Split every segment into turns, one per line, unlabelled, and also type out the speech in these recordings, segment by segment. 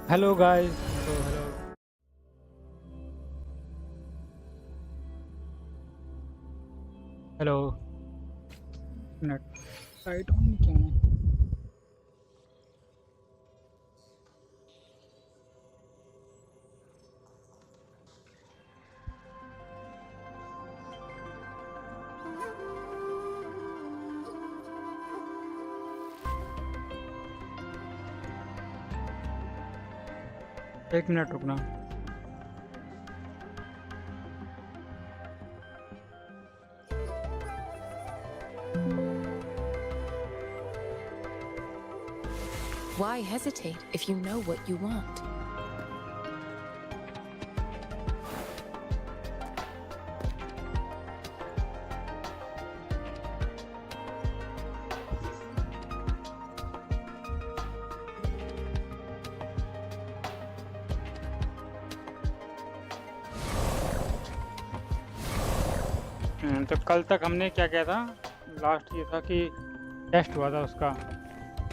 Hello guys. Hello, hello. Hello. Net light on नहीं किया मैं। एक मिनट रुकना।
Why hesitate if you know what you want?
तो कल तक हमने क्या किया था? लास्ट ये था कि टेस्ट हुआ था उसका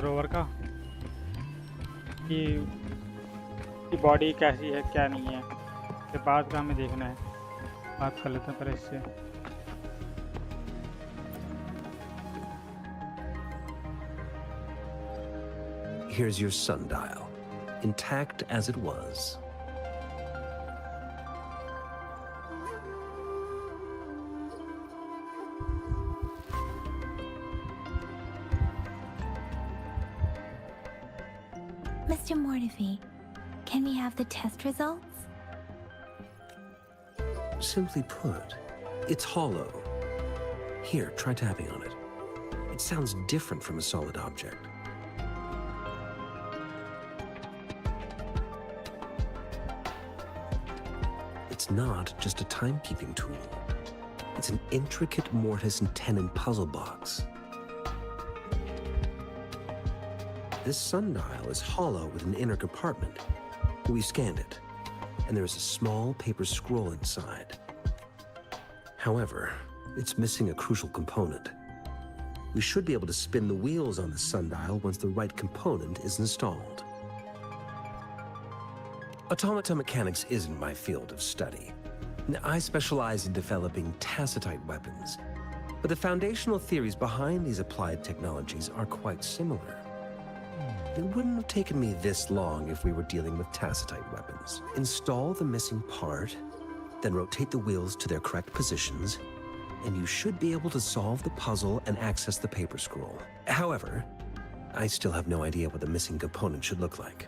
रोवर का कि बॉडी कैसी है क्या नहीं है। उसके बाद का हमें देखना है। बात कर लेते हैं पहले इससे।
Here's your sundial, intact as it was.
Mr. Mortefi, can we have the test results?
Simply put, it's hollow. Here, try tapping on it. It sounds different from a solid object. It's not just a timekeeping tool. It's an intricate mortise and tenon puzzle box. This sundial is hollow with an inner compartment. We scanned it, and there is a small paper scroll inside. However, it's missing a crucial component. We should be able to spin the wheels on the sundial once the right component is installed. Automata mechanics isn't my field of study. I specialize in developing tacitite weapons, but the foundational theories behind these applied technologies are quite similar. It wouldn't have taken me this long if we were dealing with tacitite weapons. Install the missing part, then rotate the wheels to their correct positions, and you should be able to solve the puzzle and access the paper scroll. However, I still have no idea what the missing component should look like.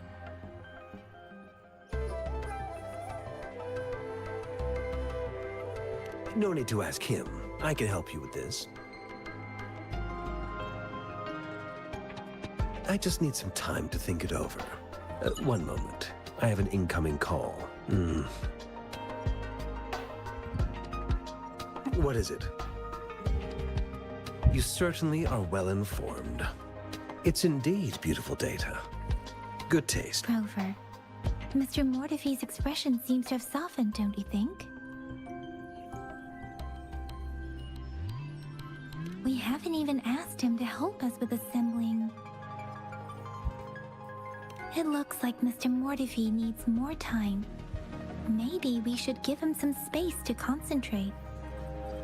No need to ask him. I can help you with this. I just need some time to think it over. One moment. I have an incoming call. What is it? You certainly are well informed. It's indeed beautiful data. Good taste.
Rover, Mr. Mortefi's expression seems to have softened, don't you think? We haven't even asked him to help us with assembling. It looks like Mr. Mortefi needs more time. Maybe we should give him some space to concentrate.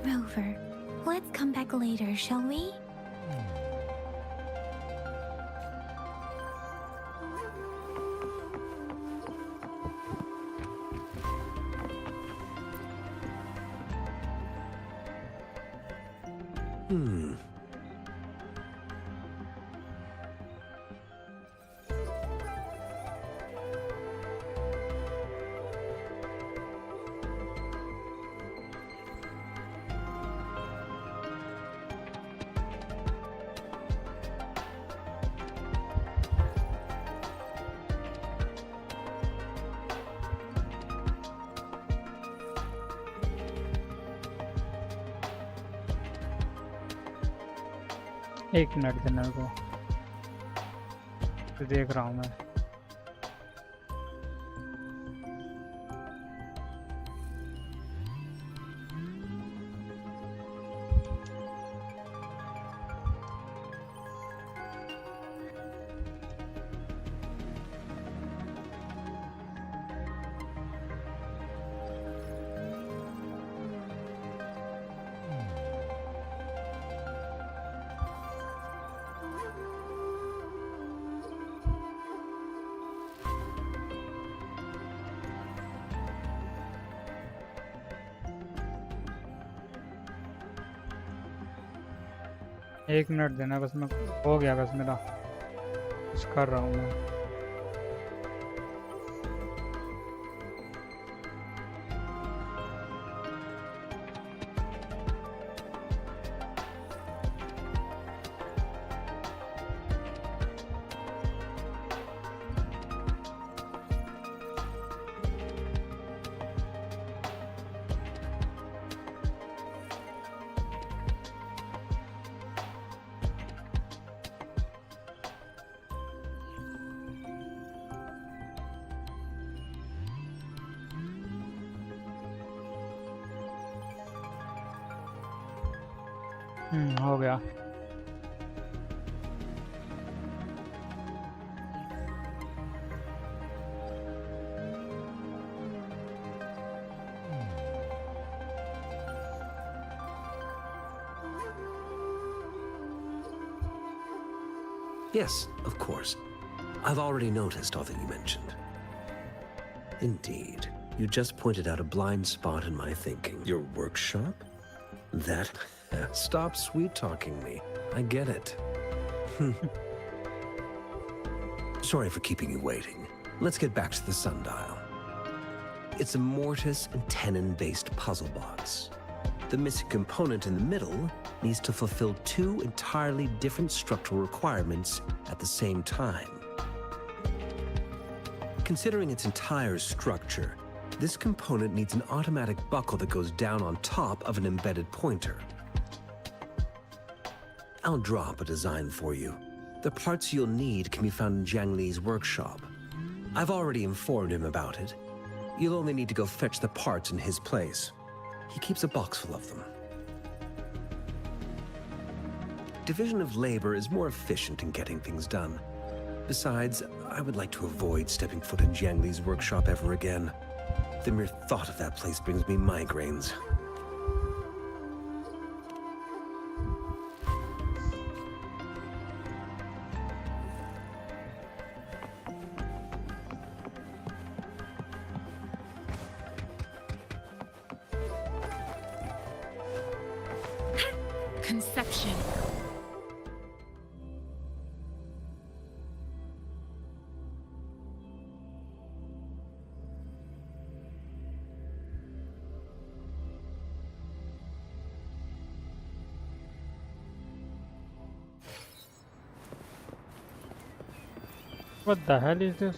Rover, let's come back later, shall we?
एक minute देना मेरे को। तो देख रहा हूँ मैं। 1 minute देना बस, मैं हो गया बस मेरा, कुछ कर रहा हूँ मैं। हो गया।
Yes, of course. I've already noticed all that you mentioned. Indeed. You just pointed out a blind spot in my thinking. Your workshop? That... Stop sweet-talking me. I get it. Sorry for keeping you waiting. Let's get back to the sundial. It's a mortise and tenon-based puzzle box. The missing component in the middle needs to fulfill two entirely different structural requirements at the same time. Considering its entire structure, this component needs an automatic buckle that goes down on top of an embedded pointer. I'll draw up a design for you. The parts you'll need can be found in Jiang Li's workshop. I've already informed him about it. You'll only need to go fetch the parts in his place. He keeps a box full of them. Division of labor is more efficient in getting things done. Besides, I would like to avoid stepping foot in Jiang Li's workshop ever again. The mere thought of that place brings me migraines.
Conception.
What the hell is this?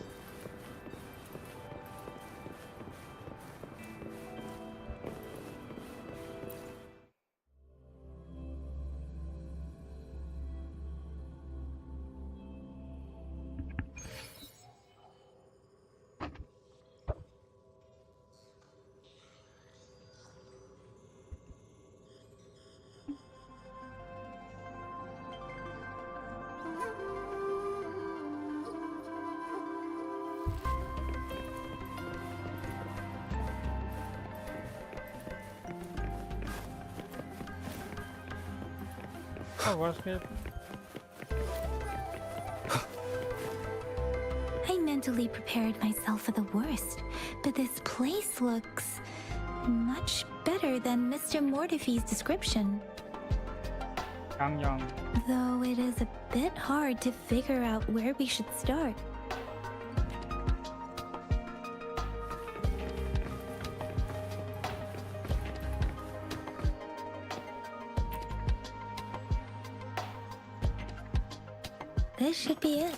Oh, what's that?
I mentally prepared myself for the worst, but this place looks much better than Mr. Mortifee's description.
Yang.
Though it is a bit hard to figure out where we should start. This should be it.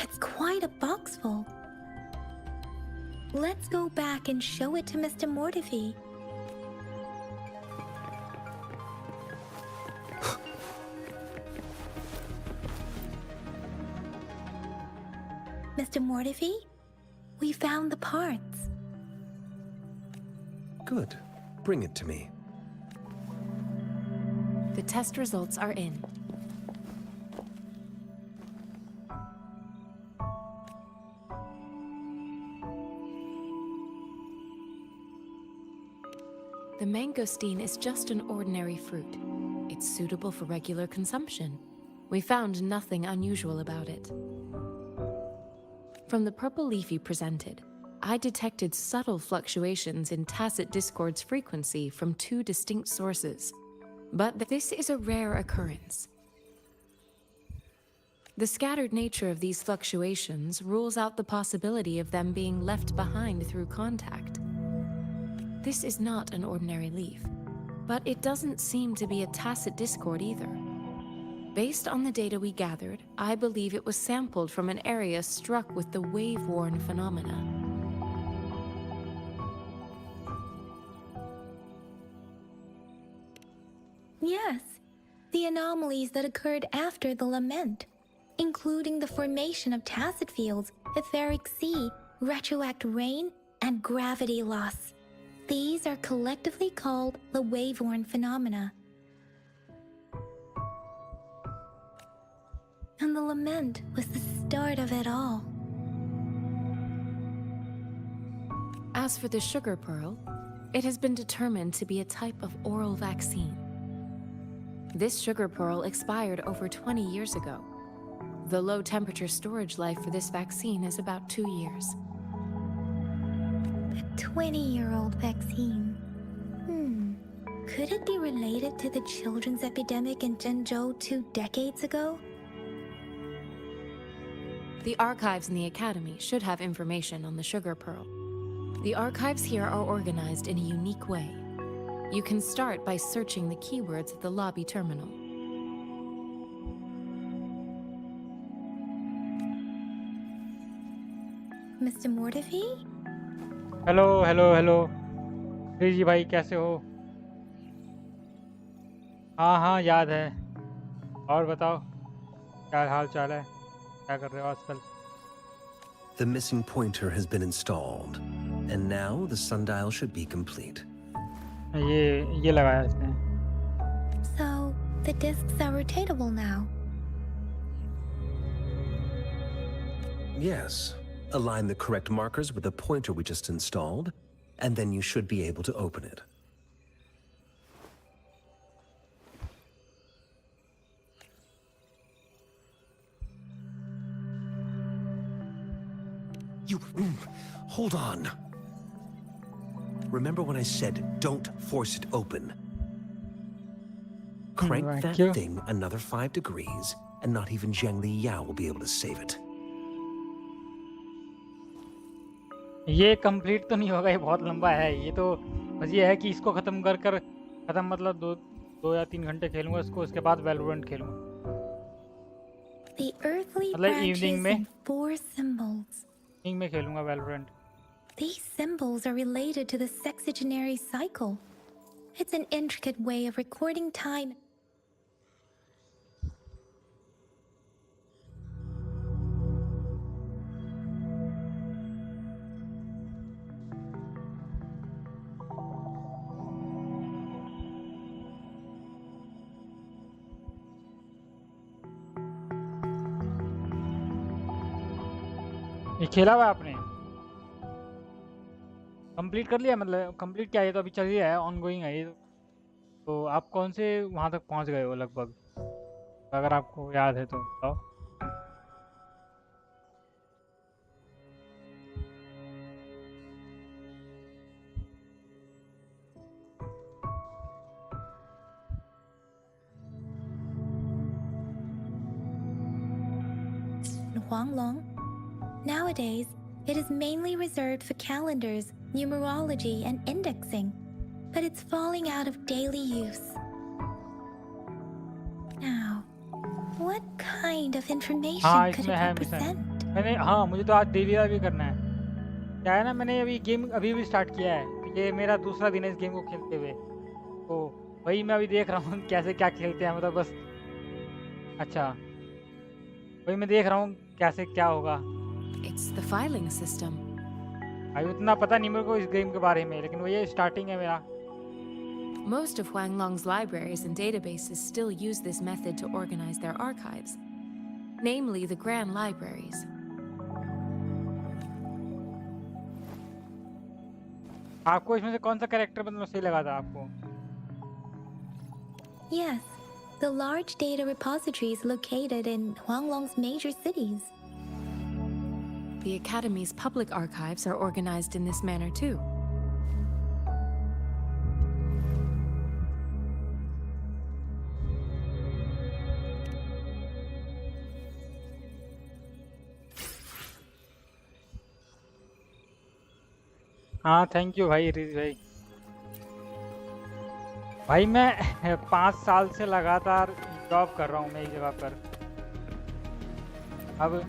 It's quite a box full. Let's go back and show it to Mr. Mortifee. Mr. Mortifee, we found the parts.
Good. Bring it to me.
The test results are in. The mangosteen is just an ordinary fruit. It's suitable for regular consumption. We found nothing unusual about it. From the purple leaf you presented, I detected subtle fluctuations in tacit discord's frequency from two distinct sources. But this is a rare occurrence. The scattered nature of these fluctuations rules out the possibility of them being left behind through contact. This is not an ordinary leaf, but it doesn't seem to be a tacit discord either. Based on the data we gathered, I believe it was sampled from an area struck with the wave-worn phenomena.
Yes, the anomalies that occurred after the lament, including the formation of tacit fields, etheric sea, retroact rain, and gravity loss. These are collectively called the wave-worn phenomena. And the lament was the start of it all.
As for the sugar pearl, it has been determined to be a type of oral vaccine. This sugar pearl expired over 20 years ago. The low temperature storage life for this vaccine is about 2 years.
A 20-year-old vaccine. Could it be related to the children's epidemic in Zhengzhou 2 decades ago?
The archives in the Academy should have information on the sugar pearl. The archives here are organized in a unique way. You can start by searching the keywords at the lobby terminal.
Mr. Mordevi?
Hello जी भाई कैसे हो? हाँ याद है। और बताओ क्या हाल चाल है, क्या कर रहे हो आजकल?
The missing pointer has been installed, and now the sundial should be complete.
ये लगाया इसने।
So, the discs are rotatable now.
Yes. Align the correct markers with the pointer we just installed, and then you should be able to open it. Hold on. Remember when I said don't force it open? Crank
Thank
that
you.
thing another 5 degrees, and not even Zhang Li Yao will be able to save it.
ये complete तो नहीं होगा, ये बहुत लंबा है। ये तो बस ये है कि इसको खत्म मतलब दो या 3 घंटे खेलूंगा इसको, उसके बाद वैलोरेंट खेलूंगा।
The earthly
मतलब
branches
इवनिंग में
and 4 symbols.
इवनिंग में खेलूंगा Valorant.
These symbols are related to the sexagenary cycle. It's an intricate way of recording time.
ये खेला हुआ है आपने? कंप्लीट कर लिया? मतलब कंप्लीट क्या है, ये तो अभी चल रहा है, ऑनगोइंग है ये। तो आप कौन से वहां तक पहुंच गए हो लगभग, अगर आपको याद है तो बताओ।
In Huanglong, nowadays, it is mainly reserved for calendars, numerology, and indexing, but it's falling out of daily use. Now, what kind of information
हाँ
could
इसमें
it
है मिशन।
represent?
मैंने मुझे तो आज डेली भी करना है। क्या है ना, मैंने अभी गेम भी स्टार्ट किया है, तो ये मेरा दूसरा दिन है इस गेम को खेलते हुए। तो वही मैं अभी देख रहा हूँ कैसे क्या खेलते हैं, मतलब बस। अच्छा, वही मैं देख रहा हूँ कैसे क्या होगा।
It's the filing system.
अभी उतना पता नहीं मेरे को इस गेम के बारे में, लेकिन वही स्टार्टिंग है मेरा।
Most of Huanglong's libraries and databases still use this method to organize their archives, namely the Grand Libraries.
आपको इसमें से कौन सा कैरेक्टर मतलब सही लगा था आपको?
Yes, the large data repositories located in Huanglong's major cities.
The Academy's public archives are organized in this manner too.
हाँ थैंक यू भाई रिज भाई। भाई मैं 5 साल से लगातार जॉब कर रहा हूँ मैं एक जगह पर। अब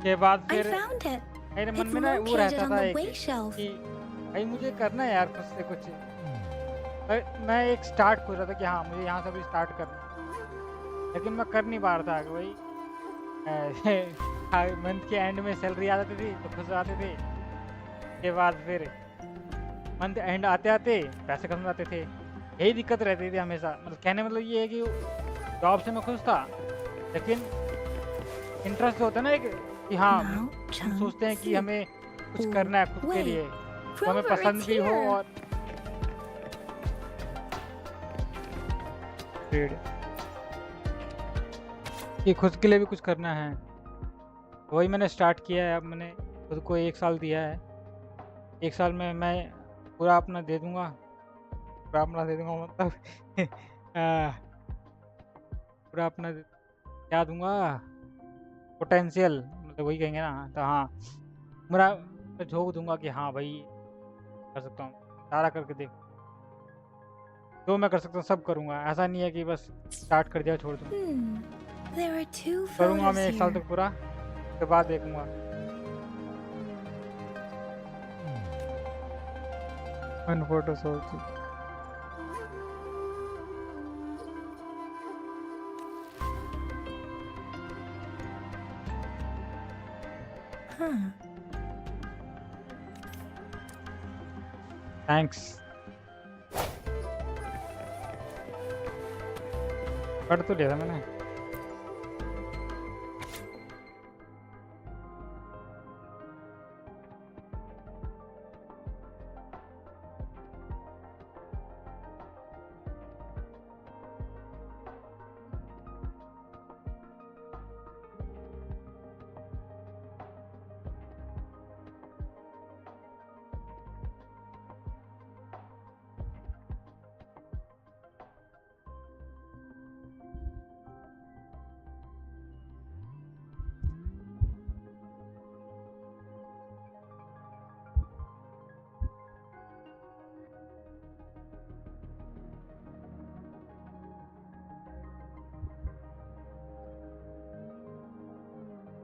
के बाद
I
फिर
found it.
मेरे मन
It's
में ना वो
located
रहता
on
था
the
एक
way shelf.
कि भाई मुझे करना है यार कुछ से कुछ। मैं एक स्टार्ट खोज रहा था कि हाँ मुझे यहाँ से भी स्टार्ट करना है। लेकिन मैं कर नहीं पा रहा था कि भाई मंथ के एंड में सैलरी आ जाती थी तो खुश आते थे। के बाद फिर मंथ एंड आते आते पैसे खत्म हो जाते थे। यही दिक्कत रहती थी हमेशा। मतलब कहने मतलब ये है कि जॉब से मैं खुश था लेकिन इंटरेस्ट होता है ना एक कि हाँ
Now,
हम सोचते हैं कि
soup.
हमें कुछ करना है खुद के
Wait,
लिए तो हमें
Grover,
पसंद
it's
भी हो
here.
और फिर कि खुद के लिए भी कुछ करना है। वही मैंने स्टार्ट किया है। अब मैंने खुद को 1 साल दिया है। 1 साल में मैं पूरा अपना दे दूंगा। पूरा अपना दे दूंगा मतलब पूरा अपना क्या दूंगा पोटेंशियल मतलब वही कहेंगे ना। तो हाँ मेरा मैं झोंक दूंगा कि हाँ भाई कर सकता हूँ सारा करके देख। जो मैं कर सकता हूँ सब करूँगा। ऐसा नहीं है कि बस स्टार्ट कर दिया छोड़ दूँ।
There are 2
करूँगा
photos
मैं 1 साल
here.
तक पूरा उसके बाद देखूंगा। वन फोटो सोच
Huh.
थैंक्स। कर तो लिया था मैंने।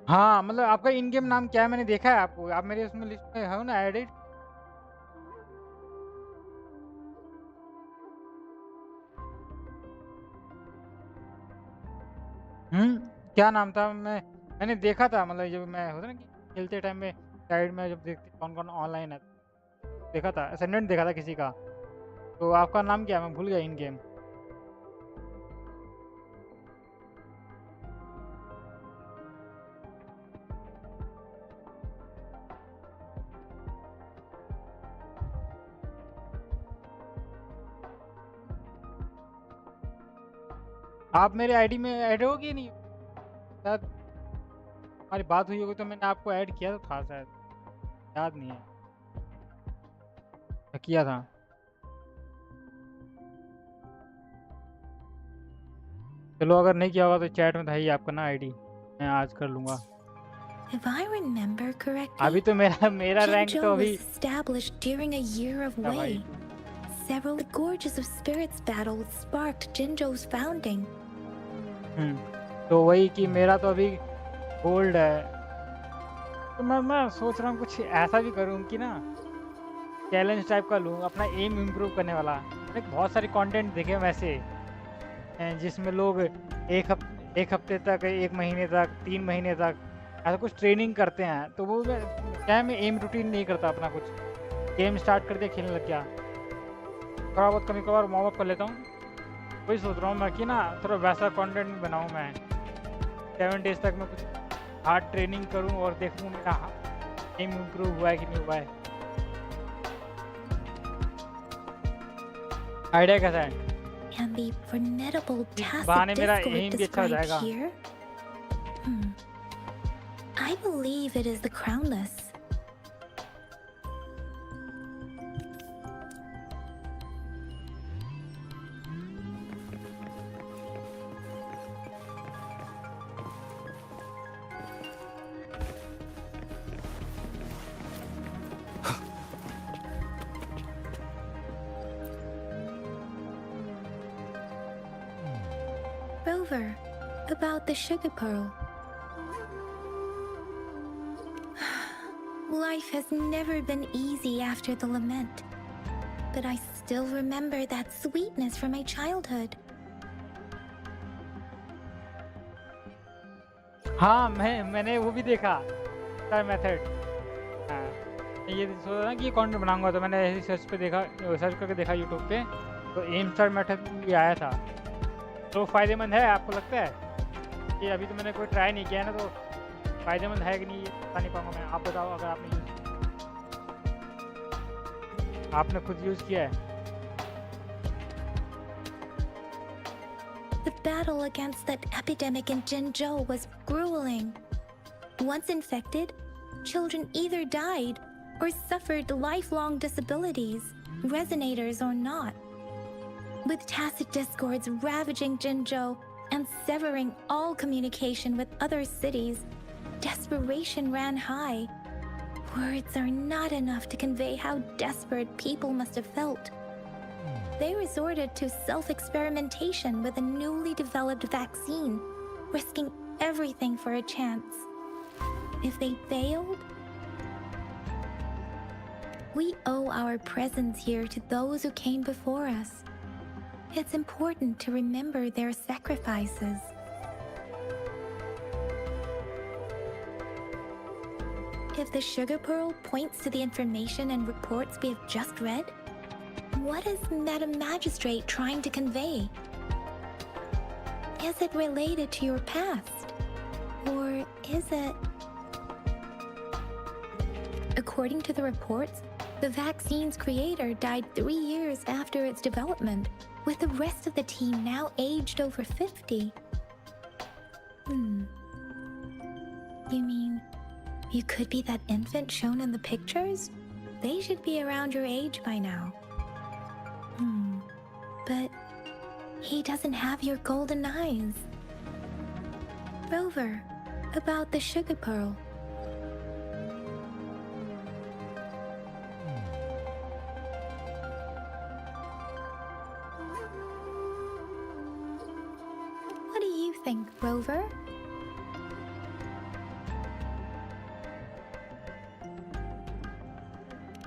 हाँ मतलब आपका इन गेम नाम क्या है मैंने देखा है आपको। आप मेरे उसमें लिस्ट में हो ना एडिट। क्या नाम था। मैंने देखा था मतलब जब मैं होता ना कि खेलते टाइम में साइड में जब देखते कौन कौन ऑनलाइन है देखा था असेंडेंट देखा था किसी का। तो आपका नाम क्या है मैं भूल गया इन गेम। आप मेरे आईडी में ऐड हो कि नहीं शायद हमारी बात हुई होगी तो मैंने आपको ऐड किया तो था शायद याद नहीं है। किया था। चलो अगर नहीं किया होगा तो चैट में था ही आपका ना आईडी। मैं आज कर लूँगा।
If I remember
अभी
correctly,
तो मेरा रैंक तो
Jinzhou
अभी
was established during a year of
था भाई।
Wei. Several Gorges of Spirits battles sparked Jinzhou's founding.
तो वही कि मेरा तो अभी गोल्ड है। तो मैं सोच रहा हूँ कुछ ऐसा भी करूँ कि ना चैलेंज टाइप का लूँ अपना एम इम्प्रूव करने वाला। मैंने बहुत सारे कंटेंट देखे हैं वैसे जिसमें लोग एक हफ्ते तक 1 महीने तक 3 महीने तक ऐसा कुछ ट्रेनिंग करते हैं। तो वो क्या है मैं एम रूटीन नहीं करता अपना कुछ गेम स्टार्ट कर दिया खेलने लग गया। थोड़ा बहुत कभी कभार वार्म अप कर लेता हूँ। वही सोच रहा हूँ मैं कि ना थोड़ा वैसा कंटेंट बनाऊँ मैं 7 डेज तक मैं कुछ हार्ड ट्रेनिंग करूँ और देखूँ मेरा एम इम्प्रूव हुआ है कि नहीं हुआ है। आइडिया कैसा है।
And the formidable
बहाने
tacit
मेरा
discord
एम भी अच्छा हो
described
जाएगा।
here? I believe it is the crownless. Rover, about the sugar pearl. Life has never been easy after the lament, but I still remember that sweetness from my childhood.
हाँ मैंने वो भी देखा star method. हाँ ये सोच रहा ना कि ये कंटेंट बनाऊंगा, तो मैंने ऐसे सर्च पे देखा, सर्च करके देखा यूट्यूब पे, तो एम स्टार मेथड भी आया था। तो फ़ायदेमंद है, आपको लगता है? कि अभी तो मैंने कोई ट्राई नहीं किया है ना, तो फ़ायदेमंद है कि नहीं ये बता नहीं पाऊंगा मैं। आप बताओ, अगर आपने खुद यूज़ किया है।
The battle against that epidemic in Jinzhou was grueling. Once infected, children either died or suffered lifelong disabilities, resonators or not. With tacit discords ravaging Jinzhou and severing all communication with other cities, desperation ran high. Words are not enough to convey how desperate people must have felt. They resorted to self-experimentation with a newly developed vaccine, risking everything for a chance. If they failed, we owe our presence here to those who came before us. It's important to remember their sacrifices. If the sugar pearl points to the information and reports we have just read, what is Madam Magistrate trying to convey? Is it related to your past? Or is it... According to the reports, the vaccine's creator died 3 years after its development, with the rest of the team now aged over 50. You mean you could be that infant shown in the pictures? They should be around your age by now. But he doesn't have your golden eyes. Rover, about the sugar pearl. What do you think, Rover?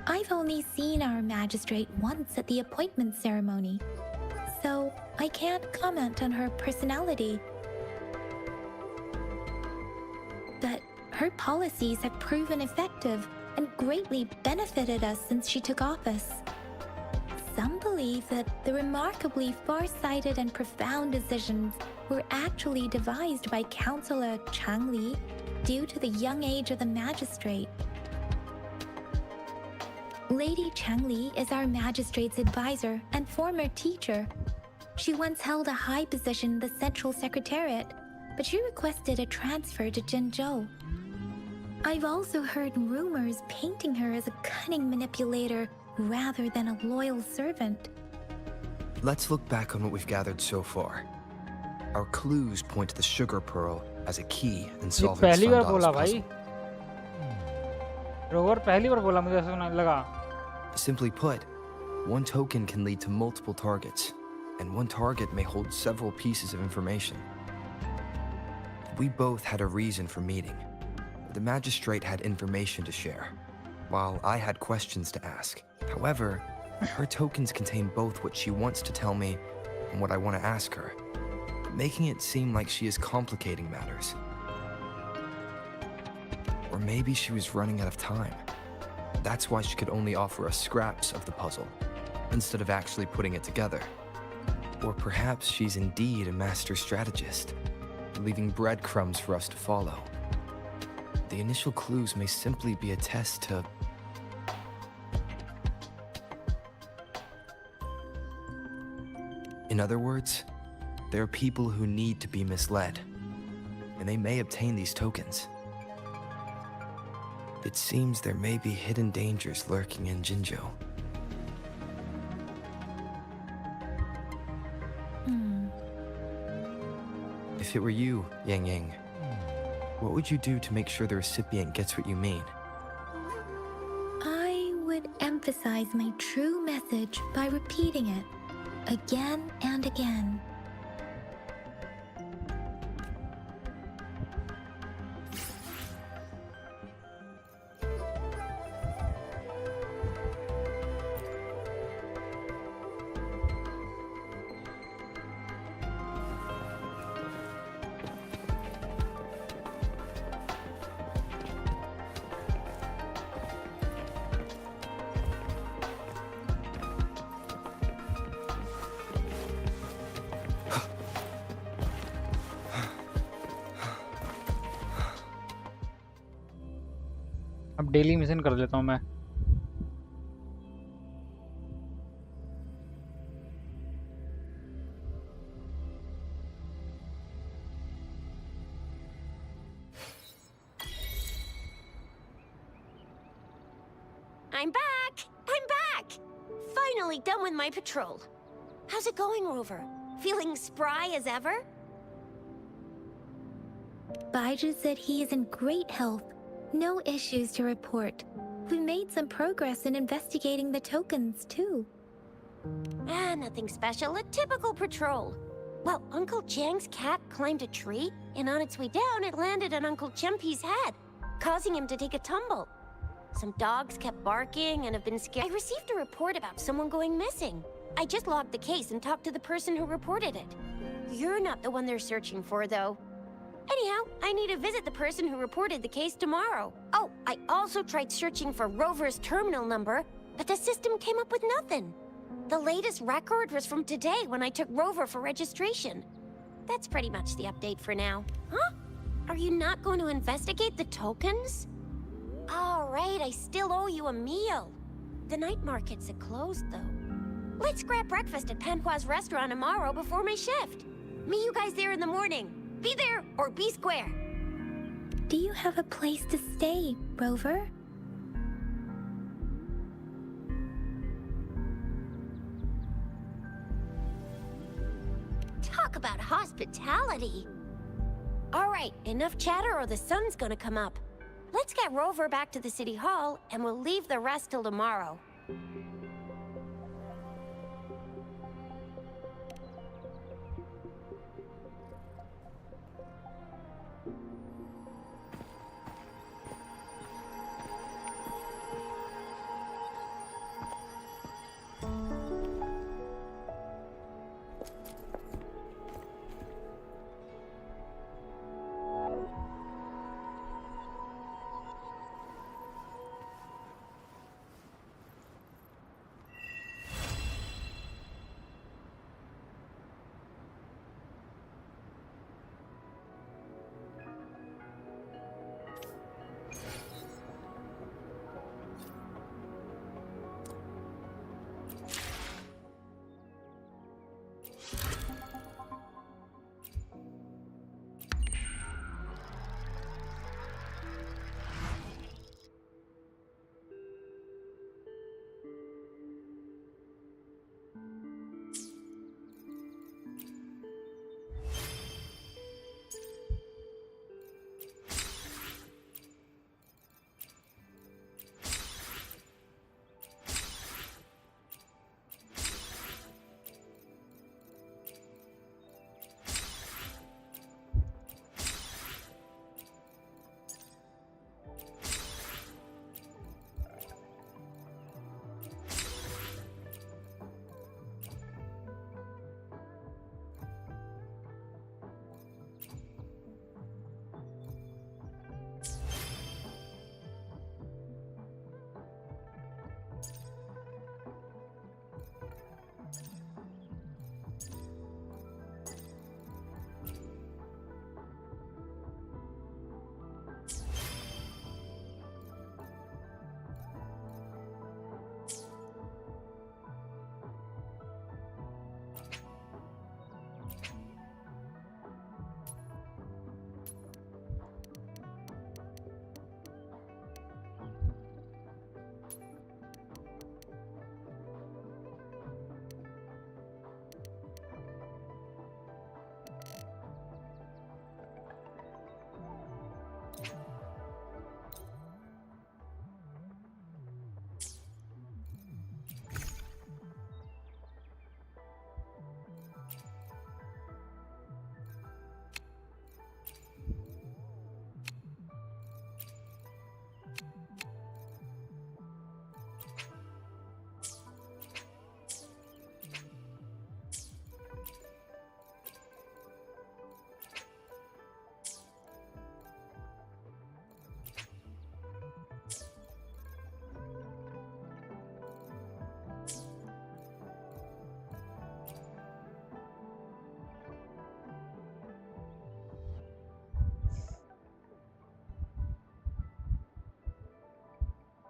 I've only seen our magistrate once at the appointment ceremony, so I can't comment on her personality. But her policies have proven effective and greatly benefited us since she took office. Some believe that the remarkably far-sighted and profound decisions were actually devised by Councillor Chang Li due to the young age of the magistrate. Lady Chang Li is our magistrate's advisor and former teacher. She once held a high position in the Central Secretariat, but she requested a transfer to Jinzhou. I've also heard rumors painting her as a cunning manipulator rather than a loyal servant.
Let's look back on what we've gathered so far. Our clues point to the sugar pearl as a key in
ये
solving
पहली बार
Sunda's
बोला
puzzle.
भाई। Rover पहली बार बोला, मुझे ऐसा लगा।
Simply put, one token can lead to multiple targets, and one target may hold several pieces of information. We both had a reason for meeting. The magistrate had information to share, while I had questions to ask. However, her tokens contain both what she wants to tell me and what I want to ask her, making it seem like she is complicating matters. Or maybe she was running out of time. That's why she could only offer us scraps of the puzzle, instead of actually putting it together. Or perhaps she's indeed a master strategist, leaving breadcrumbs for us to follow. The initial clues may simply be a test to... In other words, there are people who need to be misled, and they may obtain these tokens. It seems there may be hidden dangers lurking in Jinzhou. If it were you, Yang Yang, what would you do to make sure the recipient gets what you mean?
I would emphasize my true message by repeating it again and again.
अब daily mission कर लेता हूँ मैं।
I'm back! I'm back! Finally done with my patrol. How's it going, Rover? Feeling spry as ever?
Baiju said he is in great health. No issues to report. We made some progress in investigating the tokens, too.
Nothing special. A typical patrol. Well, Uncle Jang's cat climbed a tree, and on its way down, it landed on Uncle Chempi's head, causing him to take a tumble. Some dogs kept barking and have been scared. I received a report about someone going missing. I just logged the case and talked to the person who reported it. You're not the one they're searching for, though. Anyhow, I need to visit the person who reported the case tomorrow. Oh, I also tried searching for Rover's terminal number, but the system came up with nothing. The latest record was from today when I took Rover for registration. That's pretty much the update for now. Huh? Are you not going to investigate the tokens? All right, I still owe you a meal. The night markets are closed, though. Let's grab breakfast at Panhua's restaurant tomorrow before my shift. Meet you guys there in the morning. Be there or be square.
Do you have a place to stay, Rover?
Talk about hospitality. All right, enough chatter or the sun's gonna come up. Let's get Rover back to the city hall, and we'll leave the rest till tomorrow.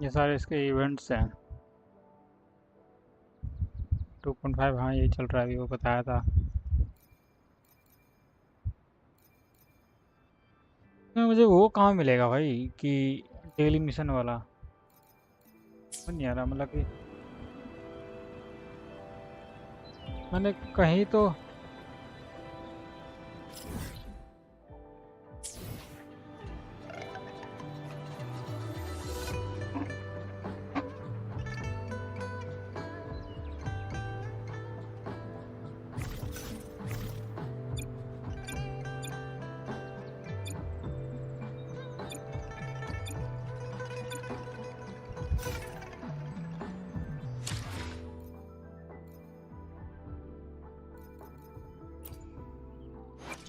ये सारे इसके events हैं। 2.5 हाँ यही चल रहा है, अभी वो बताया था। तो मुझे वो कहाँ मिलेगा भाई कि डेली मिशन वाला समझ नहीं आ रहा, मतलब कि मैंने कहीं तो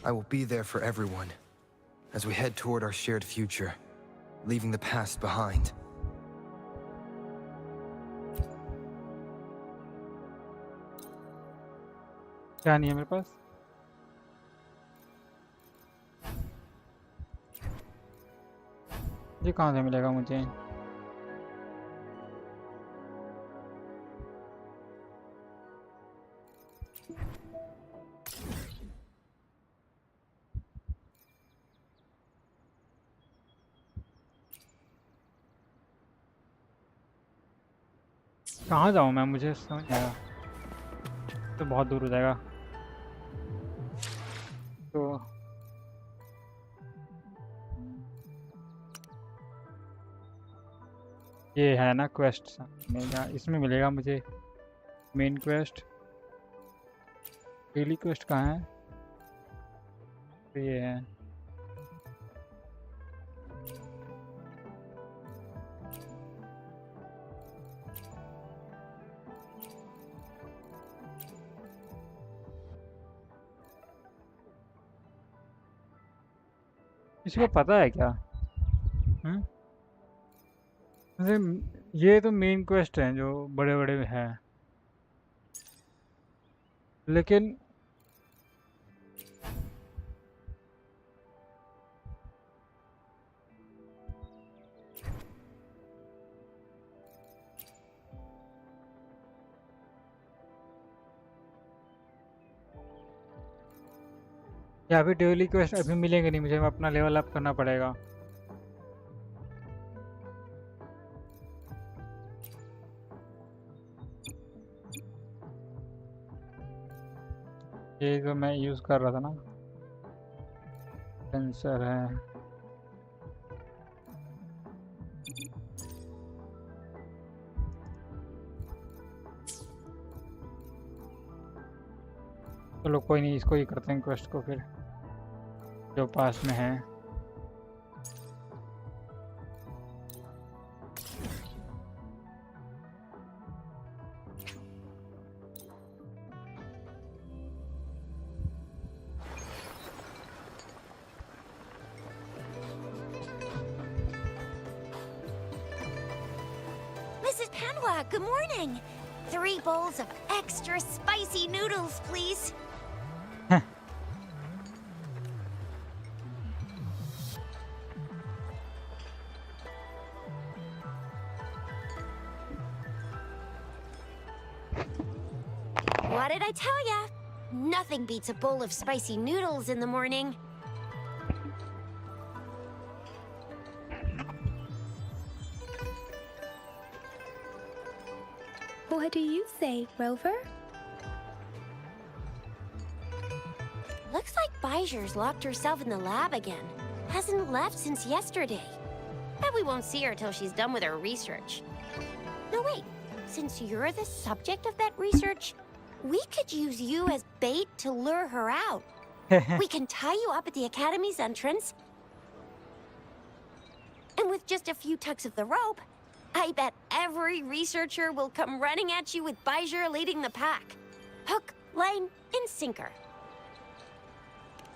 I will be there for everyone as we head toward our shared future, leaving the past behind.
क्या नहीं है मेरे पास। ये कहाँ से मिलेगा मुझे? कहाँ जाऊँ मैं, मुझे समझ नहीं आया, तो बहुत दूर हो जाएगा। तो ये है ना क्वेस्ट मिलेगा, इसमें मिलेगा मुझे मेन क्वेस्ट। डेली क्वेस्ट कहाँ है? तो ये है। इसको पता है क्या? हम्म, ये तो मेन क्वेस्ट हैं जो बड़े बड़े हैं, लेकिन यहाँ पे डेली क्वेस्ट अभी मिलेंगे नहीं, मुझे अपना लेवल अप करना पड़ेगा। ये जो मैं यूज़ कर रहा था ना, सेंसर है। चलो कोई नहीं, इसको ही करते हैं क्वेस्ट को फिर, जो पास में है।
Mrs. Panwa, good morning. 3 bowls of extra spicy noodles, please. What did I tell ya? Nothing beats a bowl of spicy noodles in the morning.
What do you say, Rover?
Looks like Bijur's locked herself in the lab again. Hasn't left since yesterday. Bet we won't see her till she's done with her research. No, wait. Since you're the subject of that research, we could use you as bait to lure her out. We can tie you up at the Academy's entrance. And with just a few tugs of the rope, I bet every researcher will come running at you with Bijur leading the pack. Hook, line, and sinker.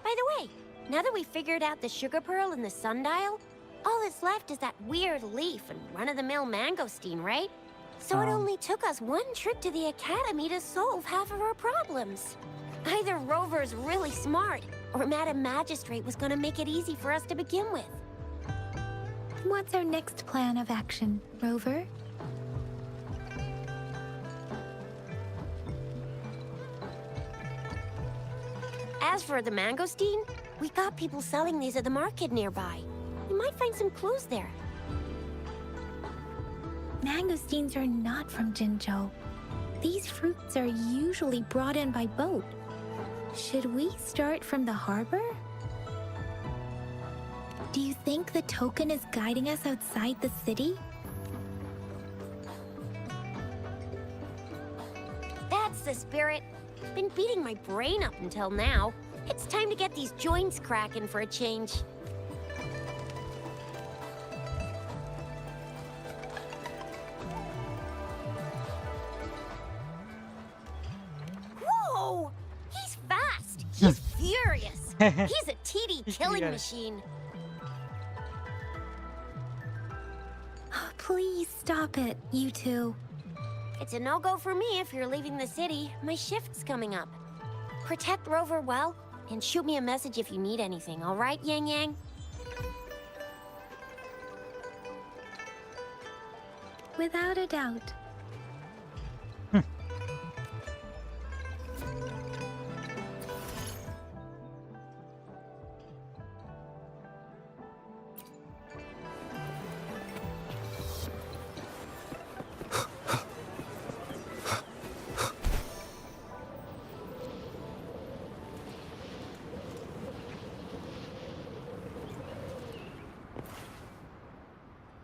By the way, now that we've figured out the sugar pearl and the sundial, all that's left is that weird leaf and run-of-the-mill mangosteen, right? So it only took us one trip to the Academy to solve half of our problems. Either Rover's really smart, or Madam Magistrate was gonna make it easy for us to begin with.
What's our next plan of action, Rover?
As for the mangosteen, we got people selling these at the market nearby. We might find some clues there.
Mangosteens are not from Jinzhou. These fruits are usually brought in by boat. Should we start from the harbor? Do you think the token is guiding us outside the city?
That's the spirit. Been beating my brain up until now. It's time to get these joints cracking for a change. Whoa! He's fast! He's furious! He's a TD killing
Yeah.
machine.
Oh, please stop it, you two.
It's a no-go for me if you're leaving the city. My shift's coming up. Protect Rover well, and shoot me a message if you need anything, all right, Yang Yang?
Without a doubt.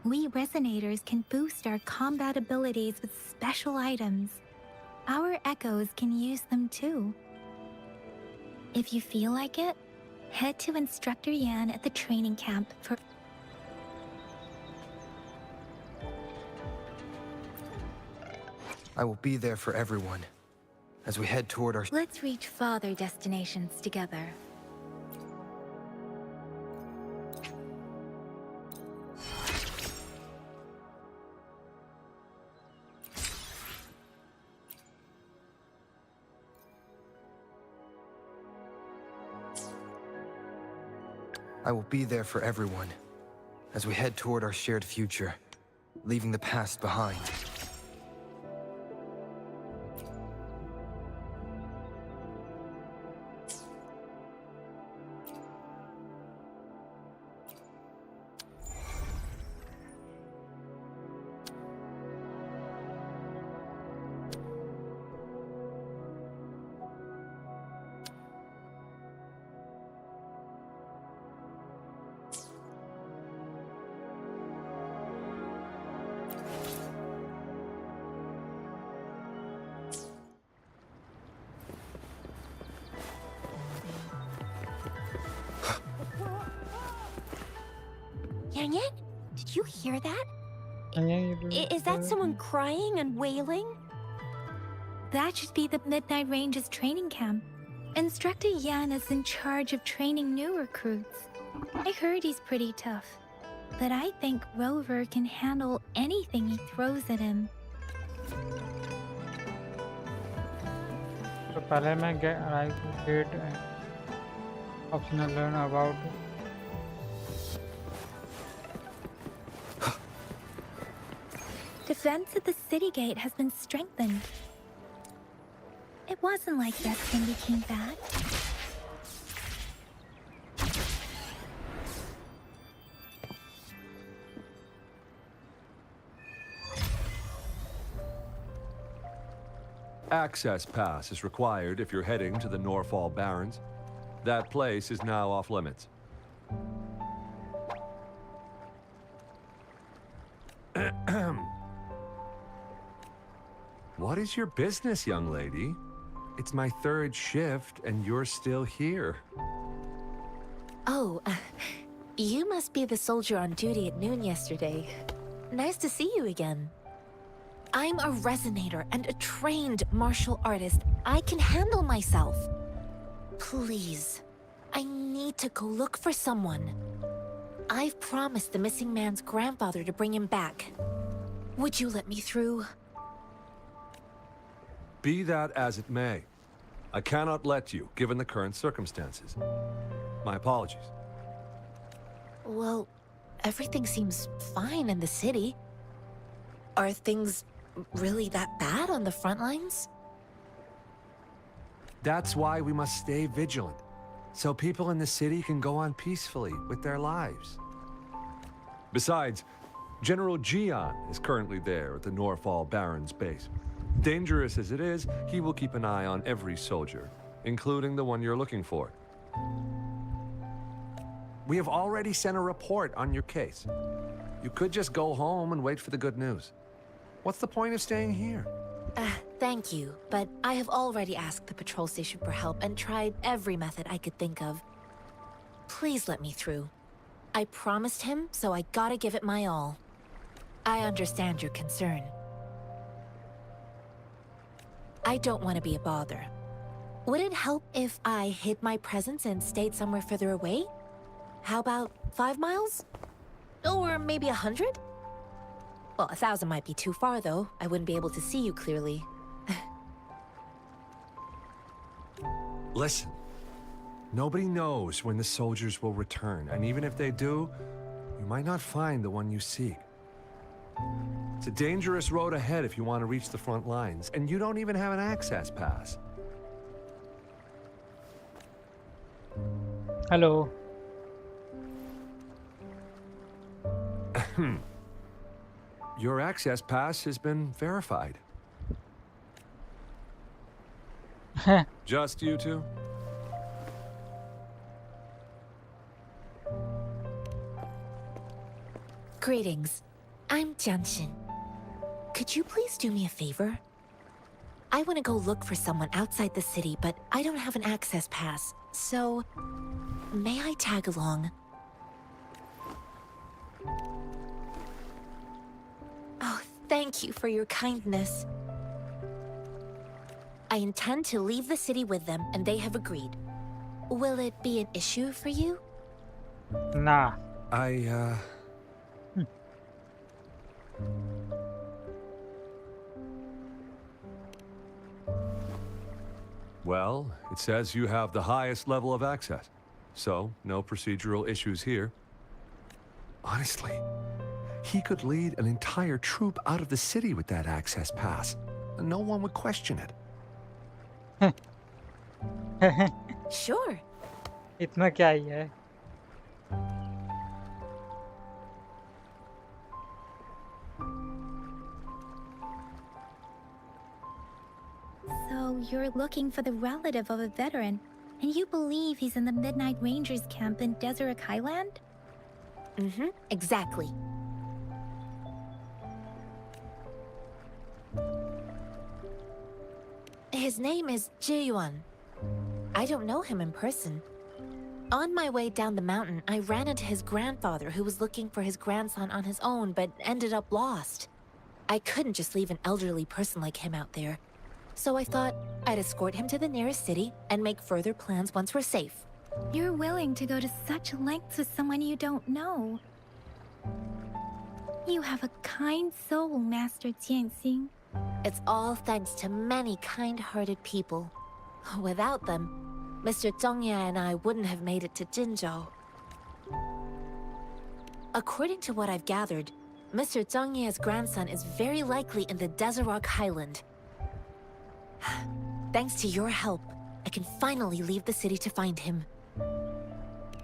We Resonators can boost our combat abilities with special items. Our Echoes can use them too. If you feel like it, head to Instructor Yan at the training camp for...
I will be there for everyone as we head toward our...
Let's reach farther destinations together.
I will be there for everyone as we head toward our shared future, leaving the past behind.
Yang Yang, did you hear that?
Yeah,
Is that someone crying and wailing?
That should be the Midnight Range's training camp. Instructor Yan is in charge of training new recruits. I heard he's pretty tough, but I think Rover can handle anything he throws at him.
तो पहले मैं get optional learn about
Defense at the city gate has been strengthened. It wasn't like this when we came back.
Access pass is required if you're heading to the Norfall Barrens. That place is now off limits. What is your business, young lady? It's my third shift, and you're still here.
Oh, you must be the soldier on duty at noon yesterday. Nice to see you again. I'm a resonator and a trained martial artist. I can handle myself. Please, I need to go look for someone. I've promised the missing man's grandfather to bring him back. Would you let me through?
Be that as it may, I cannot let you, given the current circumstances. My apologies.
Well,
everything seems fine in the city. Are things really that bad on the front lines?
That's why we must stay vigilant, so people in the city can go on peacefully with their lives. Besides, General Jian is currently there at the Norfall Baron's base. Dangerous as it is, he will keep an eye on every soldier, including the one you're looking for. We have already sent a report on your case. You could just go home and wait for the good news. What's the point of staying here?
Thank you, but I have already asked the patrol station for help and tried every method I could think of. Please let me through. I promised him, so I gotta give it my all. I understand your concern. I don't want to be a bother. Would it help if I hid my presence and stayed somewhere further away? How about 5 miles? Or maybe 100? Well, 1,000 might be too far, though. I wouldn't be able to see you clearly.
Listen, nobody knows when the soldiers will return, and even if they do, you might not find the one you seek. It's a dangerous road ahead if you want to reach the front lines, and you don't even have an access pass.
Hello.
Your access pass has been verified. Just you two?
Greetings. I'm Jianshin. Could you please do me a favor? I want to go look for someone outside the city, but I don't have an access pass, so may I tag along? Oh, thank you for your kindness. I intend to leave the city with them, and they have agreed. Will it be an issue for you?
Nah.
Well, it says you have the highest level of access, so no procedural issues here. Honestly, he could lead an entire troop out of the city with that access pass, and no one would question it.
Sure.
इतना क्या ही है?
So you're looking for the relative of a veteran, and you believe he's in the Midnight Rangers camp in Deseret Highland?
Mm-hmm, exactly. His name is Ji-yuan. I don't know him in person. On my way down the mountain, I ran into his grandfather who was looking for his grandson on his own but ended up lost. I couldn't just leave an elderly person like him out there. So I thought I'd escort him to the nearest city and make further plans once we're safe.
You're willing to go to such lengths with someone you don't know. You have a kind soul, Master Jianxing.
It's all thanks to many kind-hearted people. Without them, Mr. Zhongye and I wouldn't have made it to Jinzhou. According to what I've gathered, Mr. Zhongye's grandson is very likely in the Deseret Highland. Thanks to your help, I can finally leave the city to find him.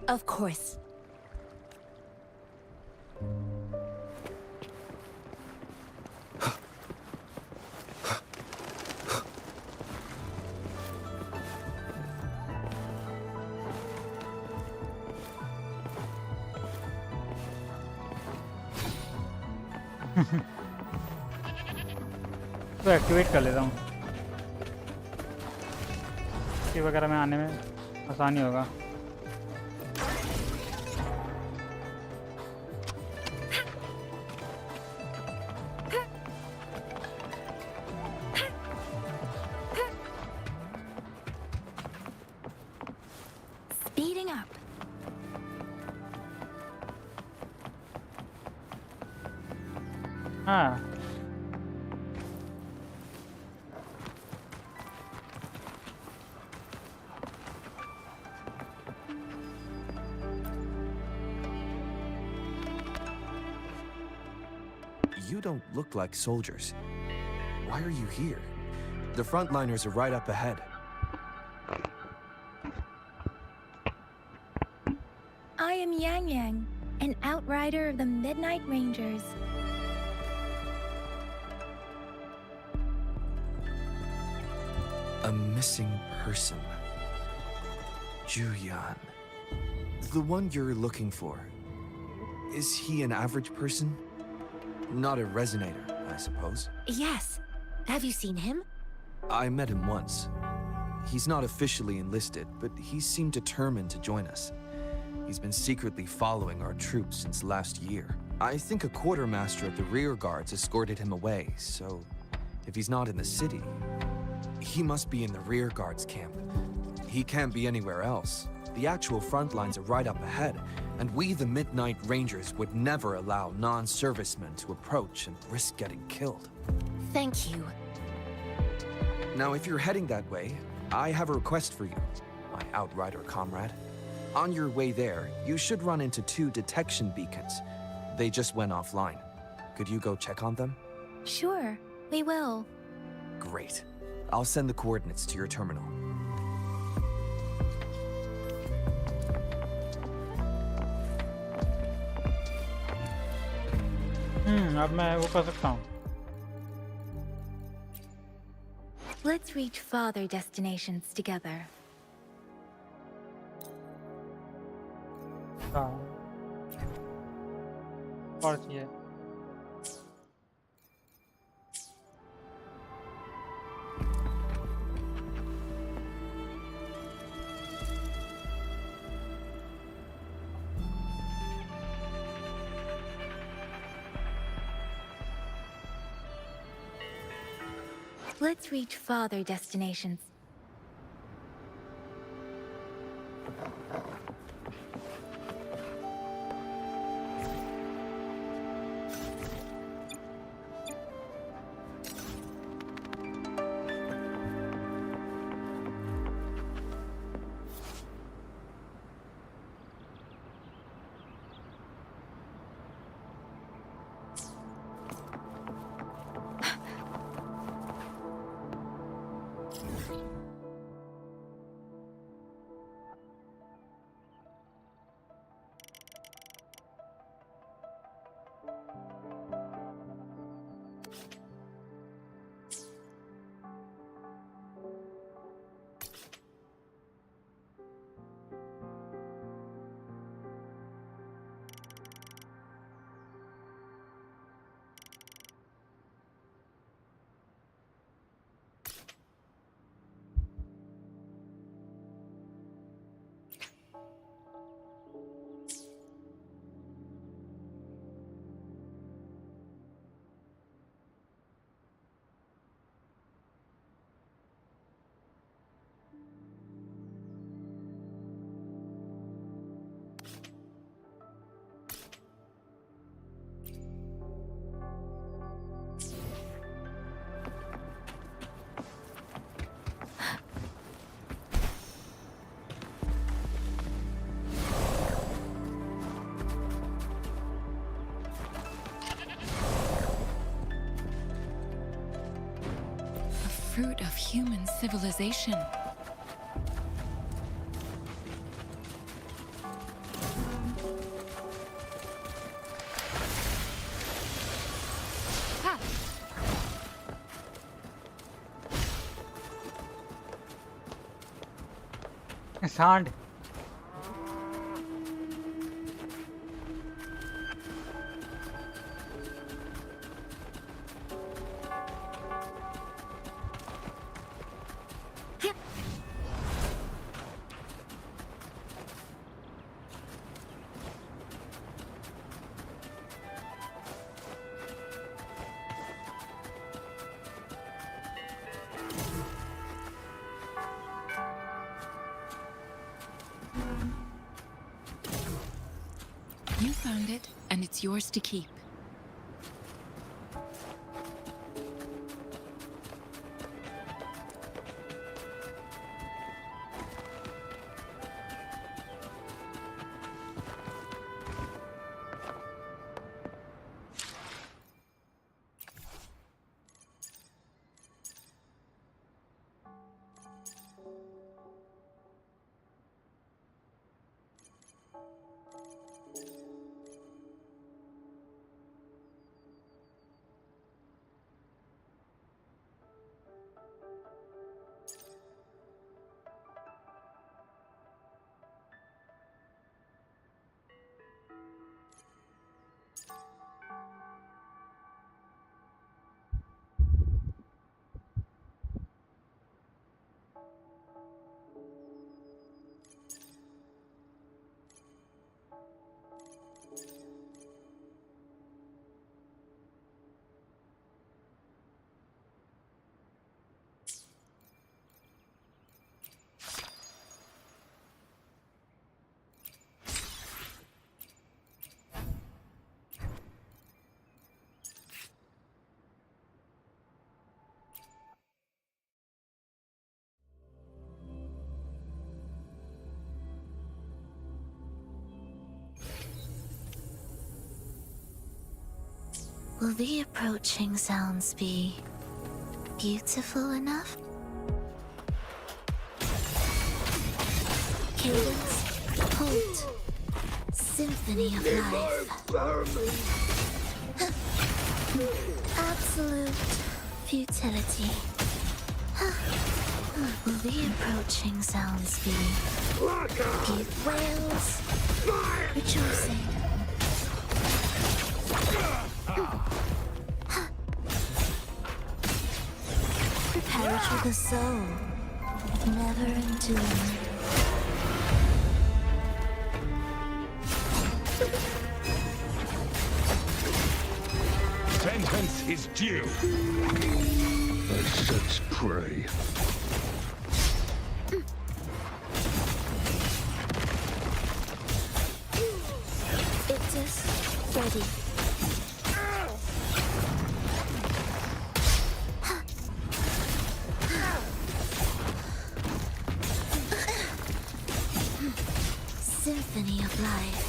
Of course.
तो activate कर लेता हूँ कि वगैरह में आने में आसानी होगा.
Speeding up.
हाँ.
you don't look like soldiers. Why are you here? The frontliners are right up ahead.
I am Yang Yang, an outrider of the Midnight Rangers.
A missing person. Juyan. The one you're looking for. Is he an average person? Not a resonator, I suppose.
Yes. Have you seen him?
I met him once. He's not officially enlisted, but he seemed determined to join us. He's been secretly following our troops since last year. I think a quartermaster of the rear guards escorted him away, so if he's not in the city, he must be in the rear guards camp. He can't be anywhere else. The actual front lines are right up ahead, and we, the Midnight Rangers, would never allow non-servicemen to approach and risk getting killed.
Thank you.
Now, if you're heading that way, I have a request for you, my outrider comrade. On your way there, you should run into 2 detection beacons. They just went offline. Could you go check on them?
Sure, we will.
Great. I'll send the coordinates to your terminal.
अब मैं वो कर सकता हूँ.
Let's reach farther destinations together.
हाँ. और चाहिए.
Let's reach farther destinations.
Fruit of human civilization. Ha!
सांड.
You found it, and it's yours to keep.
Will the approaching sounds be beautiful enough? Cadence, halt, symphony of life. Absolute futility. Will the approaching sounds be whales rejoicing? Prepare for the soul, never entombed.
Vengeance is due. I sense prey.
It is ready. Symphony of life.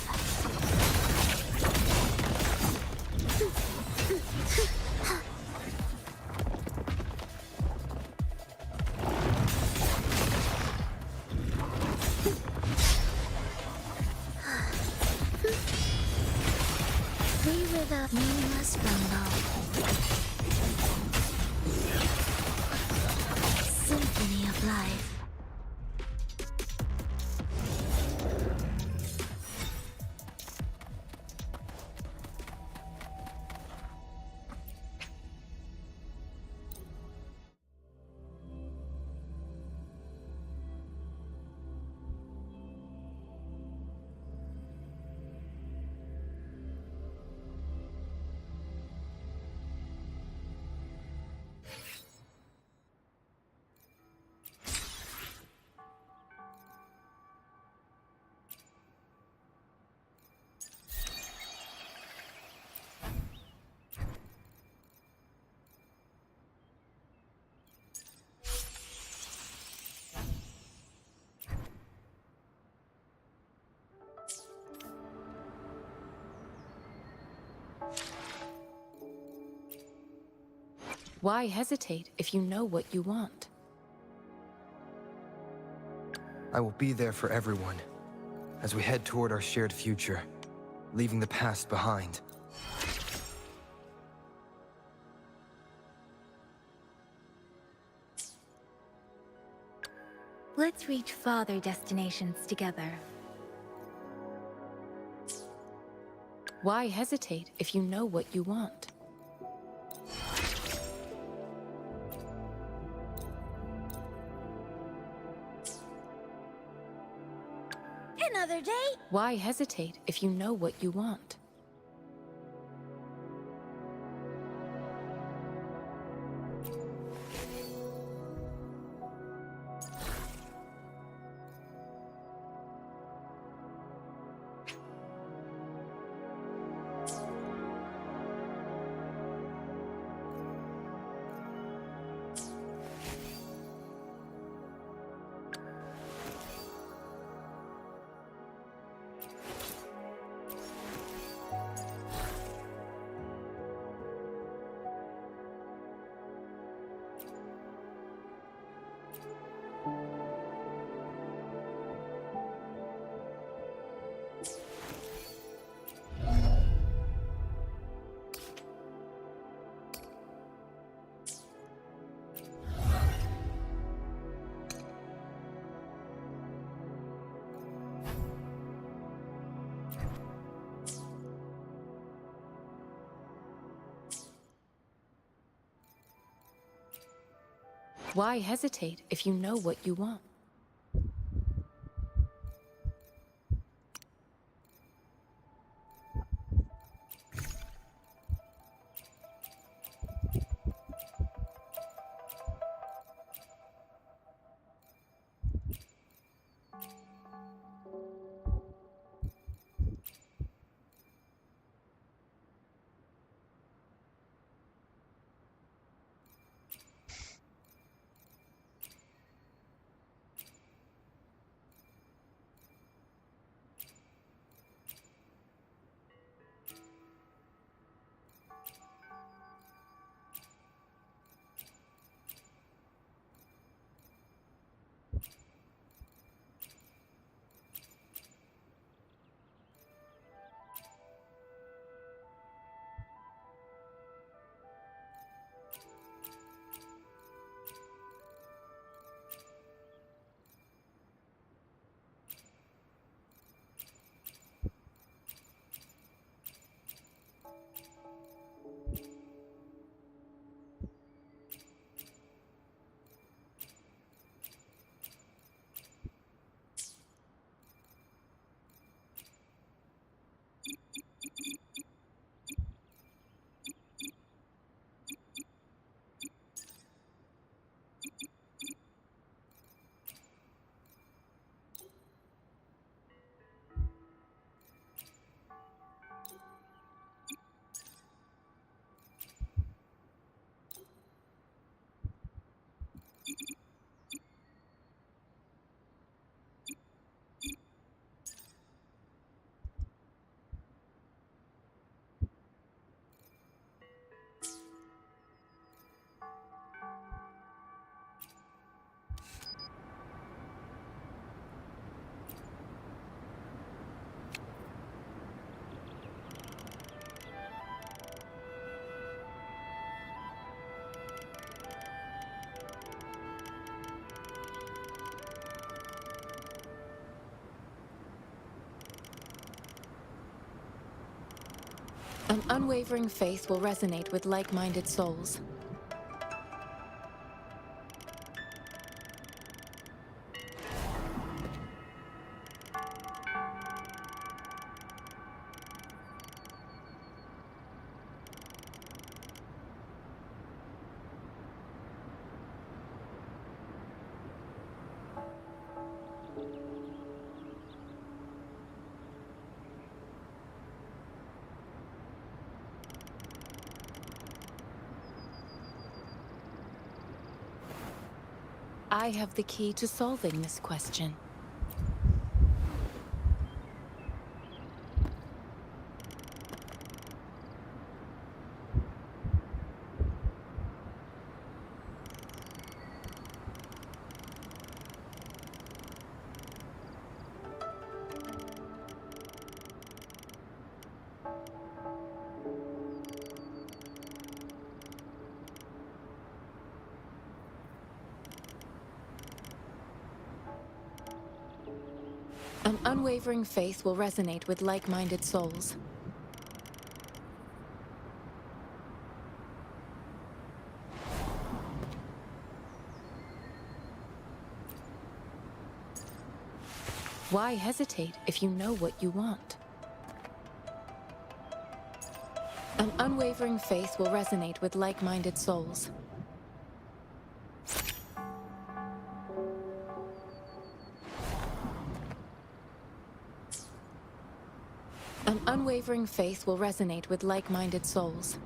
Free without meaningless rumble. Symphony of life.
Why hesitate if you know what you want?
I will be there for everyone as we head toward our shared future, leaving the past behind.
Let's reach farther destinations together.
Why hesitate if you know what you want?
Another day?
Why hesitate if you know what you want? Why hesitate if you know what you want? An unwavering faith will resonate with like-minded souls. I have the key to solving this question. An unwavering faith will resonate with like-minded souls. Why hesitate if you know what you want? An unwavering faith will resonate with like-minded souls. An unwavering faith will resonate with like-minded souls.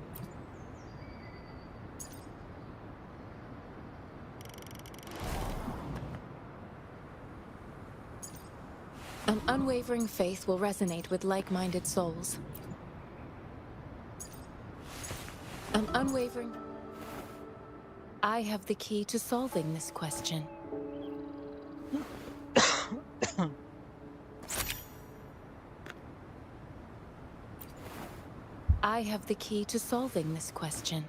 An unwavering faith will resonate with like-minded souls. An unwavering... I have the key to solving this question. I have the key to solving this question.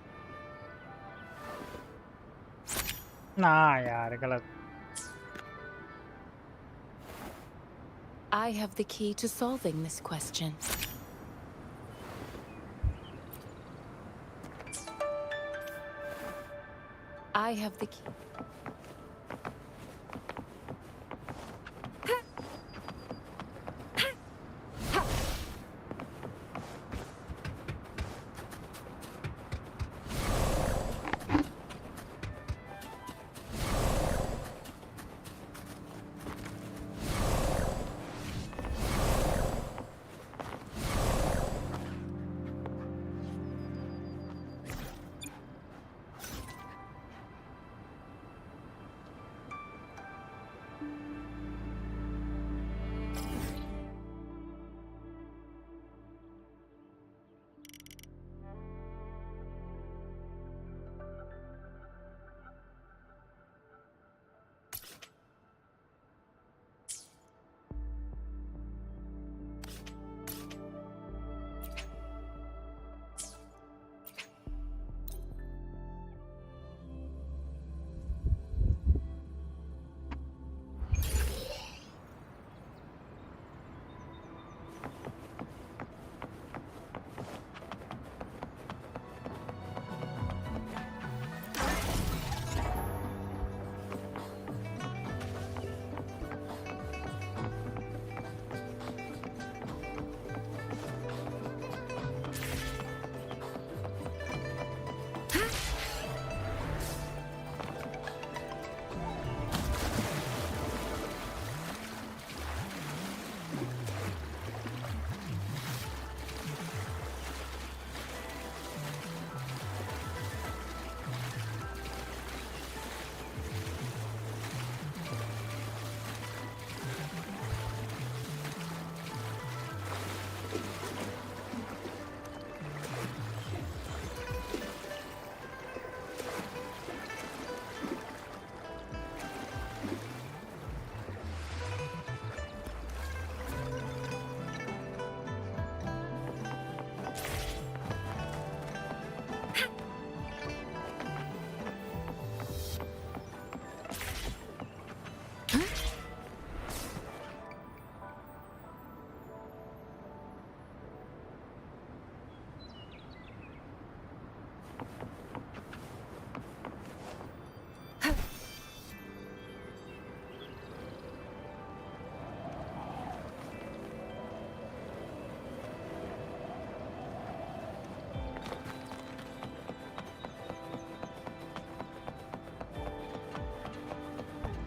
ना यार गलत.
I have the key to solving this question. I have the key.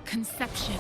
conception.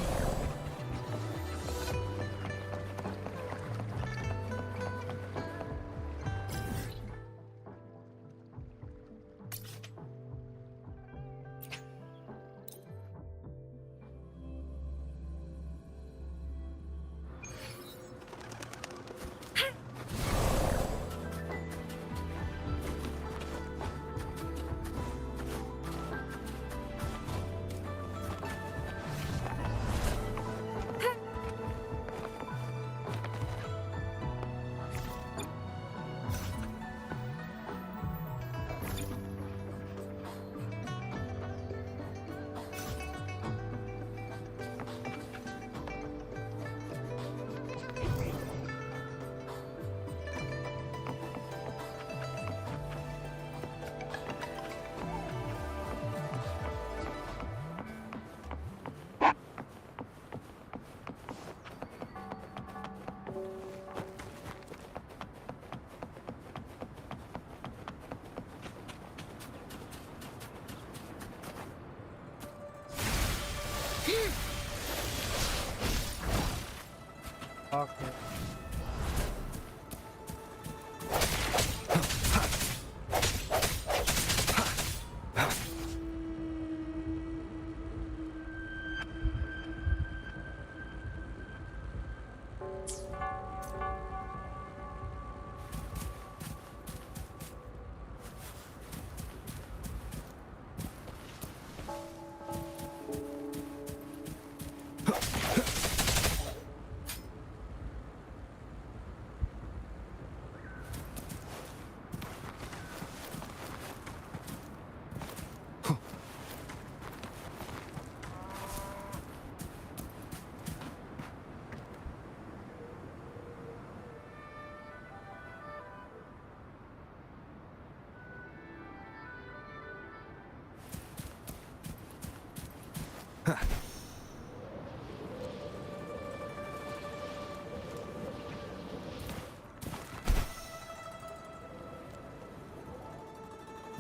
Okay.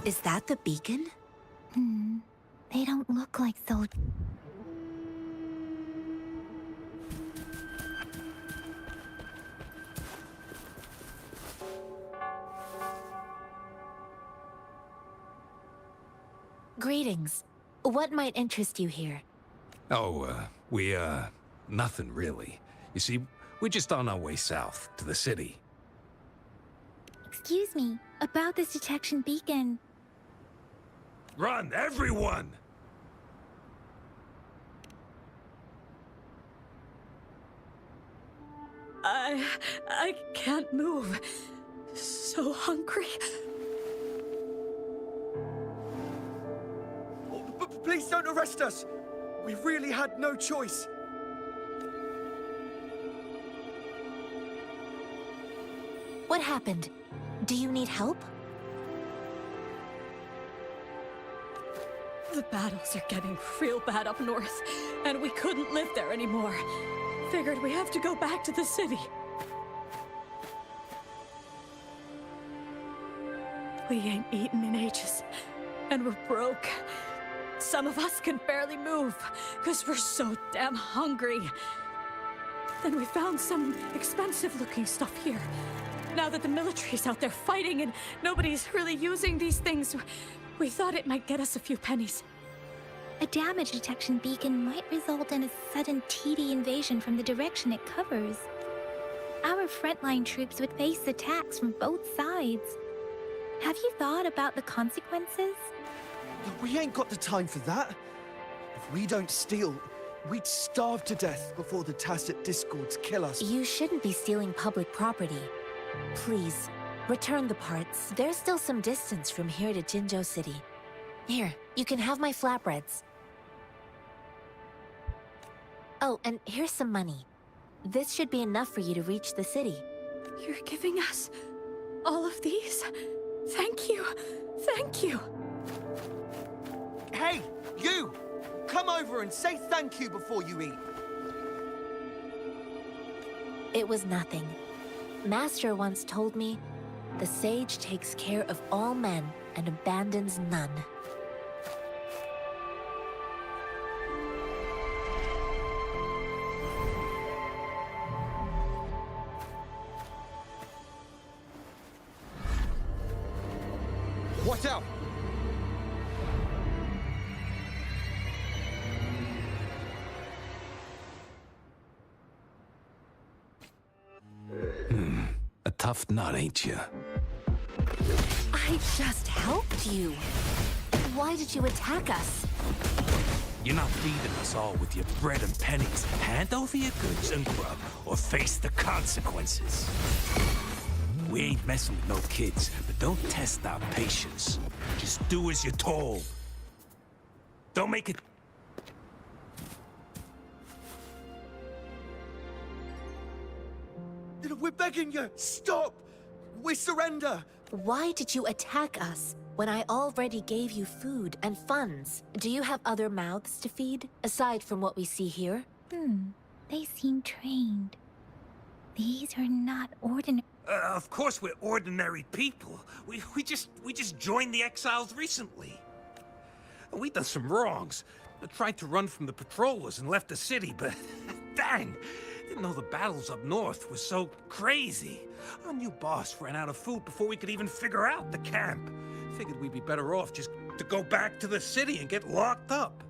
Is that the beacon?
They don't look like soldiers.
Greetings. What might interest you here?
Oh, nothing really. You see, we're just on our way south to the city.
Excuse me, about this detection beacon.
Run, everyone!
I can't move. So hungry.
Please don't arrest us! We really had no choice.
What happened? Do you need help?
The battles are getting real bad up north, and we couldn't live there anymore. Figured we have to go back to the city. We ain't eaten in ages, and we're broke. Some of us can barely move, because we're so damn hungry. Then we found some expensive-looking stuff here. Now that the military's out there fighting and nobody's really using these things, we thought it might get us a few pennies.
A damage detection beacon might result in a sudden TD invasion from the direction it covers. Our frontline troops would face attacks from both sides. Have you thought about the consequences?
We ain't got the time for that. If we don't steal, we'd starve to death before the Tacit Discords kill us.
You shouldn't be stealing public property. Please, return the parts. There's still some distance from here to Jinzhou City. Here, you can have my flatbreads. Oh, and here's some money. This should be enough for you to reach the city.
You're giving us all of these? Thank you. Thank you.
Hey, you! Come over and say thank you before you eat.
It was nothing. Master once told me, the sage takes care of all men and abandons none.
Watch out!
A tough nut, ain't you?
I just helped you. Why did you attack us?
You're not feeding us all with your bread and pennies. Hand over your goods and grub, or face the consequences. We ain't messing with no kids, but don't test our patience. Just do as you're told. Don't make it...
We're begging you! Stop! We surrender!
Why did you attack us when I already gave you food and funds? Do you have other mouths to feed, aside from what we see here?
They seem trained. These are not ordinary.
Of course we're ordinary people. We just joined the exiles recently. We done some wrongs. Tried to run from the patrollers and left the city, but dang! Didn't know the battles up north were so crazy. Our new boss ran out of food before we could even figure out the camp. Figured we'd be better off just to go back to the city and get locked up.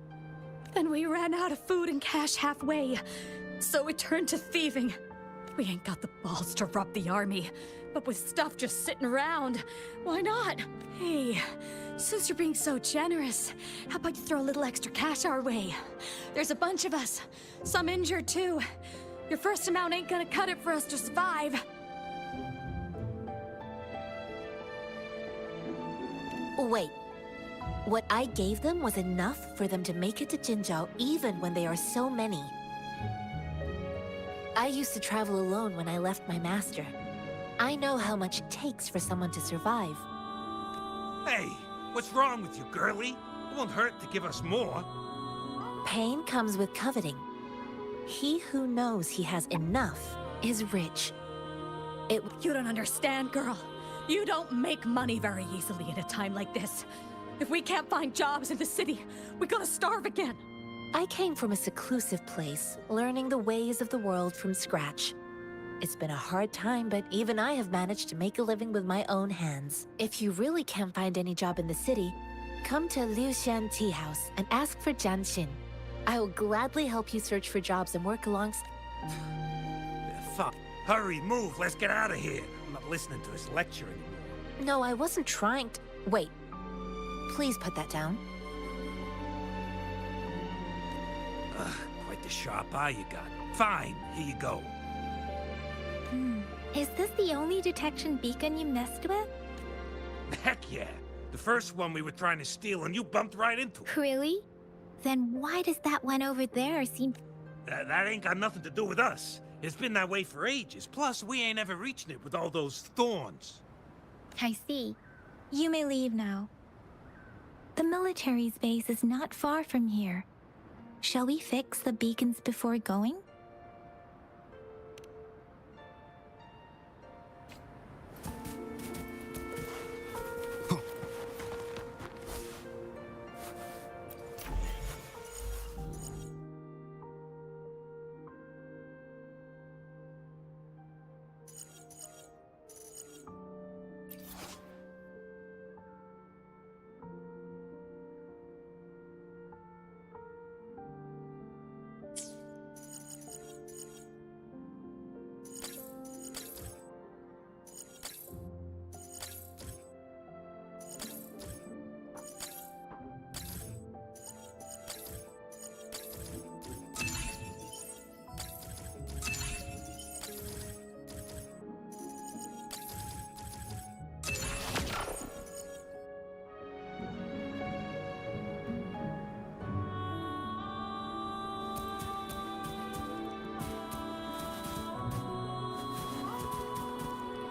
Then we ran out of food and cash halfway, so we turned to thieving. We ain't got the balls to rob the army, but with stuff just sitting around, why not? Hey, since you're being so generous, how about you throw a little extra cash our way? There's a bunch of us, some injured too. Your first amount ain't gonna cut it for us to survive.
Wait. What I gave them was enough for them to make it to Jinzhou even when they are so many. I used to travel alone when I left my master. I know how much it takes for someone to survive.
Hey, what's wrong with you, girlie? It won't hurt to give us more.
Pain comes with coveting. He who knows he has enough is rich.
You don't understand, girl. You don't make money very easily at a time like this. If we can't find jobs in the city, we're gonna starve again.
I came from a seclusive place, learning the ways of the world from scratch. It's been a hard time, but even I have managed to make a living with my own hands. If you really can't find any job in the city, come to Liu Xian Tea House and ask for Jian Xin. I will gladly help you search for jobs and work alongside.
Fuck. Hurry, move, let's get out of here. I'm not listening to this lecture anymore.
No, I wasn't trying to. Wait. Please put that down.
Quite the sharp eye you got. Fine, here you go.
Is this the only detection beacon you messed with?
Heck yeah. The first one we were trying to steal and you bumped right into it.
Really? Then why does that one over there seem...
That ain't got nothing to do with us. It's been that way for ages. Plus, we ain't ever reaching it with all those thorns.
I see. You may leave now. The military's base is not far from here. Shall we fix the beacons before going?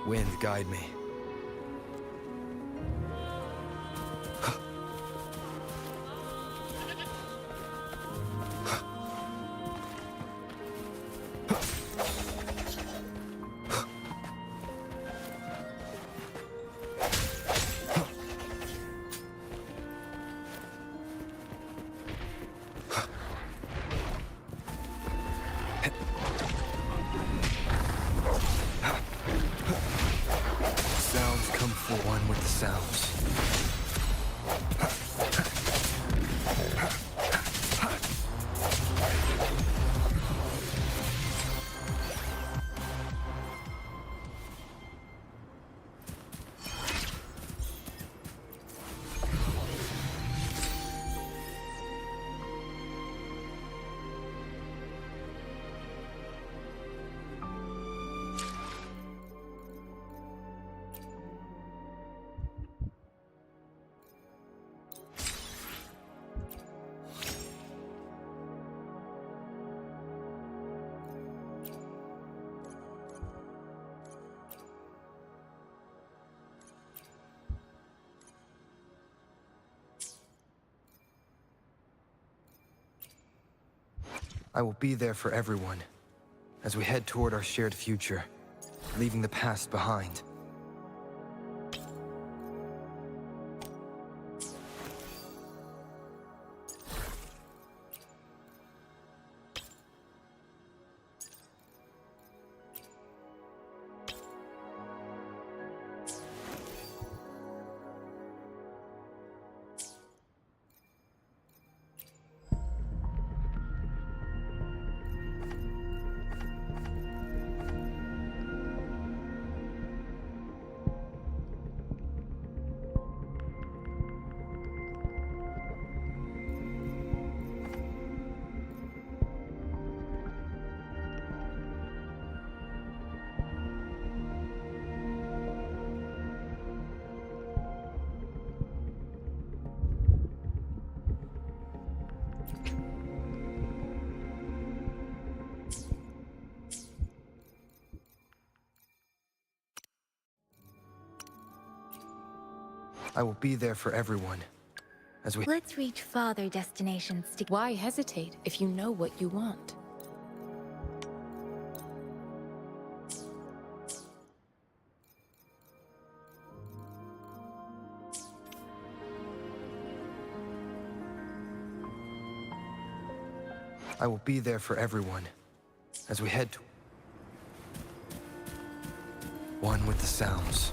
Wind, guide me. I will be there for everyone as we head toward our shared future, leaving the past behind. I will be there for everyone as we...
Let's reach farther destinations together.
Why hesitate if you know what you want?
I will be there for everyone as we head to... One with the sounds.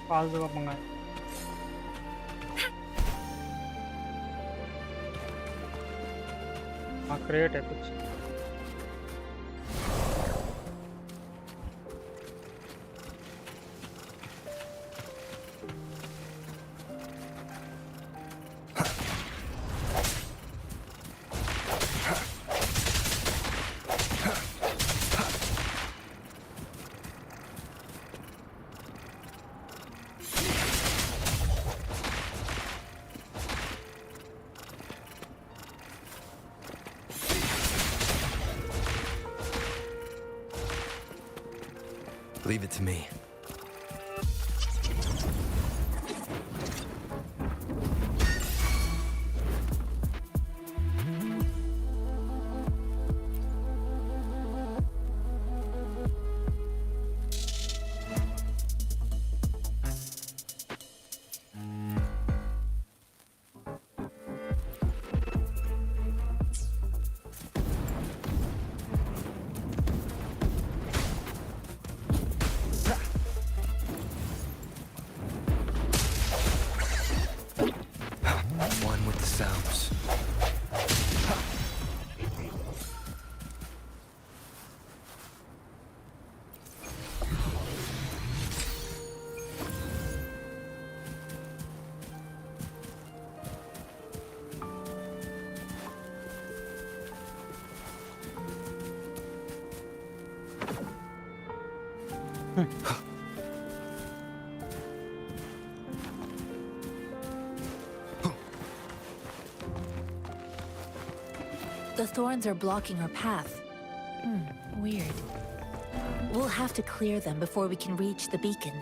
फालतू का पंगा है। हाँ create है कुछ।
Leave it to me. One with the sounds.
The thorns are blocking our path. Weird. We'll have to clear them before we can reach the beacon.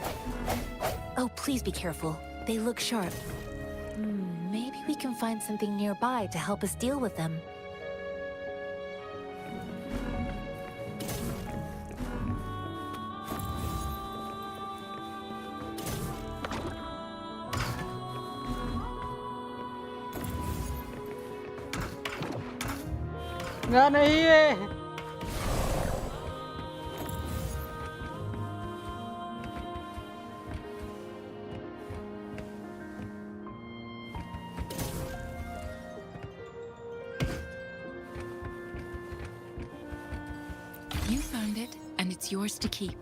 Oh, please be careful. They look sharp. Maybe we can find something nearby to help us deal with them.
ना नहीं है।
You found it, and it's yours to keep.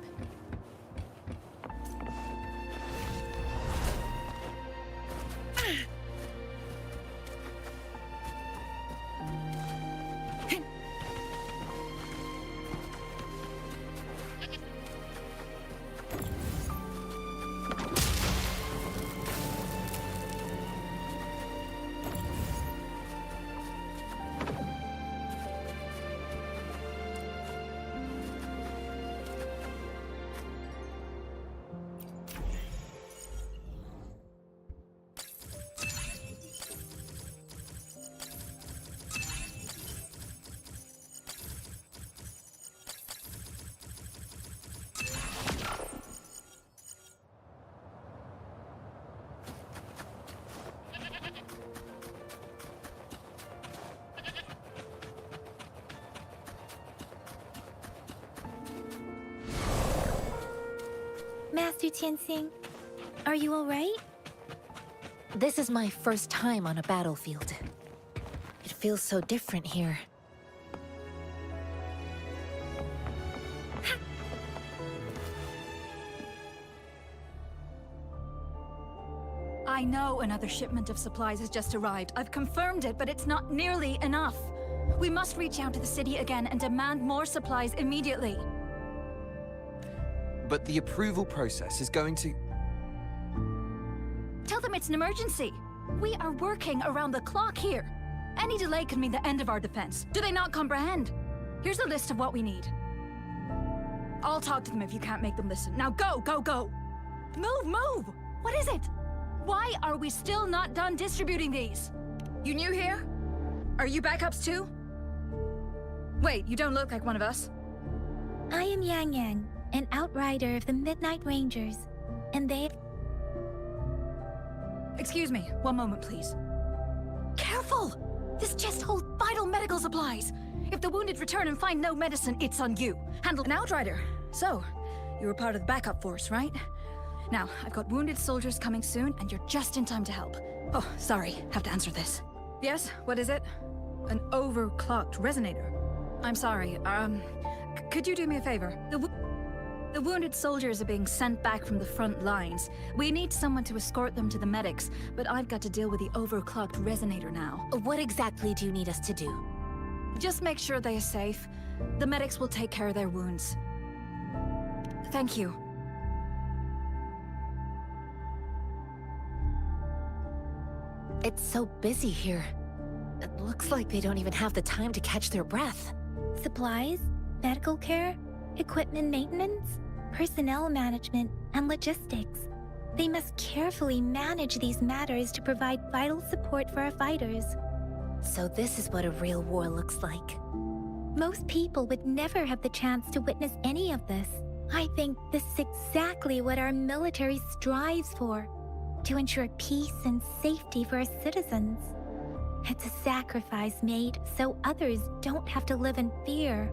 Master Tianxing, are you alright?
This is my first time on a battlefield. It feels so different here.
I know another shipment of supplies has just arrived. I've confirmed it, but it's not nearly enough. We must reach out to the city again and demand more supplies immediately.
But the approval process is going to...
Tell them it's an emergency. We are working around the clock here. Any delay could mean the end of our defense. Do they not comprehend? Here's a list of what we need. I'll talk to them if you can't make them listen. Now go, go, go! Move, move! What is it? Why are we still not done distributing these? You new here? Are you backups too? Wait, you don't look like one of us.
I am Yang Yang, an outrider of the Midnight Rangers, and they...
Excuse me, one moment please. Careful! This chest holds vital medical supplies. If the wounded return and find no medicine, it's on you. Handle an outrider. So, you were part of the backup force, right? Now, I've got wounded soldiers coming soon, and you're just in time to help. Oh, sorry, have to answer this. Yes, what is it? An overclocked resonator. I'm sorry, could you do me a favor? The wounded soldiers are being sent back from the front lines. We need someone to escort them to the medics, but I've got to deal with the overclocked resonator now.
What exactly do you need us to do?
Just make sure they are safe. The medics will take care of their wounds. Thank you.
It's so busy here. It looks like they don't even have the time to catch their breath.
Supplies, medical care, equipment maintenance, personnel management, and logistics. They must carefully manage these matters to provide vital support for our fighters.
So this is what a real war looks like.
Most people would never have the chance to witness any of this. I think this is exactly what our military strives for, to ensure peace and safety for our citizens. It's a sacrifice made so others don't have to live in fear.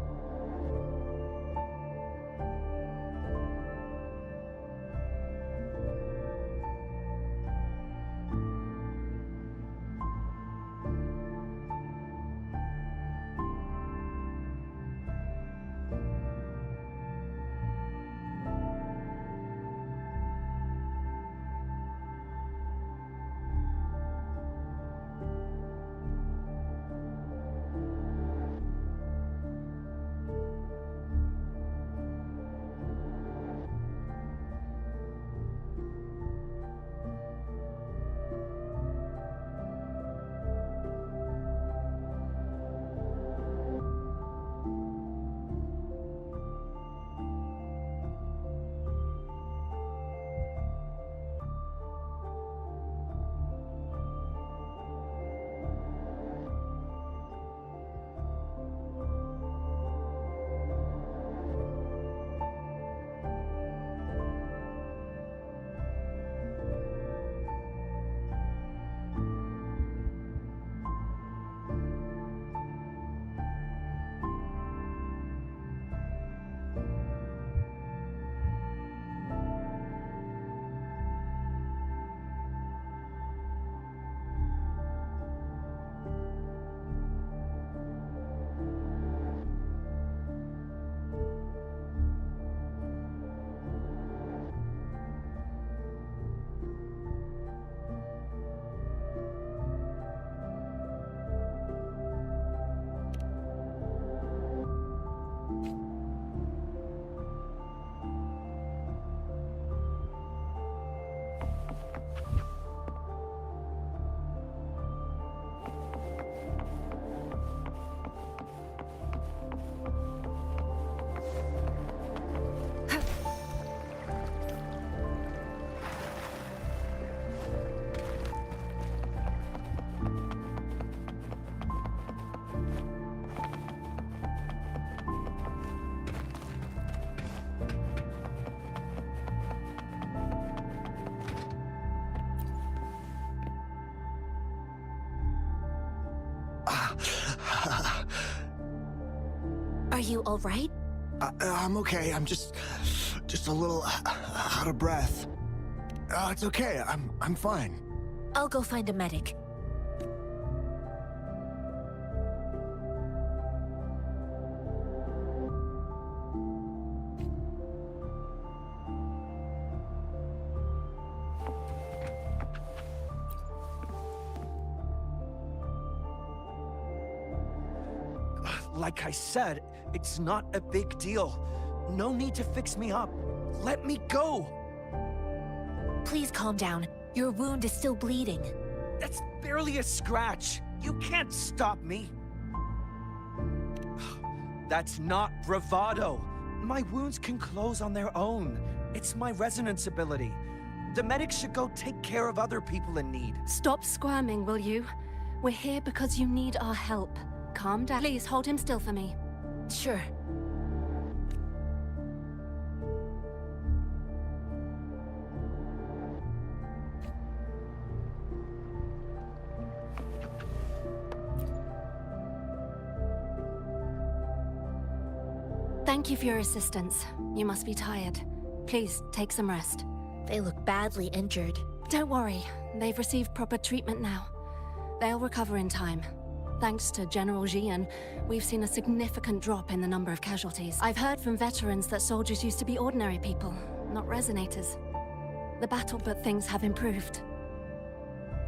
Are you all right?
I'm okay. I'm just a little out out of breath. It's okay. I'm fine.
I'll go find a medic.
Like I said, it's not a big deal. No need to fix me up. Let me go!
Please calm down. Your wound is still bleeding.
That's barely a scratch. You can't stop me. That's not bravado. My wounds can close on their own. It's my resonance ability. The medics should go take care of other people in need.
Stop squirming, will you? We're here because you need our help. Calm down. Please, hold him still for me.
Sure.
Thank you for your assistance. You must be tired. Please, take some rest.
They look badly injured.
Don't worry. They've received proper treatment now. They'll recover in time. Thanks to General Jian, we've seen a significant drop in the number of casualties. I've heard from veterans that soldiers used to be ordinary people, not Resonators. The battle, but things have improved.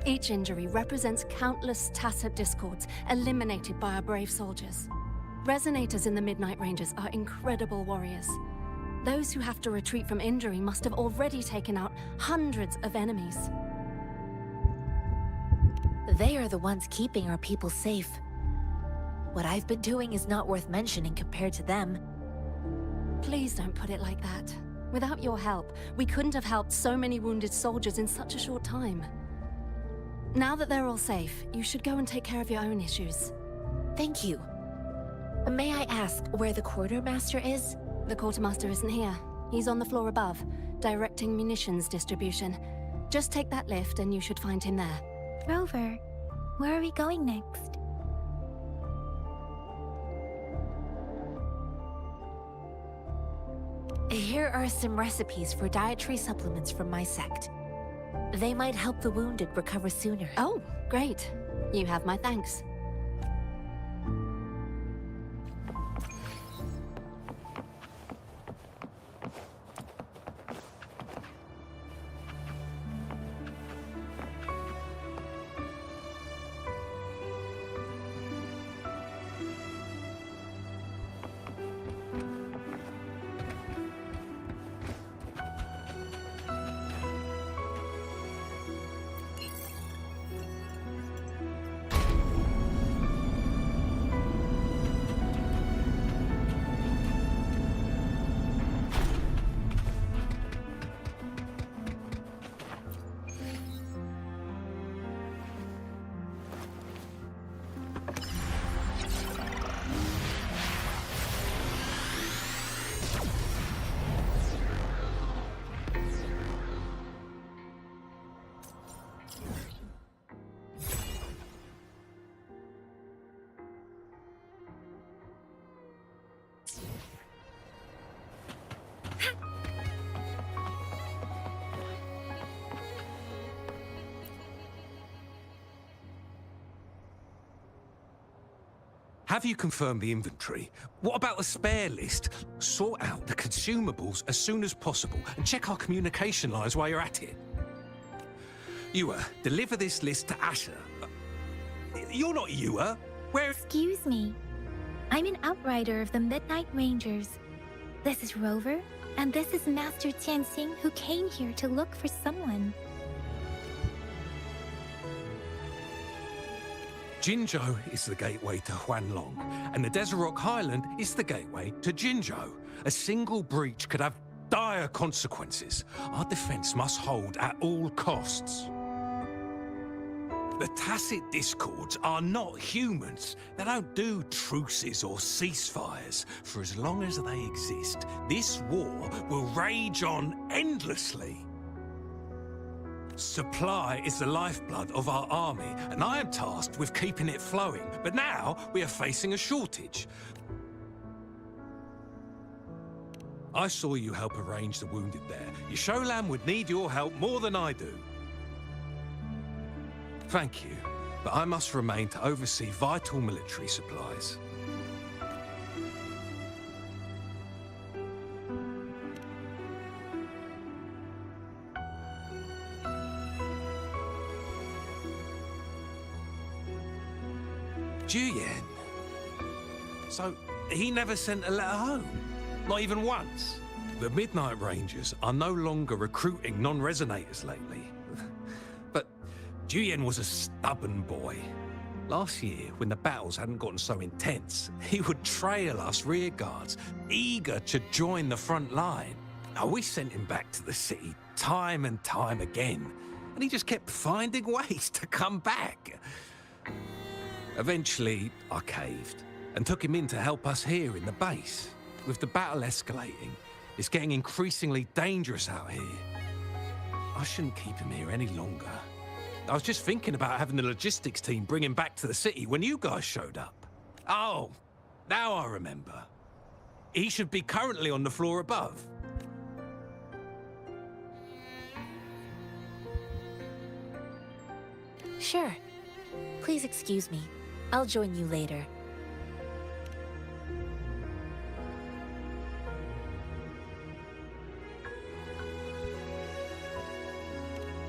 Each injury represents countless tacit discords eliminated by our brave soldiers. Resonators in the Midnight Rangers are incredible warriors. Those who have to retreat from injury must have already taken out hundreds of enemies.
They are the ones keeping our people safe. What I've been doing is not worth mentioning compared to them.
Please don't put it like that. Without your help, we couldn't have helped so many wounded soldiers in such a short time. Now that they're all safe, you should go and take care of your own issues.
Thank you. May I ask where the quartermaster is?
The quartermaster isn't here. He's on the floor above, directing munitions distribution. Just take that lift and you should find him there.
Rover, where are we going next?
Here are some recipes for dietary supplements from my sect. They might help the wounded recover sooner.
Oh, great. You have my thanks.
Have you confirmed the inventory? What about the spare list? Sort out the consumables as soon as possible and check our communication lines while you're at it. Ewa, deliver this list to Asher. You're not Ewa. Where...
Excuse me. I'm an outrider of the Midnight Rangers. This is Rover, and this is Master Tianxing, who came here to look for someone.
Jinzhou is the gateway to Huanlong, and the Desert Rock Highland is the gateway to Jinzhou. A single breach could have dire consequences. Our defense must hold at all costs. The tacit discords are not humans. They don't do truces or ceasefires. For as long as they exist, this war will rage on endlessly. Supply is the lifeblood of our army, and I am tasked with keeping it flowing. But now we are facing a shortage. I saw you help arrange the wounded there. Yasholam would need your help more than I do. Thank you, but I must remain to oversee vital military supplies. Juyen. So, he never sent a letter home? Not even once? The Midnight Rangers are no longer recruiting non-Resonators lately. But Juyen was a stubborn boy. Last year, when the battles hadn't gotten so intense, he would trail us rearguards, eager to join the front line. Now, we sent him back to the city time and time again, and he just kept finding ways to come back. Eventually, I caved and took him in to help us here in the base. With the battle escalating, it's getting increasingly dangerous out here. I shouldn't keep him here any longer. I was just thinking about having the logistics team bring him back to the city when you guys showed up. Oh, now I remember. He should be currently on the floor above.
Sure. Please excuse me. I'll join you later.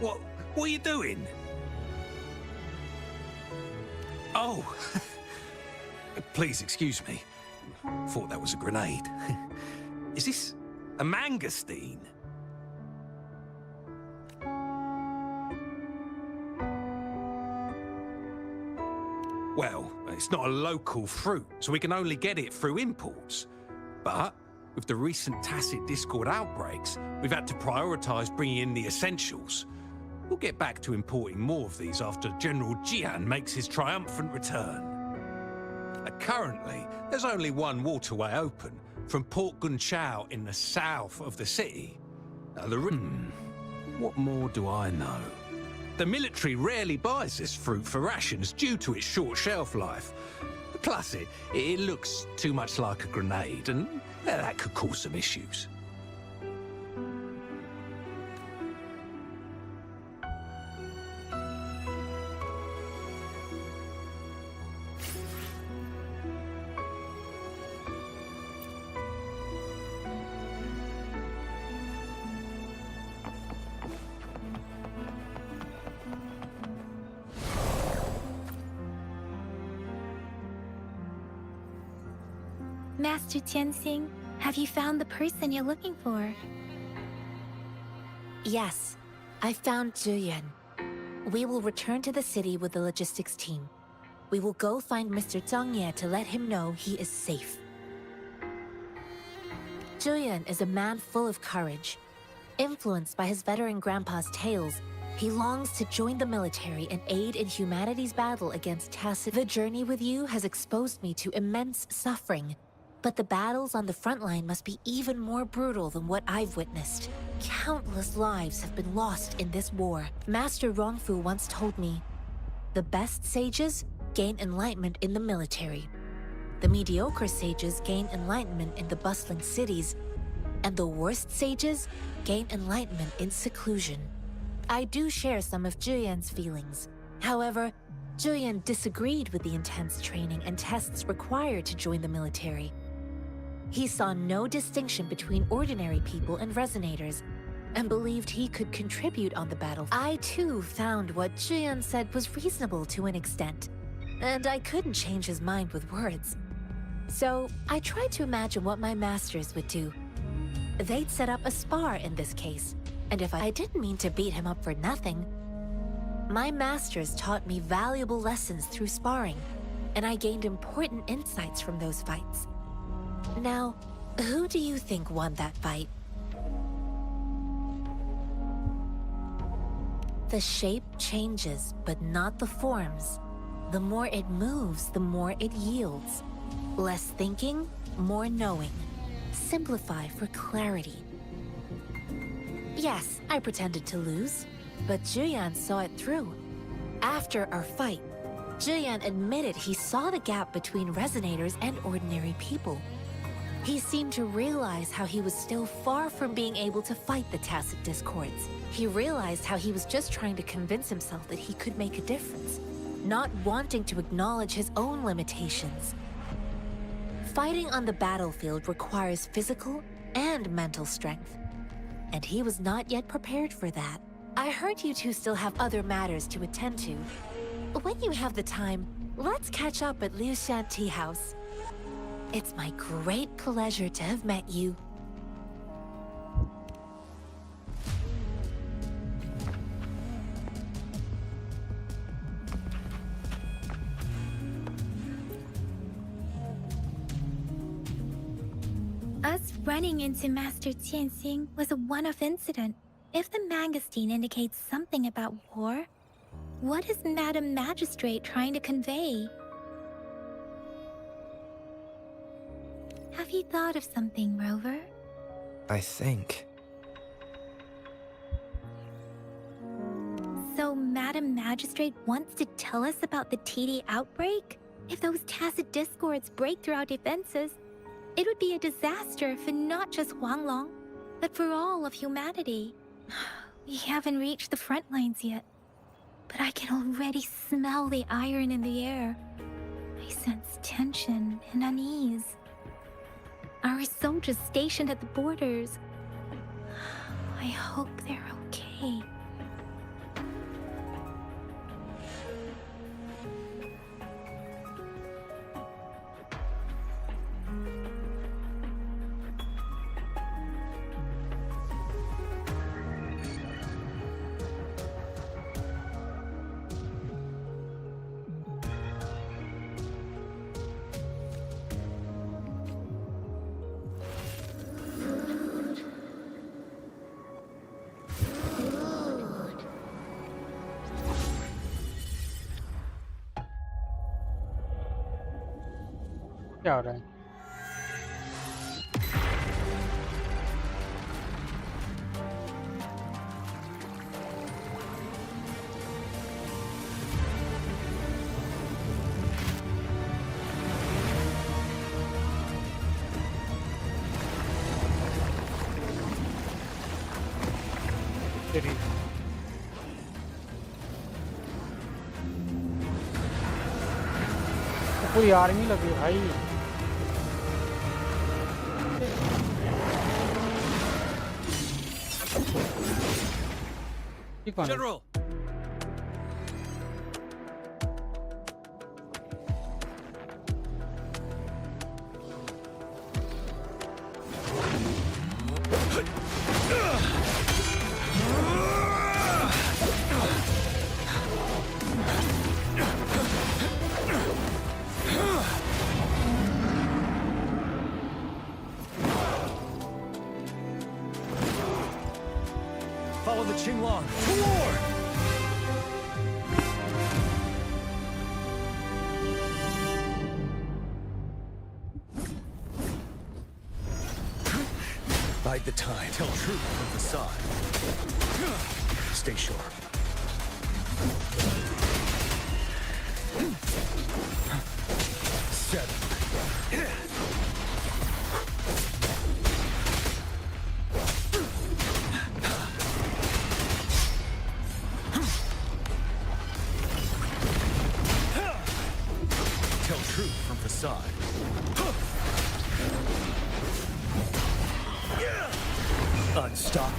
What are you doing? Oh, please excuse me. Thought that was a grenade. Is this a mangosteen? Well, it's not a local fruit, so we can only get it through imports. But with the recent Tacit Discord outbreaks, we've had to prioritize bringing in the essentials. We'll get back to importing more of these after General Jian makes his triumphant return. Currently, there's only one waterway open, from Port Gunchao in the south of the city. Now, what more do I know? The military rarely buys this fruit for rations due to its short shelf life. Plus, it looks too much like a grenade, and that could cause some issues.
Master Tianxing, have you found the person you're looking for?
Yes, I found Juyen. We will return to the city with the logistics team. We will go find Mr. Zhang Ye to let him know he is safe. Juyen is a man full of courage. Influenced by his veteran grandpa's tales, he longs to join the military and aid in humanity's battle against Tacit. The journey with you has exposed me to immense suffering, but the battles on the front line must be even more brutal than what I've witnessed. Countless lives have been lost in this war. Master Rongfu once told me, the best sages gain enlightenment in the military. The mediocre sages gain enlightenment in the bustling cities, and the worst sages gain enlightenment in seclusion. I do share some of Juyen's feelings. However, Juyen disagreed with the intense training and tests required to join the military. He saw no distinction between ordinary people and Resonators, and believed he could contribute on the battle. I too found what Juyen said was reasonable to an extent, and I couldn't change his mind with words. So I tried to imagine what my masters would do. They'd set up a spar in this case, and if I didn't mean to beat him up for nothing, my masters taught me valuable lessons through sparring, and I gained important insights from those fights. Now, who do you think won that fight? The shape changes, but not the forms. The more it moves, the more it yields. Less thinking, more knowing. Simplify for clarity. Yes, I pretended to lose, but Juyen saw it through. After our fight, Juyen admitted he saw the gap between Resonators and ordinary people. He seemed to realize how he was still far from being able to fight the Tacit Discords. He realized how he was just trying to convince himself that he could make a difference, not wanting to acknowledge his own limitations. Fighting on the battlefield requires physical and mental strength, and he was not yet prepared for that. I heard you two still have other matters to attend to. When you have the time, let's catch up at Liu Shan Tea House. It's my great pleasure to have met you.
Us running into Master Tianxing was a one-off incident. If the mangosteen indicates something about war, what is Madam Magistrate trying to convey? Have you thought of something, Rover?
I think.
So Madam Magistrate wants to tell us about the TD outbreak? If those Tacit Discords break through our defenses, it would be a disaster for not just Huanglong, but for all of humanity. We haven't reached the front lines yet, but I can already smell the iron in the air. I sense tension and unease. Our soldiers stationed at the borders, I hope they're okay.
क्या हो रहा है? तेरी पूरी army लगी भाई।
General!
Follow the Qinglong. Toward! Bide the time. Tell truth from the side. Stay sharp. Seven. Tell truth from facade. Unstop.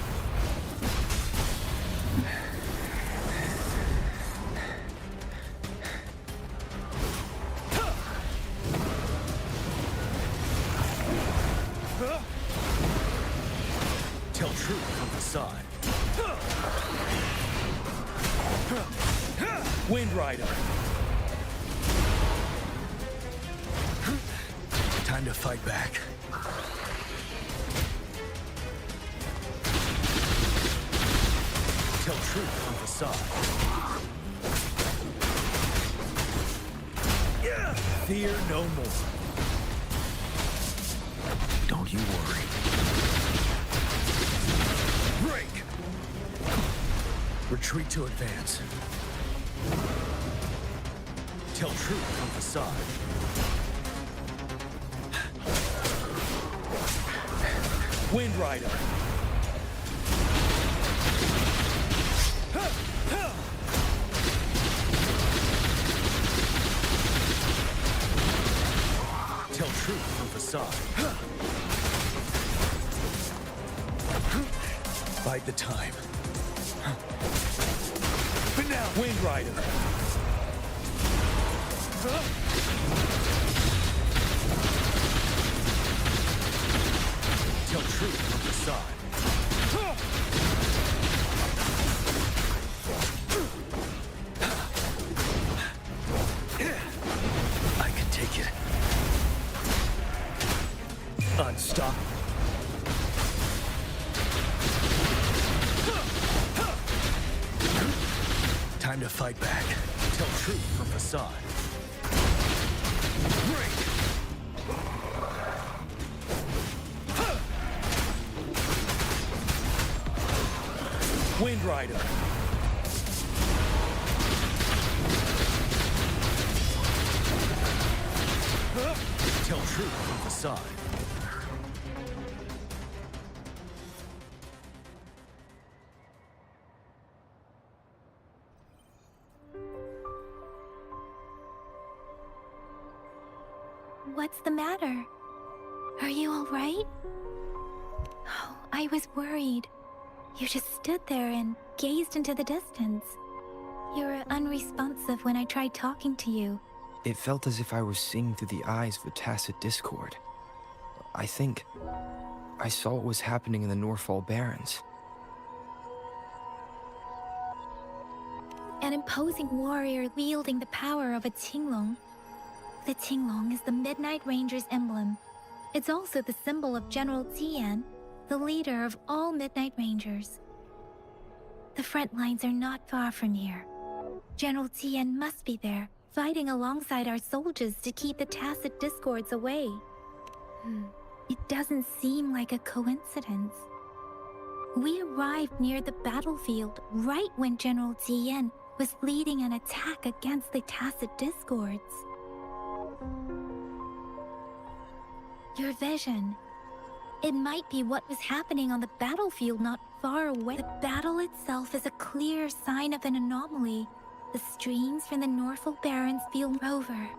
Tell truth from facade. Wind Rider. Time to fight back. Tell truth from facade. Fear no more. Don't you worry. Break! Retreat to advance. Tell truth from facade. Wind Rider. Tell truth from facade. Bide the time. But now, Wind Rider. Tell truth from facade. I can take it. Unstop. Time to fight back. Tell truth from facade. Break! Wind Rider. Tell truth from facade.
What's the matter? Are you all right? Oh, I was worried. You just stood there and gazed into the distance. You were unresponsive when I tried talking to you.
It felt as if I was seeing through the eyes of a tacit discord. I think I saw what was happening in the Norfall Barrens.
An imposing warrior wielding the power of a Tinglong. The Tinglong is the Midnight Ranger's emblem. It's also the symbol of General Tian, the leader of all Midnight Rangers. The front lines are not far from here. General Tian must be there, fighting alongside our soldiers to keep the tacit discords away. It doesn't seem like a coincidence. We arrived near the battlefield right when General Tian was leading an attack against the tacit discords. Your vision. It might be what was happening on the battlefield not far away. The battle itself is a clear sign of an anomaly. The streams from the Norfall Barrens feel over.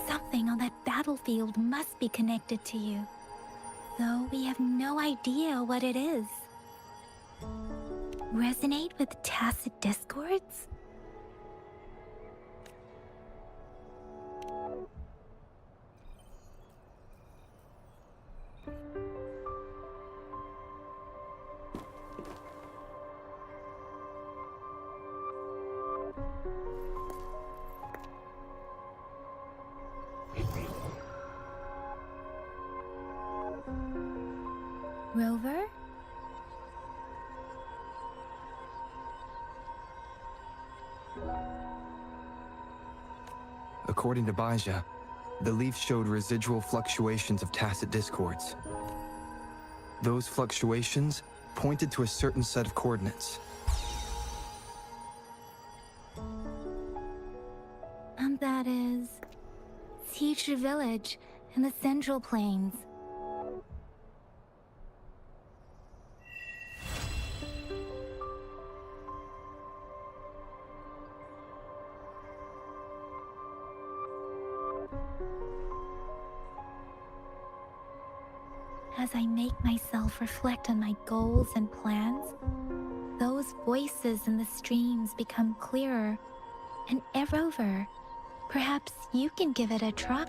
Something on that battlefield must be connected to you, though we have no idea what it is. Resonate with tacit discords? Rover?
According to Baja, the leaf showed residual fluctuations of tacit discords. Those fluctuations pointed to a certain set of coordinates.
And that is... Teacher Village in the Central Plains. As I make myself reflect on my goals and plans, those voices in the streams become clearer and ever over. Perhaps you can give it a try.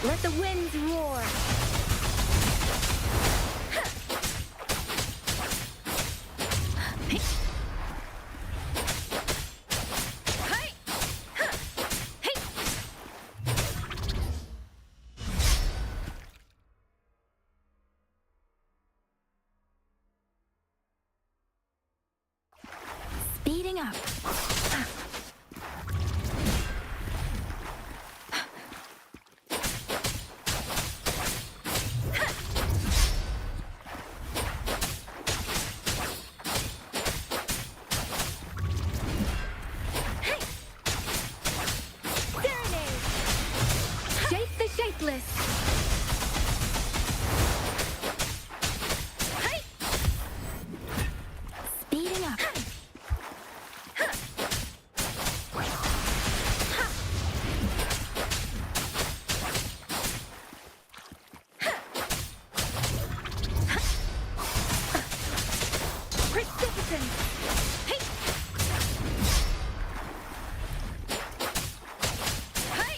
Let the winds roar. Speeding up. Serenade. Shape the shapeless. Speeding up. Precipitant! Hey! Hey!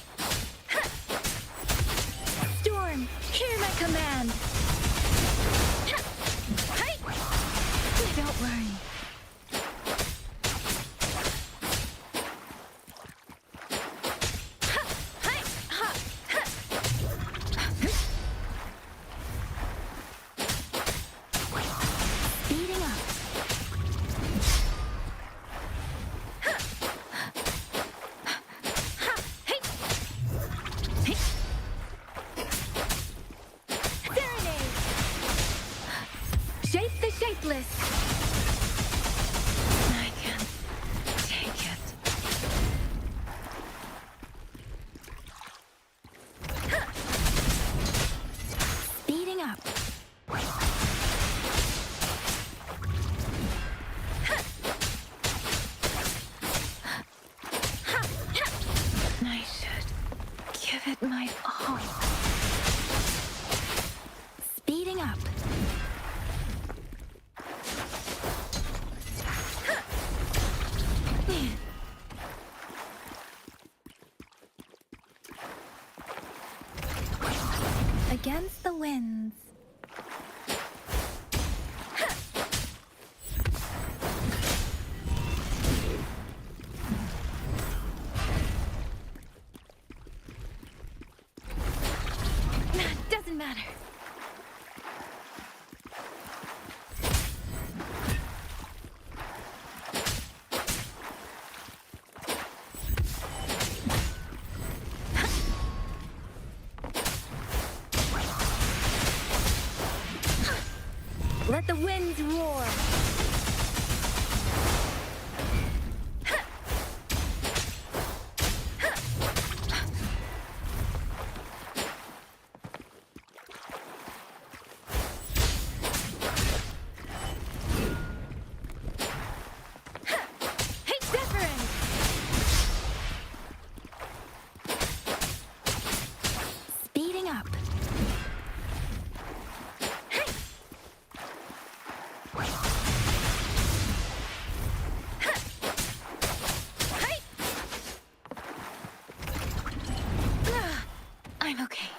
Storm, hear my command! Hey! Don't worry. Speeding up. Serenade! Shape the shapeless! I can't take it. Speeding up. I should give it my all. Speeding up. Against the winds. Doesn't matter. Let the winds roar. Hey, Zephyrin! Speeding up. I'm okay.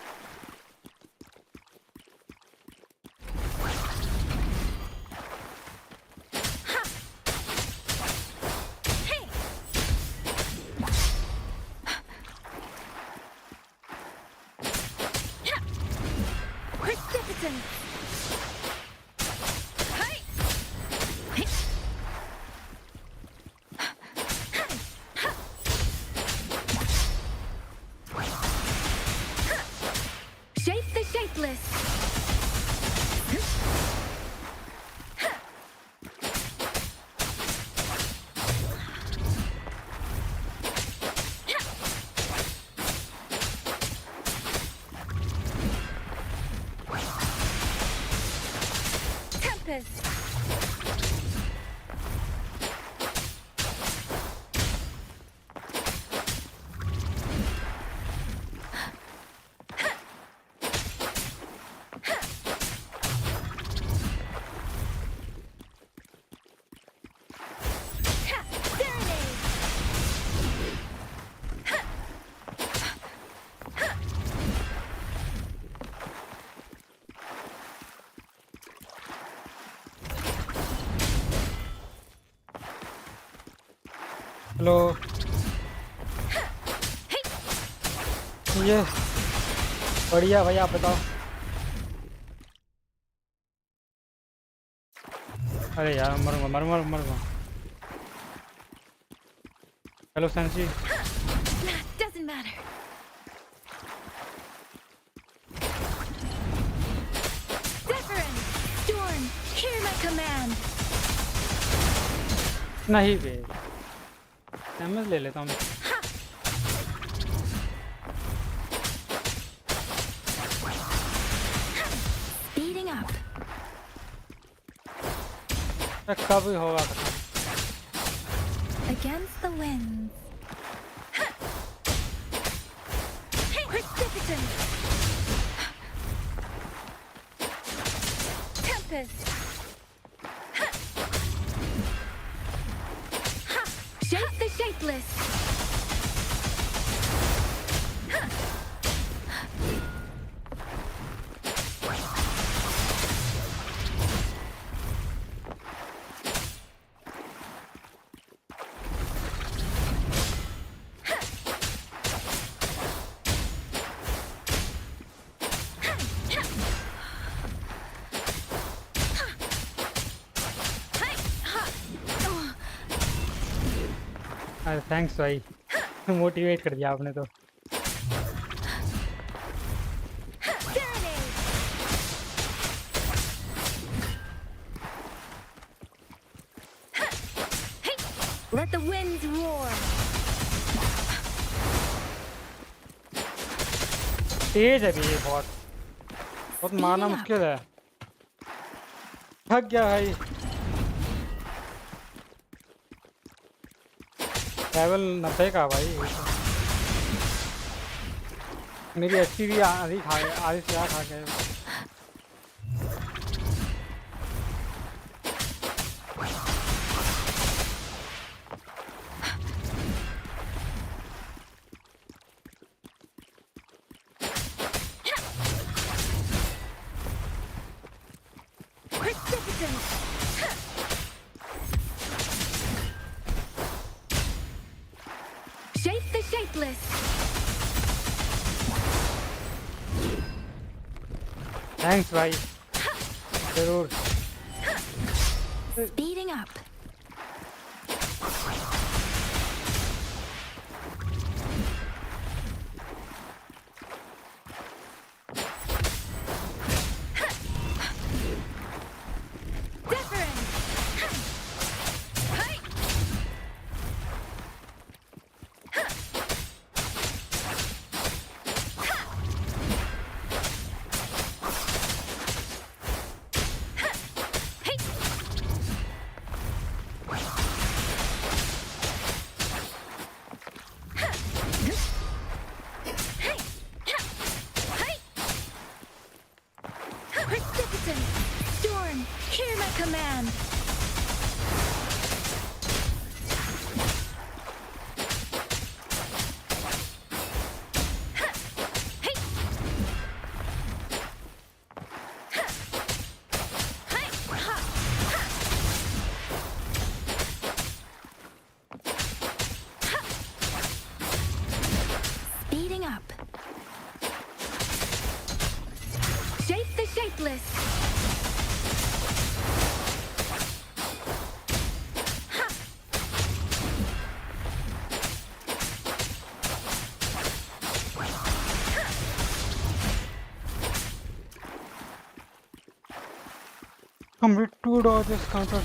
Hey! Precipitant! Hey! Hey! Shape the shapeless. Tempest.
लो ये बढ़िया भाई, आप बताओ। अरे यार मरूंगा मरूंगा मरूंगा। Hello sensei.
Doesn't matter. Zephyrin, Storm, hear my command.
नहीं बे, डैमेज ले लेता हूँ।
Speeding up.
कब होगा खत्म?
Against the winds. Precipitant. Tempest. Shape the shapeless.
अरे थैंक्स भाई, मोटिवेट कर दिया आपने तो।
Let the winds roar.
तेज है भी ये बहुत बहुत मारना मुश्किल है। थक गया भाई। लेवल 90 का भाई। मेरी एचपी भी आधी खा गए, आधी से खा गए।
Shape the shapeless.
थैंक्स भाई, जरूर।
Speeding up. Precipitant! Storm, hear my command! Speeding up. Shape the shapeless.
Complete 2 dodges counter.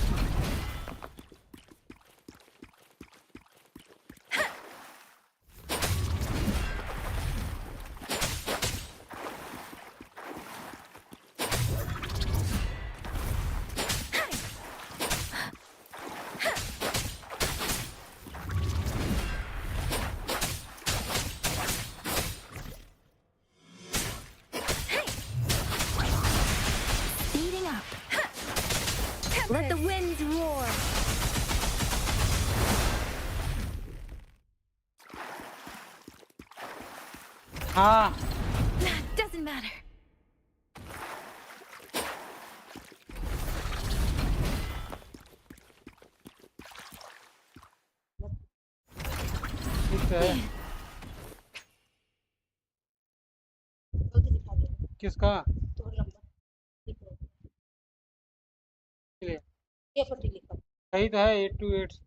Speeding up. Let the winds roar.
हाँ
Doesn't matter.
किसका? सही तो है 828।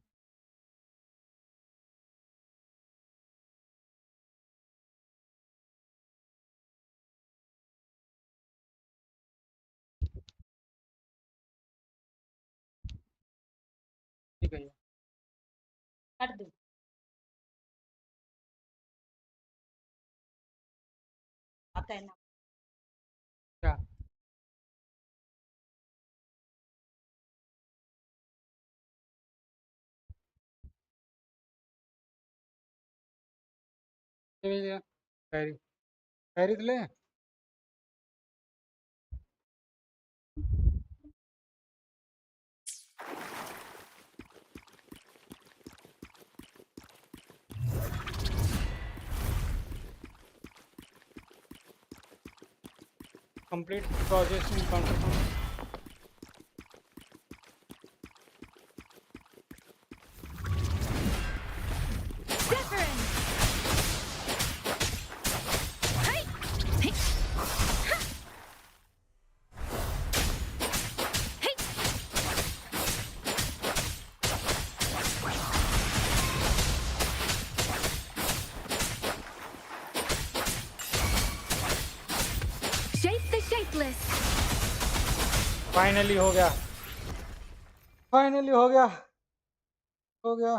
ठीक है। क्या? खैरी खैरी ले। Complete project encounter.
Shape the shapeless.
Finally हो गया। फाइनली हो गया। हो गया।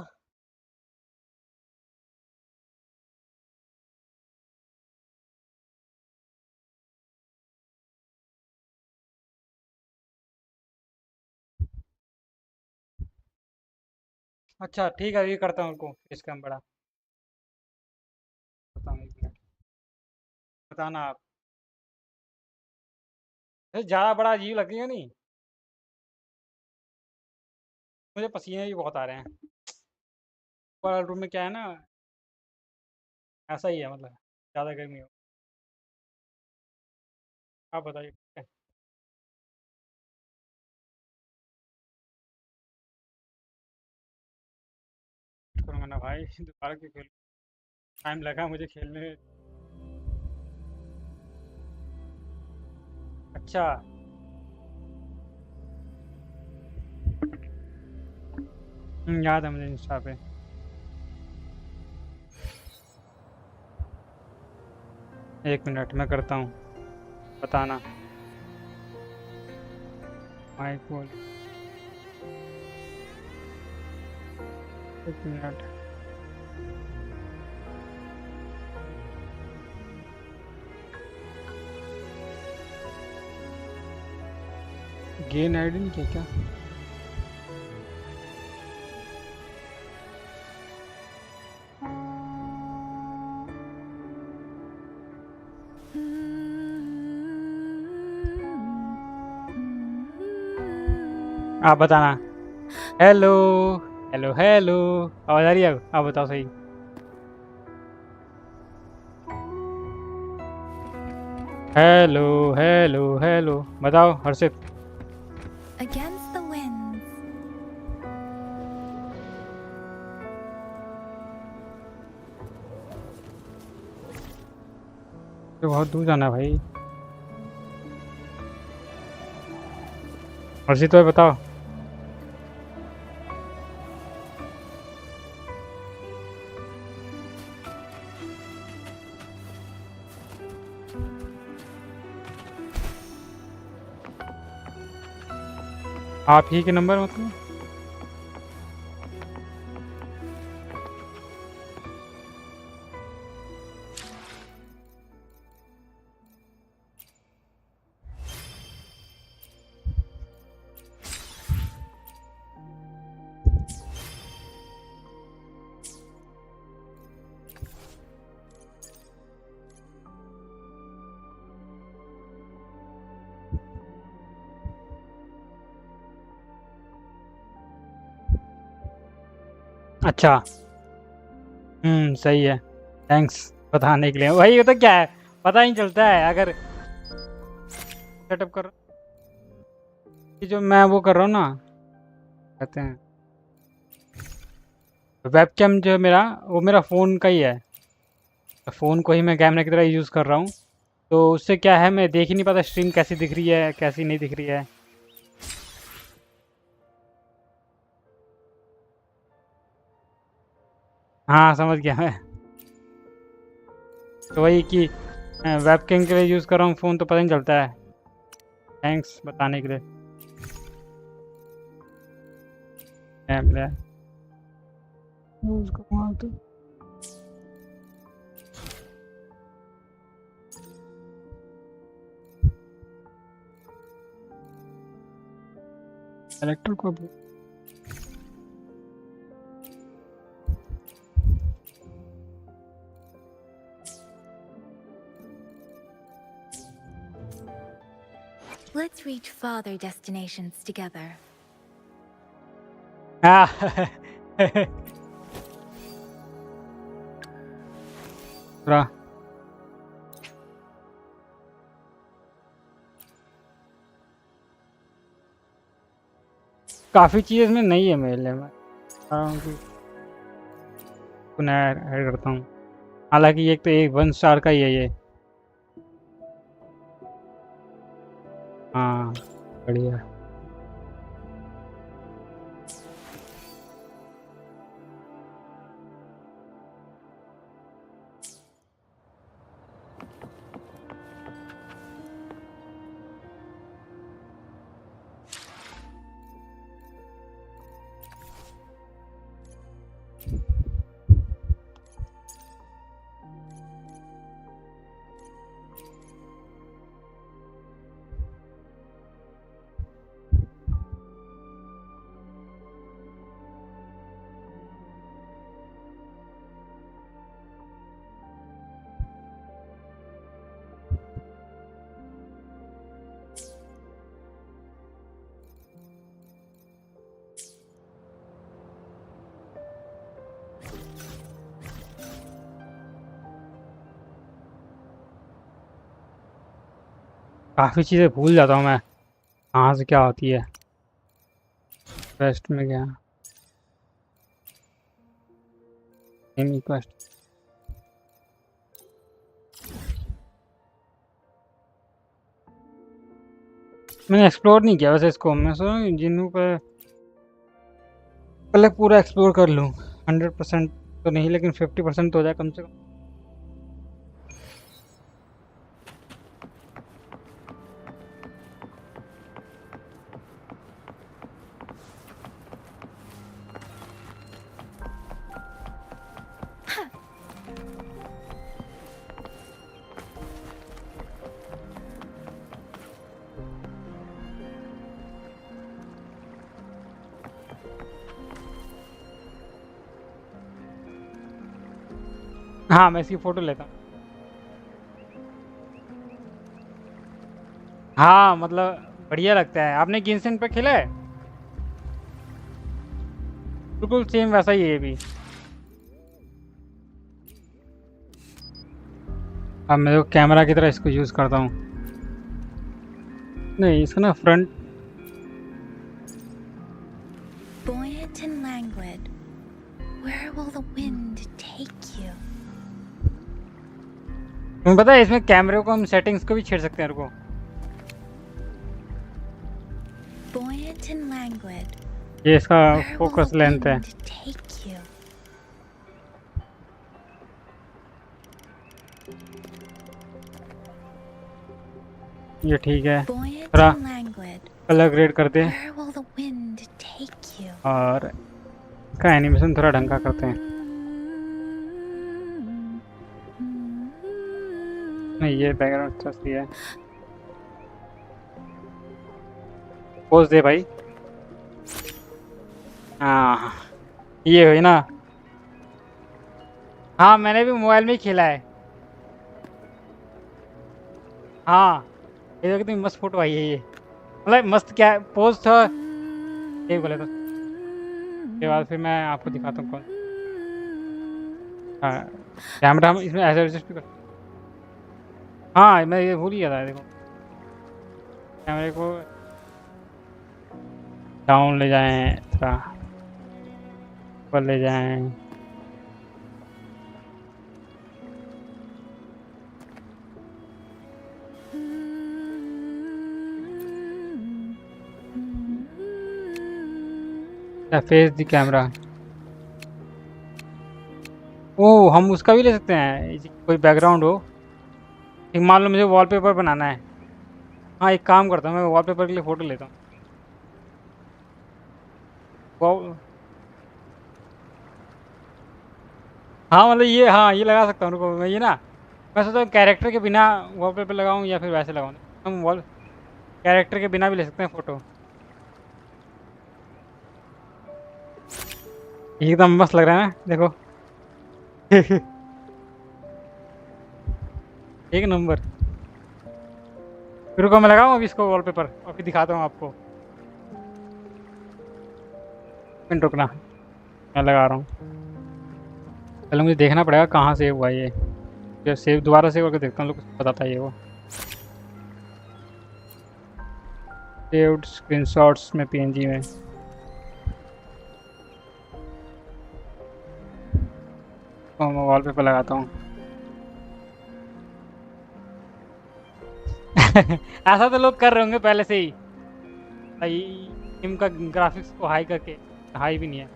अच्छा ठीक है, अभी करता हूँ उनको इसका बड़ा। बताऊँ एक मिनट। बताना आप। ज़्यादा बड़ा अजीब लगेगा नहीं? मुझे पसीने भी बहुत आ रहे हैं। ऊपर रूम में क्या है ना, ऐसा ही है मतलब, ज़्यादा गर्मी हो। आप बताइए। करूँगा ना भाई दोबारा क्यों खेल। टाइम लगा मुझे खेलने में। अच्छा। याद है मुझे इंस्टा पे। एक मिनट मैं करता हूँ, बताना। माइक बोल। एक मिनट। गेन आईडी नहीं किया क्या? आप बताना। हेलो हेलो हेलो, आवाज आ रही है? अब आप बताओ सही। हेलो हेलो हेलो, बताओ हर्षित।
Against the winds.
तो बहुत दूर जाना है भाई। हर्षित तो बताओ। आप ही के नंबर मतलब? अच्छा। सही है। थैंक्स बताने के लिए। वही तो क्या है, पता ही नहीं चलता है अगर सेटअप कर कि जो मैं वो कर रहा हूँ ना, कहते हैं वेबकैम जो है मेरा, वो मेरा फ़ोन का ही है। फ़ोन को ही मैं कैमरे की तरह यूज़ कर रहा हूँ। तो उससे क्या है, मैं देख ही नहीं पाता स्ट्रीम कैसी दिख रही है कैसी नहीं दिख रही है। हाँ समझ गया मैं। तो वही कि वेबकैम के लिए यूज़ कर रहा हूँ फ़ोन, तो पता नहीं चलता है। थैंक्स बताने के लिए। कैमरा यूज़ करूँगा तो कैरेक्टर को भी
Let's reach farther destinations together.
हाँ पूरा काफ़ी चीज़ में नहीं है मेरे लिए। मैं ऐड करता हूँ, हालांकि एक तो एक 1 स्टार का ही है ये। हाँ बढ़िया। काफ़ी चीज़ें भूल जाता हूँ मैं, कहाँ से क्या होती है। क्वेस्ट में गया, एनी क्वेस्ट मैंने एक्सप्लोर नहीं किया वैसे इसको। मैं सोच रहा हूँ जिन्हों पर पहले पूरा एक्सप्लोर कर लूँ। 100% तो नहीं, लेकिन 50% तो हो जाए कम से कम। हाँ मैं इसकी फ़ोटो लेता हूँ। हाँ मतलब बढ़िया लगता है। आपने गेंसेन पे खेला है? बिल्कुल सेम वैसा ही है ये भी। अब मैं तो कैमरा की तरह इसको यूज़ करता हूँ। नहीं इसका ना front
Buoyant and languid, where will the wind take you?
तुम्हें पता है इसमें कैमरे को हम सेटिंग्स को भी छेड़ सकते हैं। रुको,
Buoyant and languid,
ये इसका
where will
focus
the
length है।
wind take you?
ये ठीक है,
Buoyant
थोड़ा
and languid,
कलर ग्रेड कर दे
where will the wind take you?
और इसका एनिमेशन थोड़ा ढंग का करते हैं। नहीं ये बैकग्राउंड अच्छा सी है। पोज दे भाई। हाँ ये हुई ना। हाँ मैंने भी मोबाइल में ही खेला है। हाँ ये देखो कितनी मस्त फोटो आई है ये। मतलब मस्त क्या पोज था ये बोले तो। उसके बाद फिर मैं आपको दिखाता हूँ कौन। हाँ कैमरा हम इसमें ऐसे एडजस्ट भी कर। हाँ मैं ये भूल ही गया था। देखो कैमरे को डाउन ले जाएं, थोड़ा ऊपर ले जाएं। Face the camera. ओ हम उसका भी ले सकते हैं, कोई बैकग्राउंड हो। एक मान लो मुझे वॉलपेपर बनाना है। हाँ एक काम करता हूँ, मैं वॉलपेपर के लिए फ़ोटो लेता हूँ। हाँ मतलब ये, हाँ ये लगा सकता हूँ, रुको मैं ये ना, मैं सोचता हूँ कैरेक्टर के बिना वॉलपेपर लगाऊँ या फिर वैसे लगाऊँ। हम वॉल कैरेक्टर के बिना भी ले सकते हैं फ़ोटो। एकदम मस्त लग रहा है ना, देखो। एक नंबर। रुको मैं लगाऊँ अभी इसको वॉलपेपर और फिर दिखाता हूँ आपको। मिनट रुकना, मैं लगा रहा हूँ। पहले मुझे देखना पड़ेगा कहाँ सेव हुआ ये। जब सेव दोबारा सेव करके देखता हूँ लोग बताता है ये वो। सेव्ड स्क्रीनशॉट्स में पीएनजी में। तो मैं वॉलपेपर लगाता हूँ। ऐसा तो लोग कर रहे होंगे पहले से ही, गेम का ग्राफिक्स को हाई करके। हाई भी नहीं है,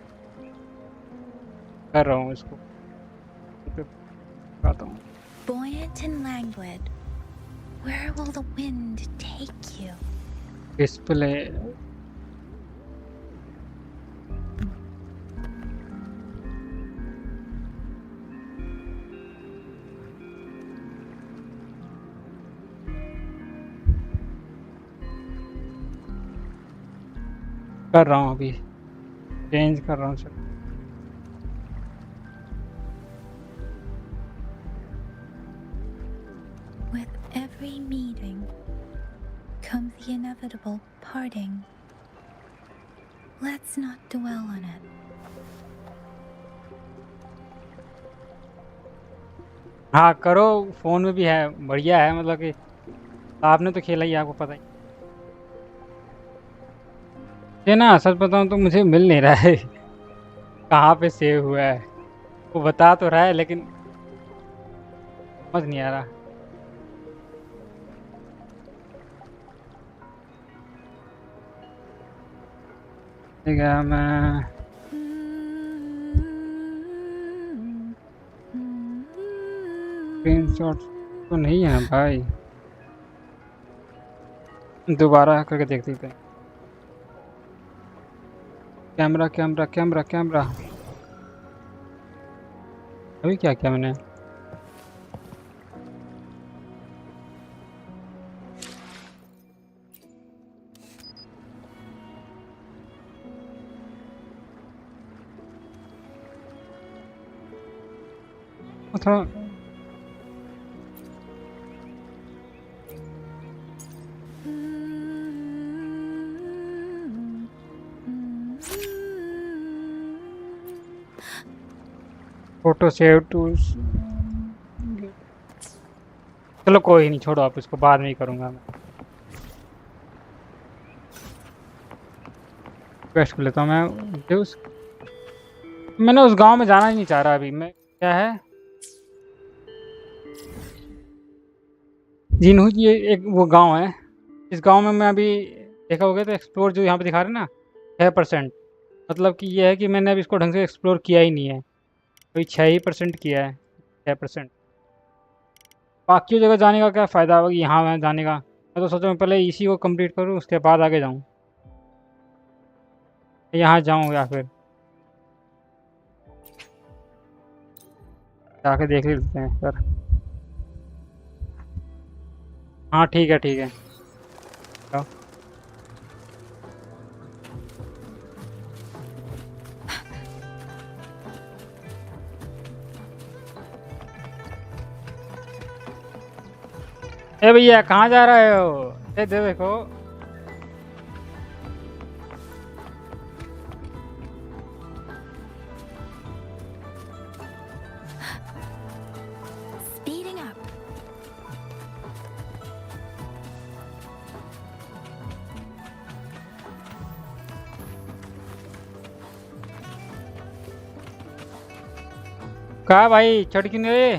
कर रहा हूँ इसको लगाता हूँ।
Buoyant and languid, where will the wind take you?
Display कर रहा हूँ अभी, चेंज कर रहा हूँ sir.
With every meeting comes the inevitable parting. Let's not dwell on it.
हाँ करो, फ़ोन में भी है, बढ़िया है, मतलब कि आपने तो खेला ही, आपको पता ही। ये ना सच बताऊँ तो मुझे मिल नहीं रहा है कहाँ पे सेव हुआ है। वो बता तो रहा है लेकिन समझ नहीं आ रहा। ठीक है मैं स्क्रीनशॉट तो नहीं है भाई, दोबारा करके देख लेते हैं। कैमरा कैमरा कैमरा कैमरा, अभी क्या किया मैंने? थोड़ा फोटो सेव टूल्स, चलो कोई नहीं, छोड़ो आप इसको, बाद में ही करूँगा मैं। रिक्वेस्ट कर लेता हूँ मैं मैंने उस गांव में जाना ही नहीं चाह रहा अभी मैं। क्या है जिन्हू, ये एक वो गांव है, इस गांव में मैं अभी देखा होगा तो एक्सप्लोर जो यहाँ पे दिखा रहे हैं ना 6%, मतलब कि ये है कि मैंने अभी इसको ढंग से एक्सप्लोर किया ही नहीं है, अभी 6% किया है, 6%। बाकी जगह जाने का क्या फ़ायदा होगा यहाँ मैं जाने का। मैं तो सोचा मैं पहले इसी को कंप्लीट करूँ उसके बाद आगे जाऊँ, यहाँ जाऊँ या फिर जाके देख लेते हैं सर। हाँ ठीक है ठीक है। जाओ। ए भैया कहाँ जा रहे हो? ए दे देखो।
Speeding up.
कहा भाई चढ़ क्यों नहीं रहे?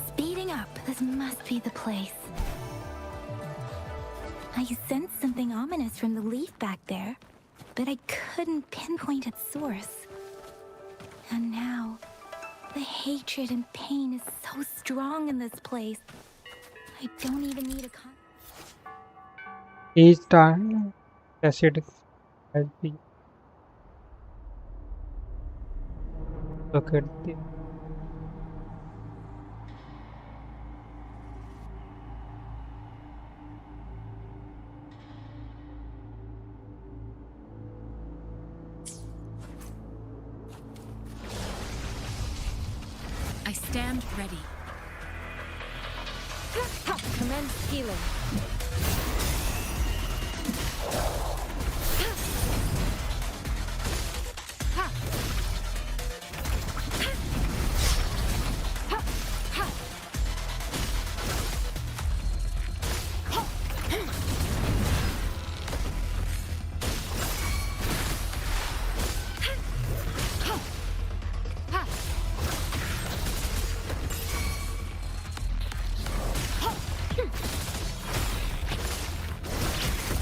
Speeding up. This must be the place. I sensed something ominous from the leaf back there, but I couldn't pinpoint its source. And now, the hatred and pain is so strong in this place. I don't even need a
each time acid has been located.
I stand ready. Commence healing.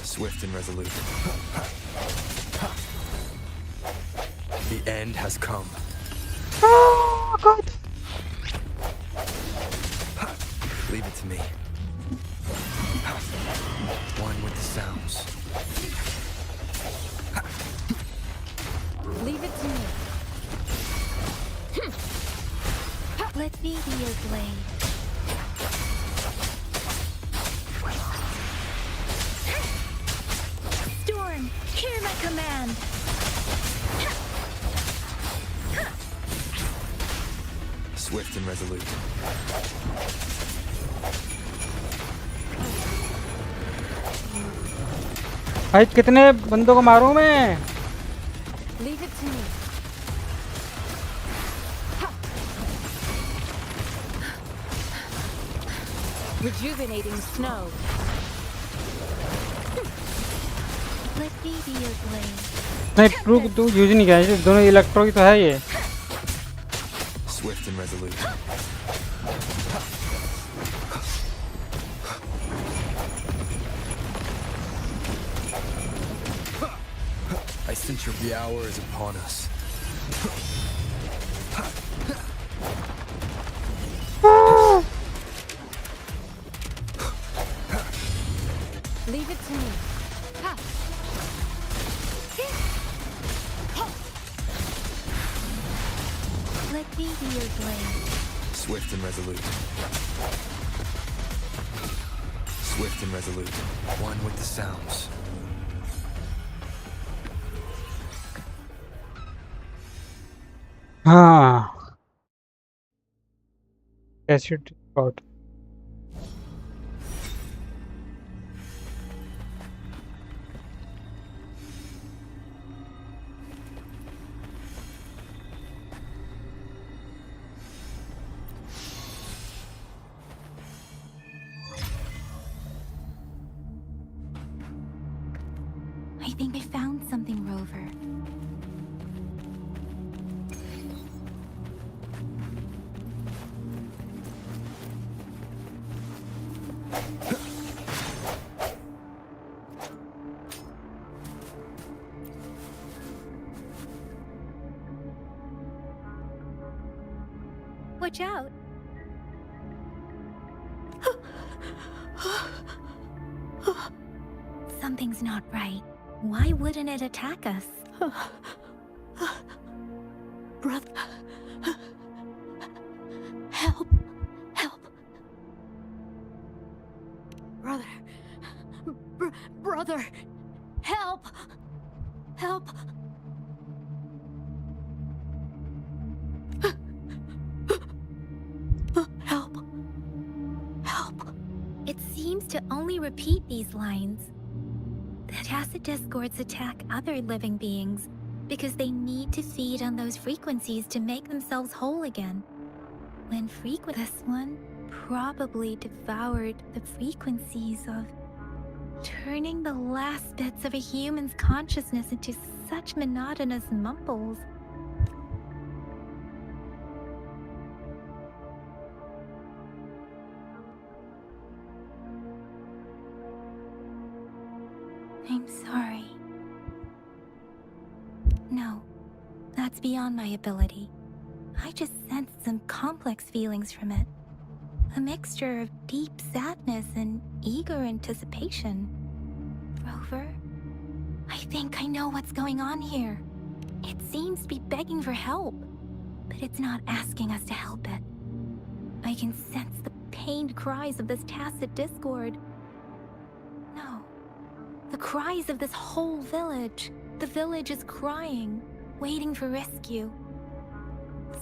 Swift and resolute. The end has come.
Oh God!
Leave it to me. One with the sounds.
Leave it to me.
Let me be your blade. Storm, hear my command.
Swift and resolute.
भाई कितने बंदों को मारूं मैं?
Leave it to me. Rejuvenating snow.
Let me be your blade.
नहीं रुक तू use नहीं किया ये दोनों इलेक्ट्रो की तो है ये.
Swift and resolute. I sense the hour is upon us.
Leave it to me.
Let me be your blade.
Swift and resolute. Swift and resolute. One with the sounds.
हाँ. Acid out.
I think I found something, Rover. Watch out. Something's not right. Why wouldn't it attack us?
Brother. Help. Help. Brother. Brother. Help. Help. Help. Help.
It seems to only repeat these lines. The Tacit Discords attack other living beings because they need to feed on those frequencies to make themselves whole again. When this one probably devoured the frequencies of turning the last bits of a human's consciousness into such monotonous mumbles. No, that's beyond my ability. I just sensed some complex feelings from it. A mixture of deep sadness and eager anticipation. Rover, I think I know what's going on here. It seems to be begging for help, but it's not asking us to help it. I can sense the pained cries of this tacit discord. No, the cries of this whole village. The village is crying, waiting for rescue.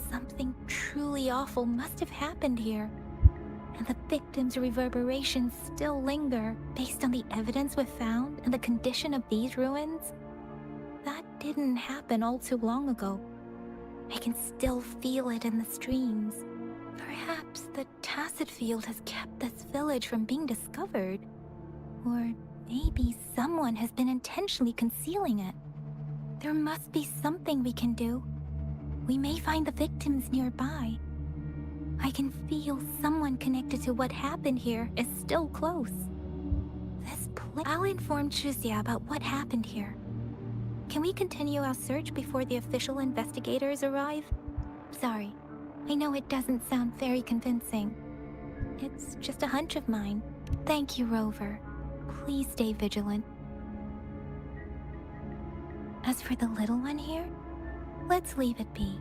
Something truly awful must have happened here, and the victims' reverberations still linger based on the evidence we've found and the condition of these ruins. That didn't happen all too long ago. I can still feel it in the streams. Perhaps the tacit field has kept this village from being discovered. Or maybe someone has been intentionally concealing it. There must be something we can do. We may find the victims nearby. I can feel someone connected to what happened here is still close. I'll inform Chuzia about what happened here. Can we continue our search before the official investigators arrive? Sorry, I know it doesn't sound very convincing. It's just a hunch of mine. Thank you, Rover. Please stay vigilant. As for the little one here, let's leave it be.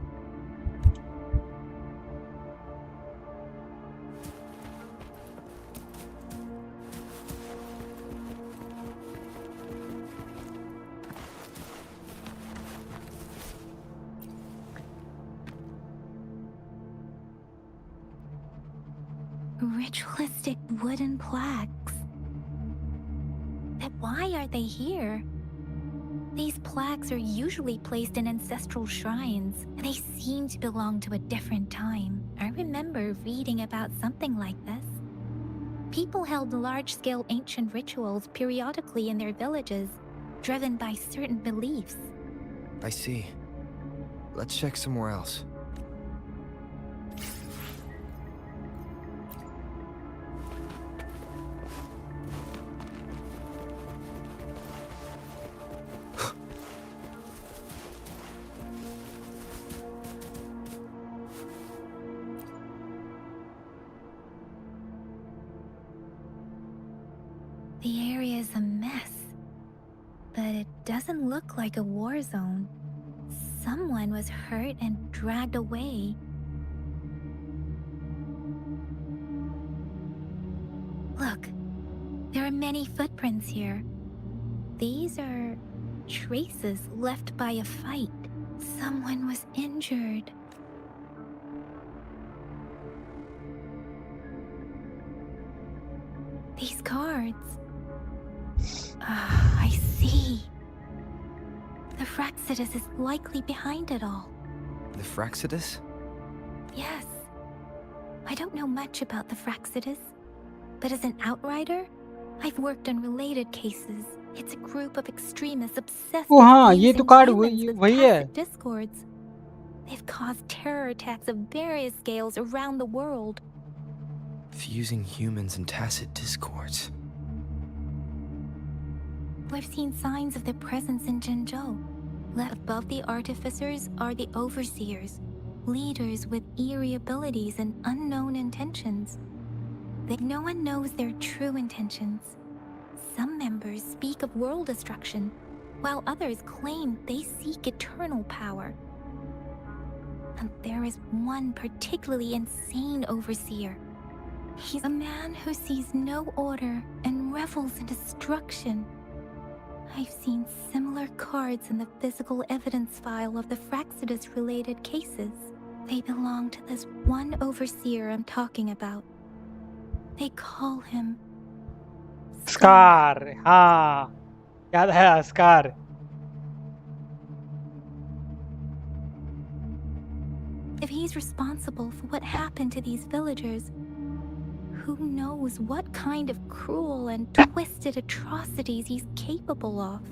Ritualistic wooden plaques. But why are they here? These plaques are usually placed in ancestral shrines. They seem to belong to a different time. I remember reading about something like this. People held large-scale ancient rituals periodically in their villages, driven by certain beliefs.
I see. Let's check somewhere else.
The area is a mess, but it doesn't look like a war zone. Someone was hurt and dragged away. Look, there are many footprints here. These are traces left by a fight. Someone was injured. These cards. I see. The Fraccidus is likely behind it all.
The Fraccidus?
Yes. I don't know much about the Fraccidus, but as an outrider, I've worked on related cases. It's a group of extremists obsessed
O
with
हाँ ये तो
fusing
card
humans with
वही है.
tacit discords. They've caused terror attacks of various scales around the world.
Fusing humans and tacit discords.
We've seen signs of their presence in Jinzhou. Above the artificers are the overseers, leaders with eerie abilities and unknown intentions. No one knows their true intentions. Some members speak of world destruction, while others claim they seek eternal power. And there is one particularly insane overseer. He's a man who sees no order and revels in destruction. I've seen similar cards in the physical evidence file of the Fraccidus-related cases. They belong to this one overseer I'm talking about. They call him...
Scar. हाँ याद है Scar.
If he's responsible for what happened to these villagers, who knows what kind of cruel and twisted atrocities he's capable of?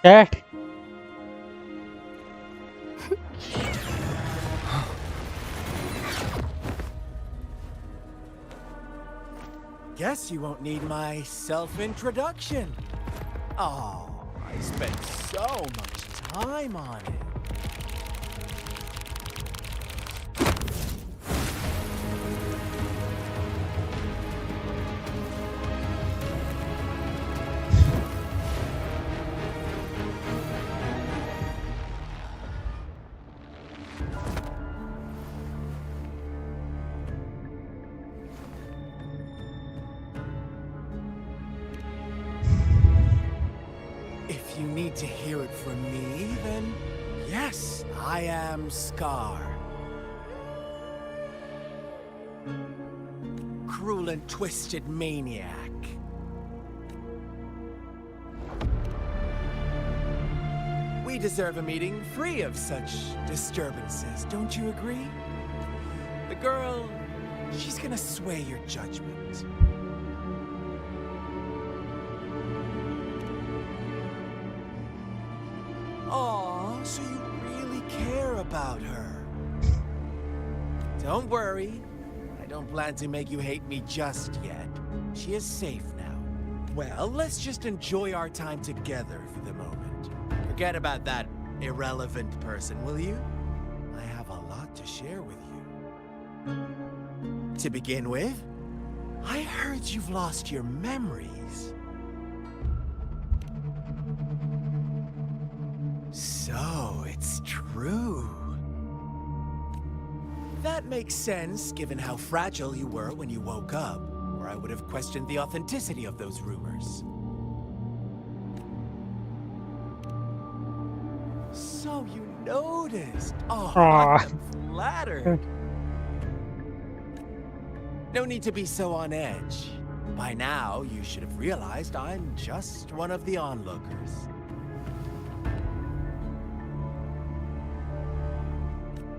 Cat.
Guess you won't need my self-introduction. Oh, I spent so much time on it. If you need to hear it from me, then yes, I am Scar. Cruel and twisted maniac. We deserve a meeting free of such disturbances, don't you agree? The girl, she's gonna sway your judgment. Aw, so you really care about her. Don't worry, I don't plan to make you hate me just yet. She is safe now. Well, let's just enjoy our time together for the moment. Forget about that irrelevant person, will you? I have a lot to share with you. To begin with, I heard you've lost your memories. So, it's true. That makes sense, given how fragile you were when you woke up, or I would have questioned the authenticity of those rumors. So you noticed. Oh, I'm flattered. No need to be so on edge. By now, you should have realized I'm just one of the onlookers.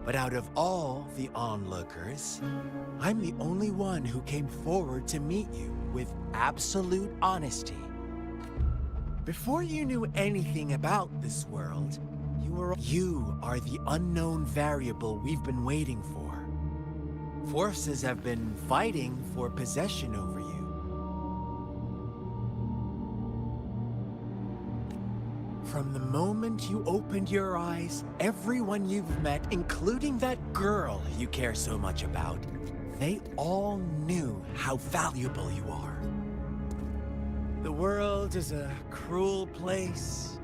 But out of all the onlookers, I'm the only one who came forward to meet you with absolute honesty. Before you knew anything about this world, you are the unknown variable we've been waiting for. Forces have been fighting for possession over you. From the moment you opened your eyes, everyone you've met, including that girl you care so much about, they all knew how valuable you are. The world is a cruel place.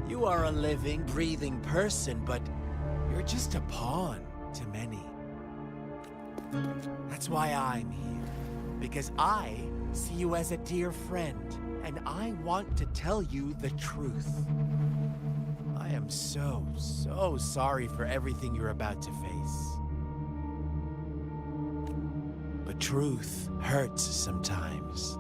You are a living, breathing person, but you're just a pawn to many. That's why I'm here. Because I see you as a dear friend, and I want to tell you the truth. I am so sorry for everything you're about to face. But truth hurts sometimes.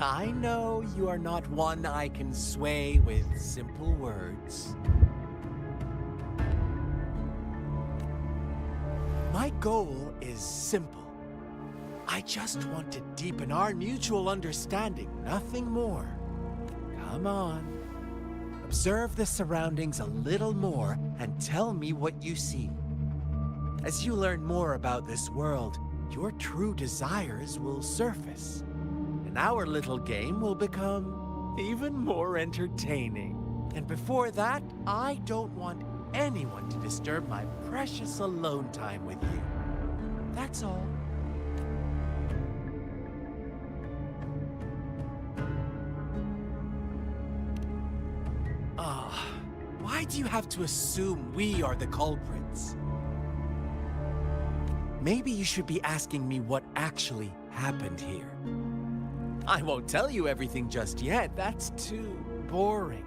I know you are not one I can sway with simple words. My goal is simple. I just want to deepen our mutual understanding, nothing more. Come on. Observe the surroundings a little more and tell me what you see. As you learn more about this world, your true desires will surface. And our little game will become even more entertaining. And before that, I don't want anyone to disturb my precious alone time with you. That's all. Why do you have to assume we are the culprits? Maybe you should be asking me what actually happened here. I won't tell you everything just yet, that's too boring.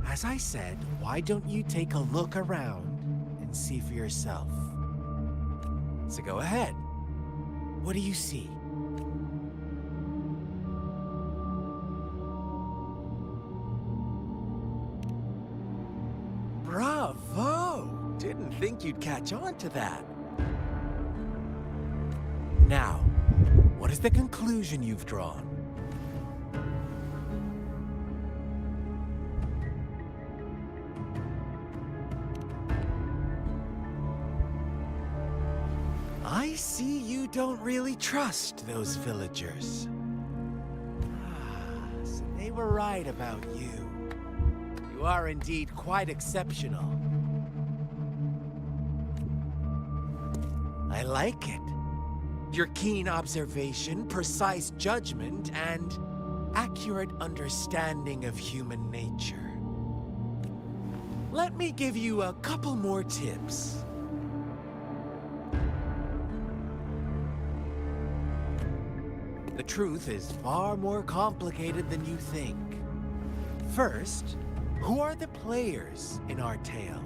As I said, why don't you take a look around and see for yourself? So go ahead. What do you see? you'd catch on to that. Now, what is the conclusion you've drawn? I see you don't really trust those villagers. So they were right about you. You are indeed quite exceptional. I like it. Your keen observation, precise judgment, and accurate understanding of human nature. Let me give you a couple more tips. The truth is far more complicated than you think. First, who are the players in our tale?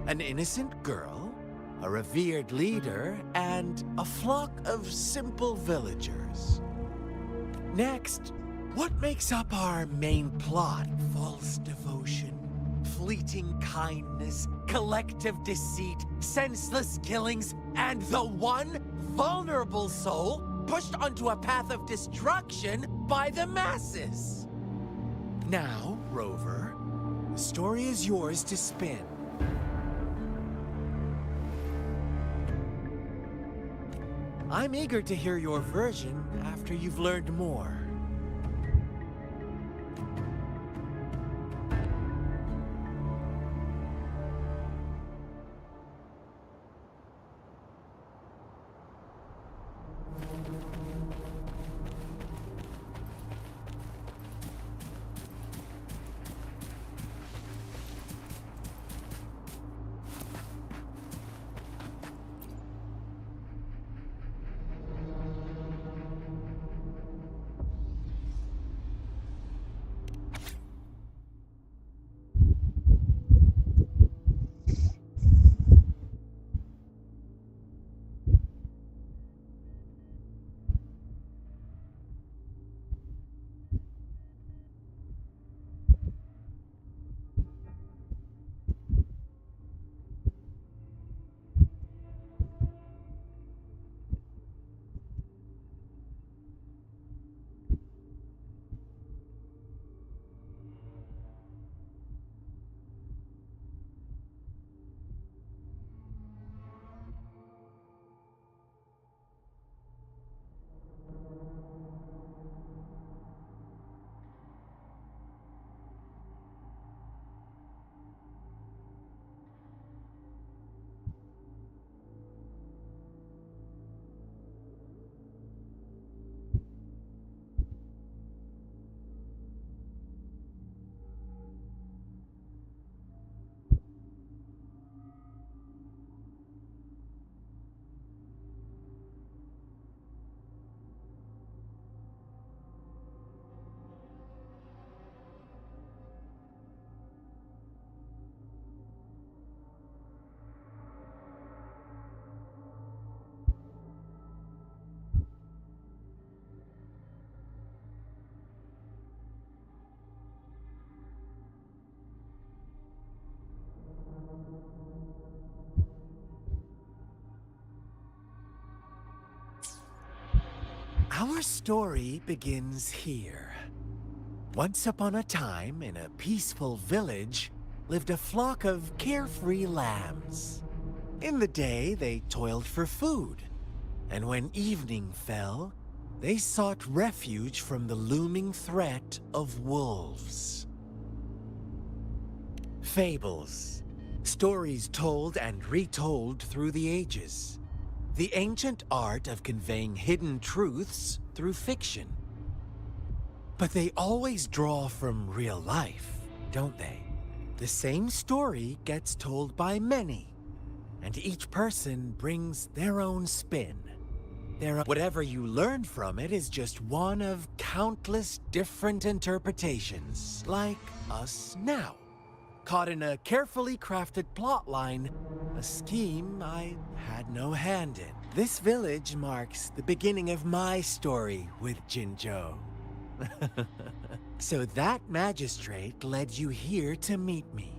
An innocent girl, a revered leader, and a flock of simple villagers. Next, what makes up our main plot? False devotion, fleeting kindness, collective deceit, senseless killings, and the one vulnerable soul pushed onto a path of destruction by the masses. Now, Rover, the story is yours to spin. I'm eager to hear your version after you've learned more. Our story begins here. Once upon a time, in a peaceful village, lived a flock of carefree lambs. In the day, they toiled for food, and when evening fell, they sought refuge from the looming threat of wolves. Fables, stories told and retold through the ages. The ancient art of conveying hidden truths through fiction. But they always draw from real life, don't they? The same story gets told by many, and each person brings their own spin. Whatever you learn from it is just one of countless different interpretations, like us now. Caught in a carefully crafted plotline, a scheme I had no hand in. This village marks the beginning of my story with Jinzhou. So that magistrate led you here to meet me.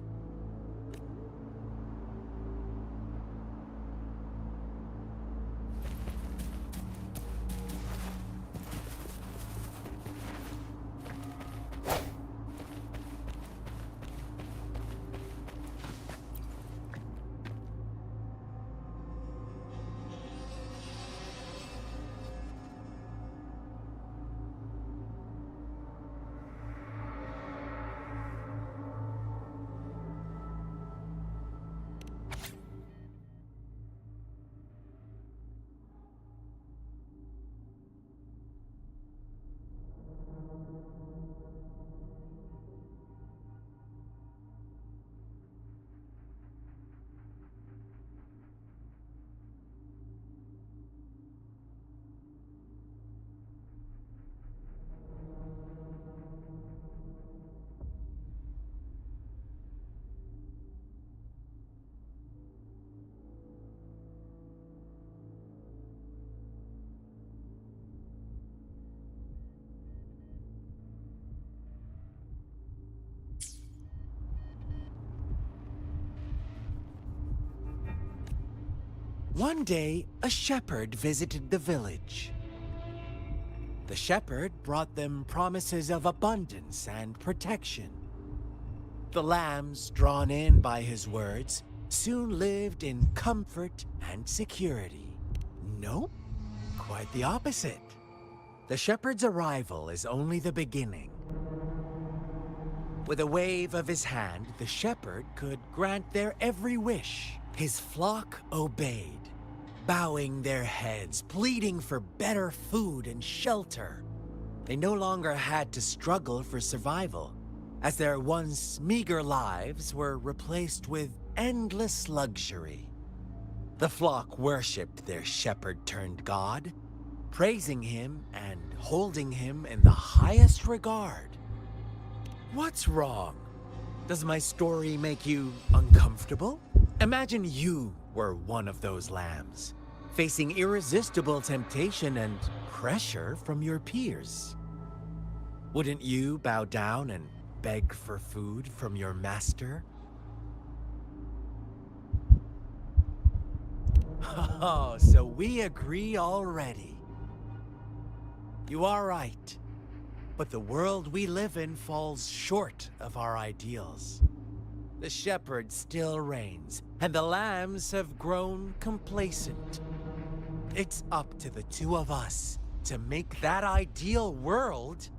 One day, a shepherd visited the village. The shepherd brought them promises of abundance and protection. The lambs, drawn in by his words, soon lived in comfort and security. Nope, quite the opposite. The shepherd's arrival is only the beginning. With a wave of his hand, the shepherd could grant their every wish. His flock obeyed, bowing their heads, pleading for better food and shelter. They no longer had to struggle for survival, as their once meager lives were replaced with endless luxury. The flock worshipped their shepherd-turned-god, praising him and holding him in the highest regard. What's wrong? Does my story make you uncomfortable? Imagine you were one of those lambs, facing irresistible temptation and pressure from your peers. Wouldn't you bow down and beg for food from your master? Oh, so we agree already. You are right, but the world we live in falls short of our ideals. The shepherd still reigns, and the lambs have grown complacent. It's up to the two of us to make that ideal world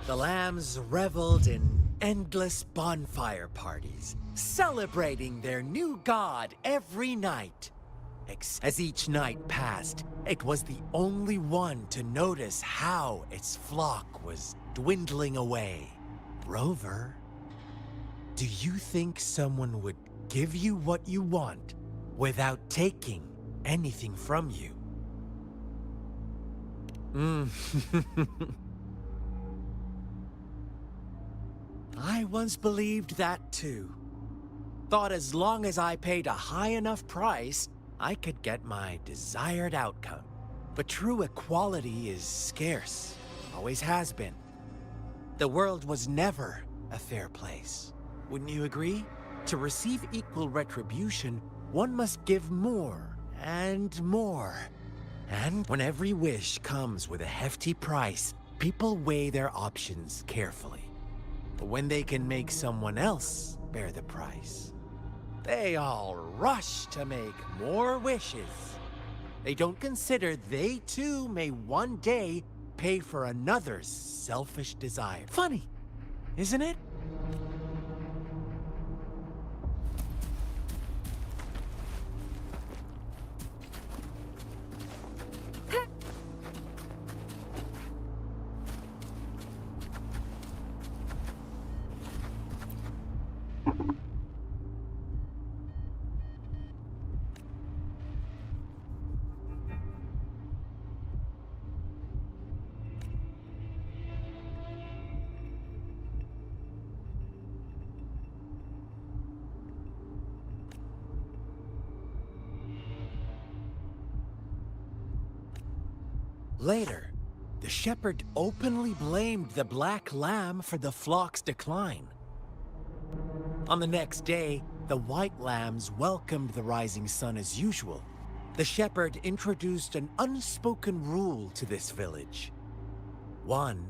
The lambs reveled in endless bonfire parties, celebrating their new god every night. As each night passed, it was the only one to notice how its flock was dwindling away. Rover, do you think someone would give you what you want without taking anything from you? I once believed that too. Thought as long as I paid a high enough price, I could get my desired outcome. But true equality is scarce, always has been. The world was never a fair place. Wouldn't you agree? To receive equal retribution, one must give more and more. And when every wish comes with a hefty price, people weigh their options carefully. But when they can make someone else bear the price, they all rush to make more wishes. They don't consider they too may one day pay for another's selfish desire. Funny, isn't it? Later, the shepherd openly blamed the black lamb for the flock's decline. On the next day, the white lambs welcomed the rising sun as usual. The shepherd introduced an unspoken rule to this village. One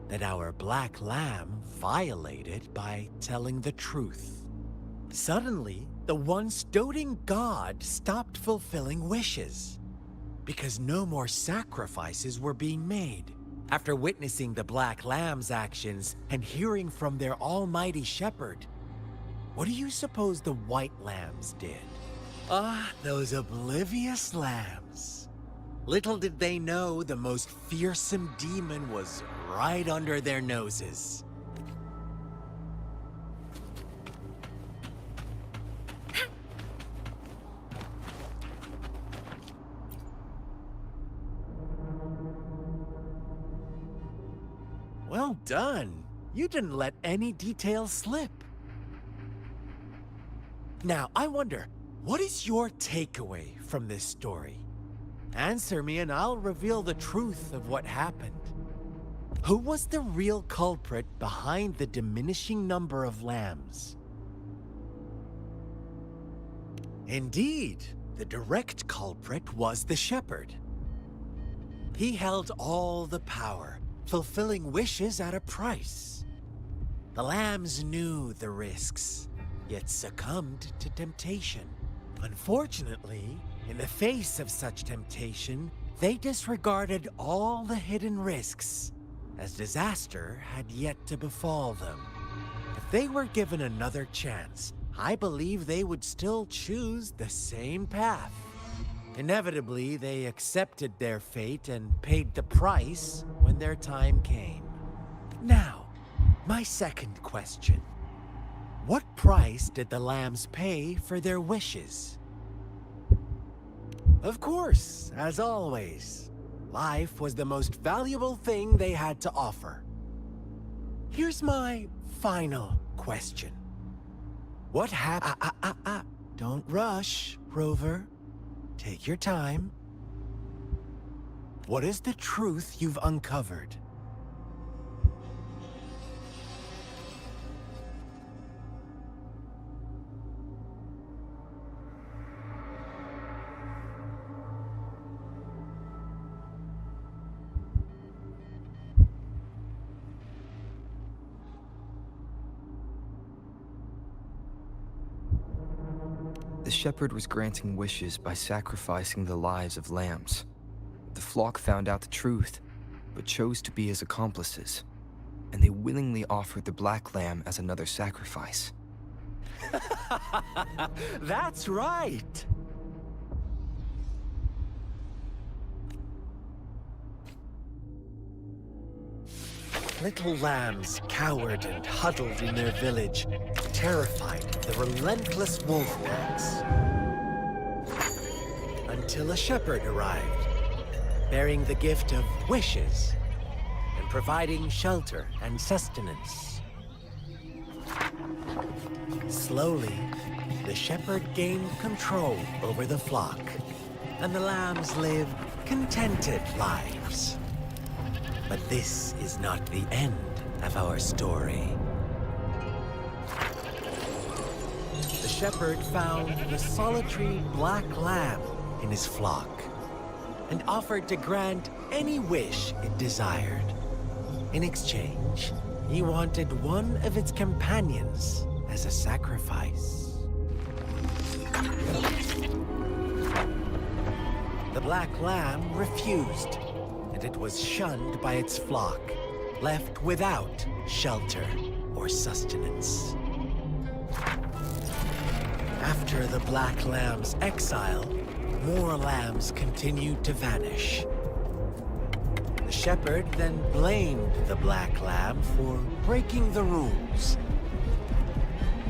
that our black lamb violated by telling the truth. Suddenly, the once doting god stopped fulfilling wishes because no more sacrifices were being made. After witnessing the black lamb's actions and hearing from their almighty shepherd, what do you suppose the white lambs did? Ah, those oblivious lambs. Little did they know the most fearsome demon was right under their noses. Well done. You didn't let any details slip. Now, I wonder, what is your takeaway from this story? Answer me and I'll reveal the truth of what happened. Who was the real culprit behind the diminishing number of lambs? Indeed, the direct culprit was the shepherd. He held all the power, fulfilling wishes at a price. The lambs knew the risks, yet succumbed to temptation. Unfortunately, in the face of such temptation, they disregarded all the hidden risks, as disaster had yet to befall them. If they were given another chance, I believe they would still choose the same path. Inevitably, they accepted their fate and paid the price when their time came. Now, my second question. What price did the lambs pay for their wishes? Of course, as always, life was the most valuable thing they had to offer. Here's my final question. What happened? Don't rush, Rover. Take your time. What is the truth you've uncovered?
The shepherd was granting wishes by sacrificing the lives of lambs. The flock found out the truth, but chose to be his accomplices, and they willingly offered the black lamb as another sacrifice.
That's right! Little lambs cowered and huddled in their village, terrified of the relentless wolf packs. Until a shepherd arrived, bearing the gift of wishes and providing shelter and sustenance. Slowly, the shepherd gained control over the flock, and the lambs lived contented lives. But this is not the end of our story. The shepherd found the solitary black lamb in his flock and offered to grant any wish it desired. In exchange, he wanted one of its companions as a sacrifice. The black lamb refused, and it was shunned by its flock, left without shelter or sustenance. After the black lamb's exile, more lambs continued to vanish. The shepherd then blamed the black lamb for breaking the rules.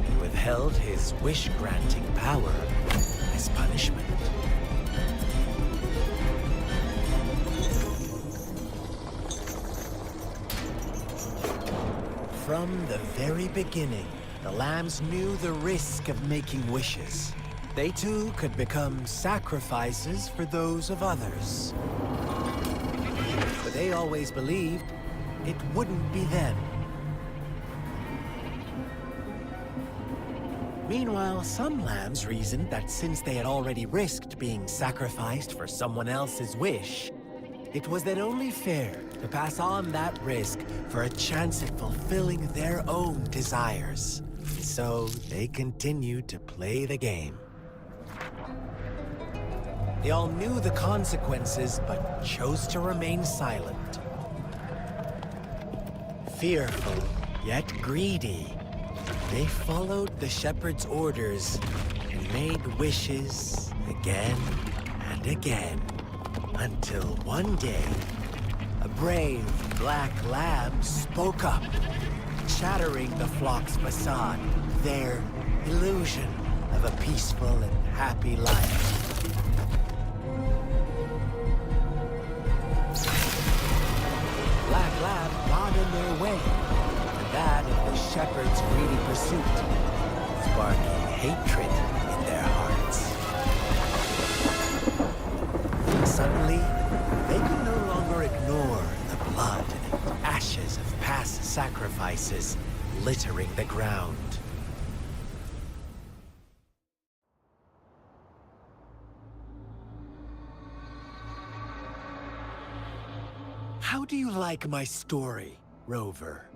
He withheld his wish-granting power as punishment. From the very beginning, the lambs knew the risk of making wishes. They too could become sacrifices for those of others. but they always believed it wouldn't be them. Meanwhile, some lambs reasoned that since they had already risked being sacrificed for someone else's wish, it was then only fair to pass on that risk for a chance at fulfilling their own desires. So they continued to play the game. They all knew the consequences, but chose to remain silent. Fearful, yet greedy, they followed the shepherd's orders and made wishes again and again, until one day, a brave black lamb spoke up, shattering the flock's facade, their illusion of a peaceful and happy life. Black lamb got in their way, and that of the shepherd's greedy pursuit, sparking hatred in their hearts. Suddenly, they could no longer ignore the blood and ashes of past sacrifices littering the ground. How do you like my story, Rover?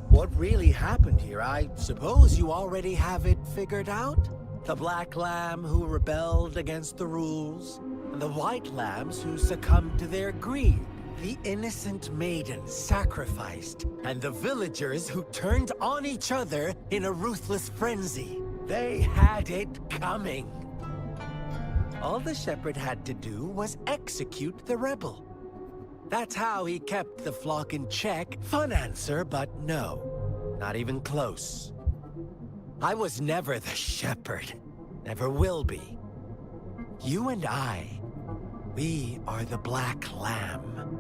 What really happened here? I suppose you already have it figured out? The black lamb who rebelled against the rules, and the white lambs who succumbed to their greed. The innocent maiden sacrificed, and the villagers who turned on each other in a ruthless frenzy. They had it coming. All the shepherd had to do was execute the rebel. That's how he kept the flock in check. Fun answer, but no. Not even close. I was never the shepherd. Never will be. You and I, we are the black lamb.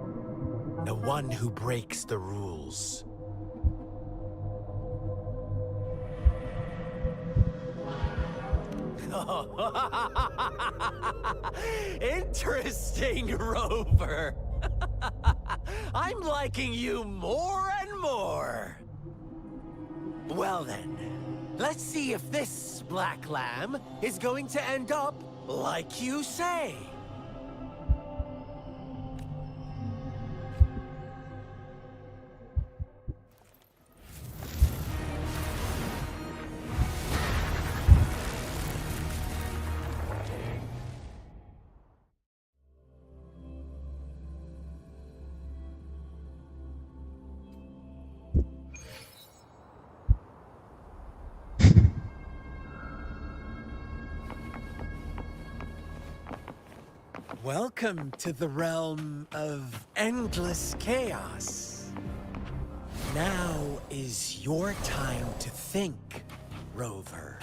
The one who breaks the rules. Interesting, Rover. I'm liking you more and more. Well then, let's see if this black lamb is going to end up like you say. Welcome to the realm of endless chaos. Now is your time to think, Rover.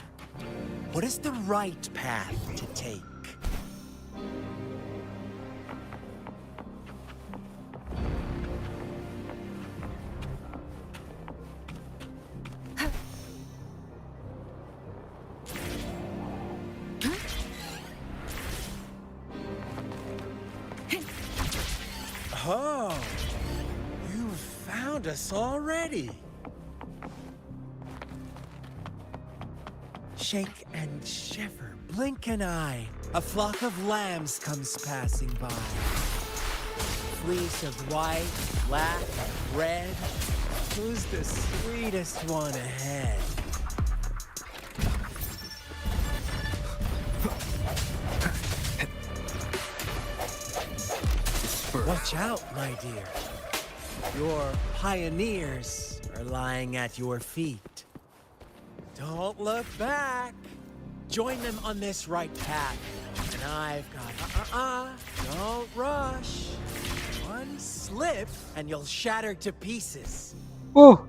What is the right path to take? Oh, you found us already. Shake and shiver, blink an eye. A flock of lambs comes passing by. Fleece of white, black, and red. Who's the sweetest one ahead? Watch out, my dear. Your pioneers are lying at your feet. Don't look back. Join them on this right path. And I've got don't rush. One slip and you'll shatter to pieces.
Oh.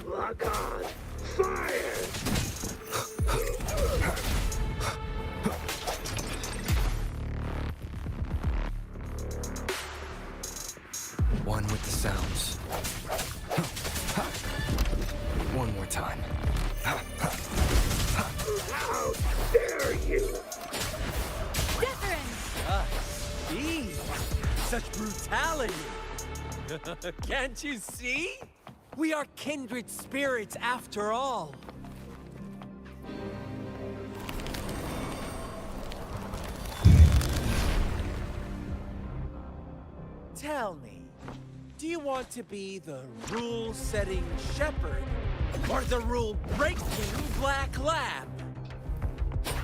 Lock on. Fire!
One with the sounds. One more time.
How dare you!
Different!
telling you. Can't you see? We are kindred spirits after all. Tell me, do you want to be the rule-setting shepherd or the rule-breaking black lamb?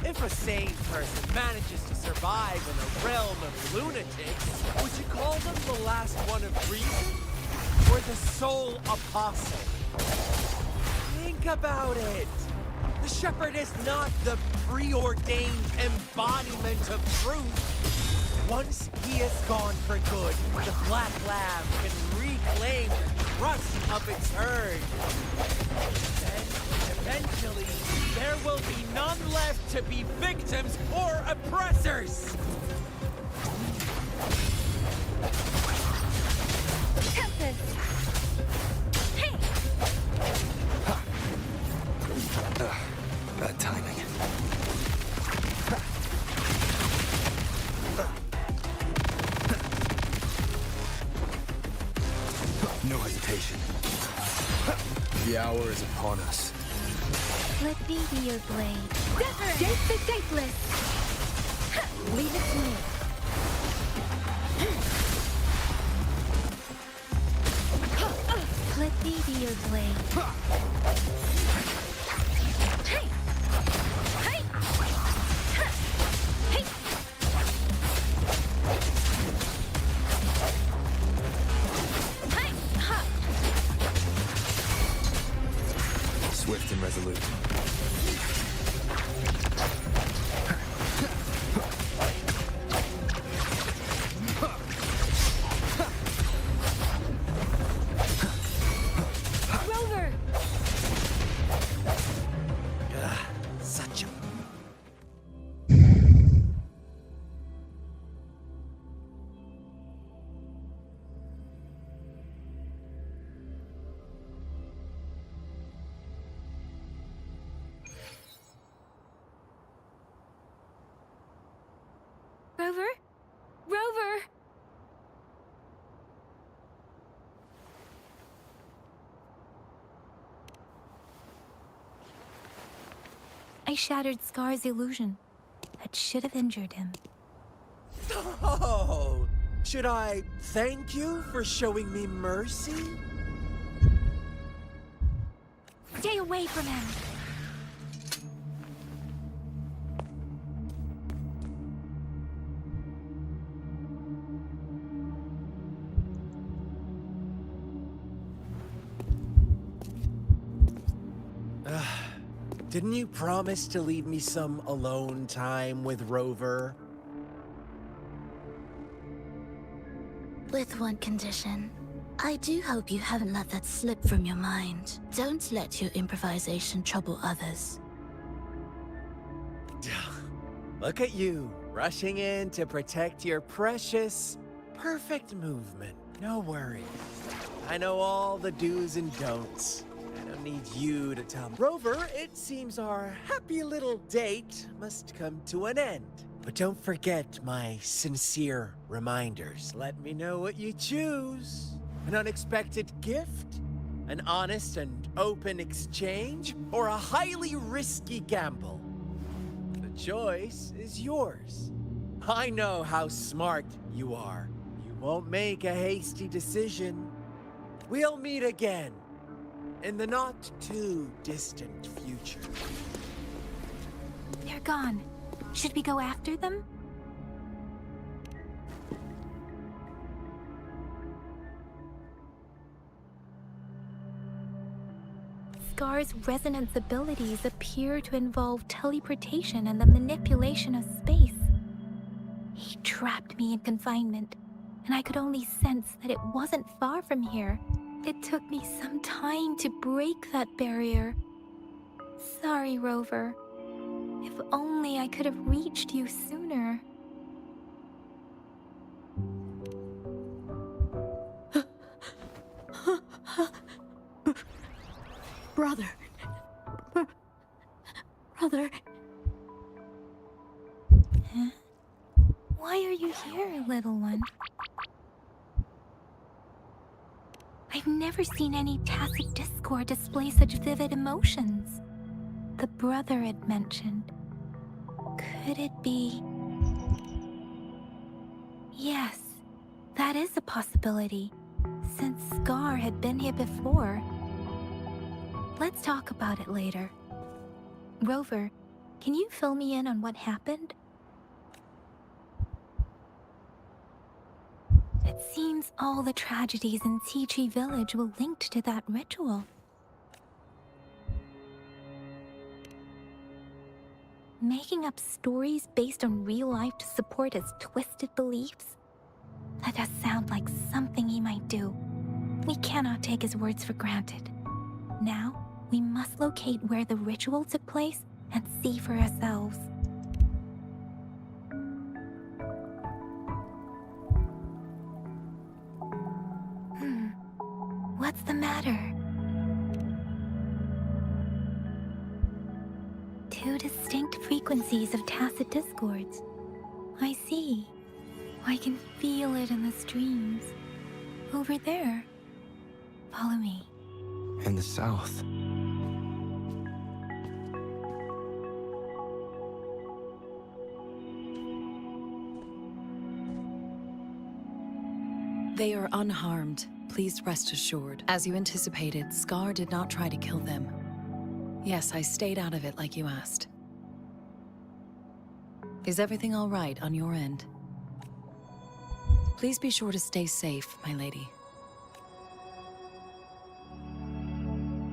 If a sane person manages to survive in a realm of lunatics, would you call them the last one of reason? Or the sole apostle? Think about it. The shepherd is not the preordained embodiment of truth. Once he is gone for good, the black lamb can reclaim the trust of its herd. Then, eventually, there will be none left to be victims or oppressors!
Tempest! Hey!
Bad timing. No hesitation. The hour is upon us.
Let me be your blade. Date the dateless! Leave it to me. Let me be your blade. Hey! Hey! Hey! Hey! Ha!
Swift and resolute.
Rover!
Such a...
Rover? Rover! I shattered Scar's illusion. That should have injured him.
Oh! Should I thank you for showing me mercy?
Stay away from him!
Didn't you promise to leave me some alone time with Rover?
With one condition. I do hope you haven't let that slip from your mind. Don't let your improvisation trouble others.
Look at you, rushing in to protect your precious, perfect movement. No worries. I know all the do's and don'ts. I don't need you to tell me. Rover, it seems our happy little date must come to an end. But don't forget my sincere reminders. Let me know what you choose. An unexpected gift? An honest and open exchange? Or a highly risky gamble? The choice is yours. I know how smart you are. You won't make a hasty decision. We'll meet again. In the not-too-distant future.
They're gone. Should we go after them? Scar's resonance abilities appear to involve teleportation and the manipulation of space. He trapped me in confinement, and I could only sense that it wasn't far from here. It took me some time to break that barrier. Sorry, Rover. If only I could have reached you sooner.
Brother. Brother.
Huh? Why are you here, little one? I've never seen any tacit discord display such vivid emotions. The brother had mentioned. Could it be... Yes, that is a possibility, since Scar had been here before. Let's talk about it later. Rover, can you fill me in on what happened? It seems all the tragedies in Tea Tree Village were linked to that ritual. Making up stories based on real life to support his twisted beliefs? That does sound like something he might do. We cannot take his words for granted. Now, we must locate where the ritual took place and see for ourselves. What's the matter? Two distinct frequencies of tacit discords. I see. I can feel it in the streams. Over there. Follow me.
In the south.
They are unharmed. Please rest assured. As you anticipated, Scar did not try to kill them. Yes, I stayed out of it like you asked. Is everything all right on your end? Please be sure to stay safe, my lady.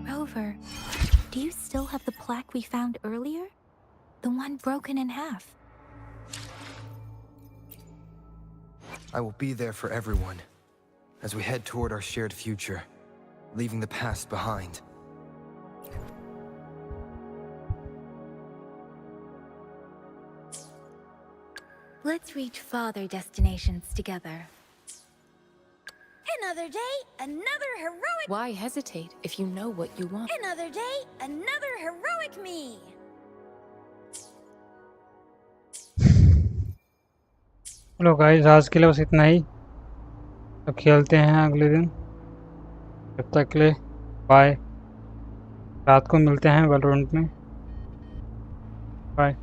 Rover, do you still have the plaque we found earlier? The one broken in half.
I will be there for everyone as we head toward our shared future, leaving the past behind.
Let's reach farther destinations together.
Another day, another heroic...
Why hesitate if you know what you want?
Another day, another heroic me.
चलो guys, आज के लिए बस इतना ही। तो खेलते हैं अगले दिन। तब तक के लिए बाय। रात को मिलते हैं वैलोरेंट में। बाय।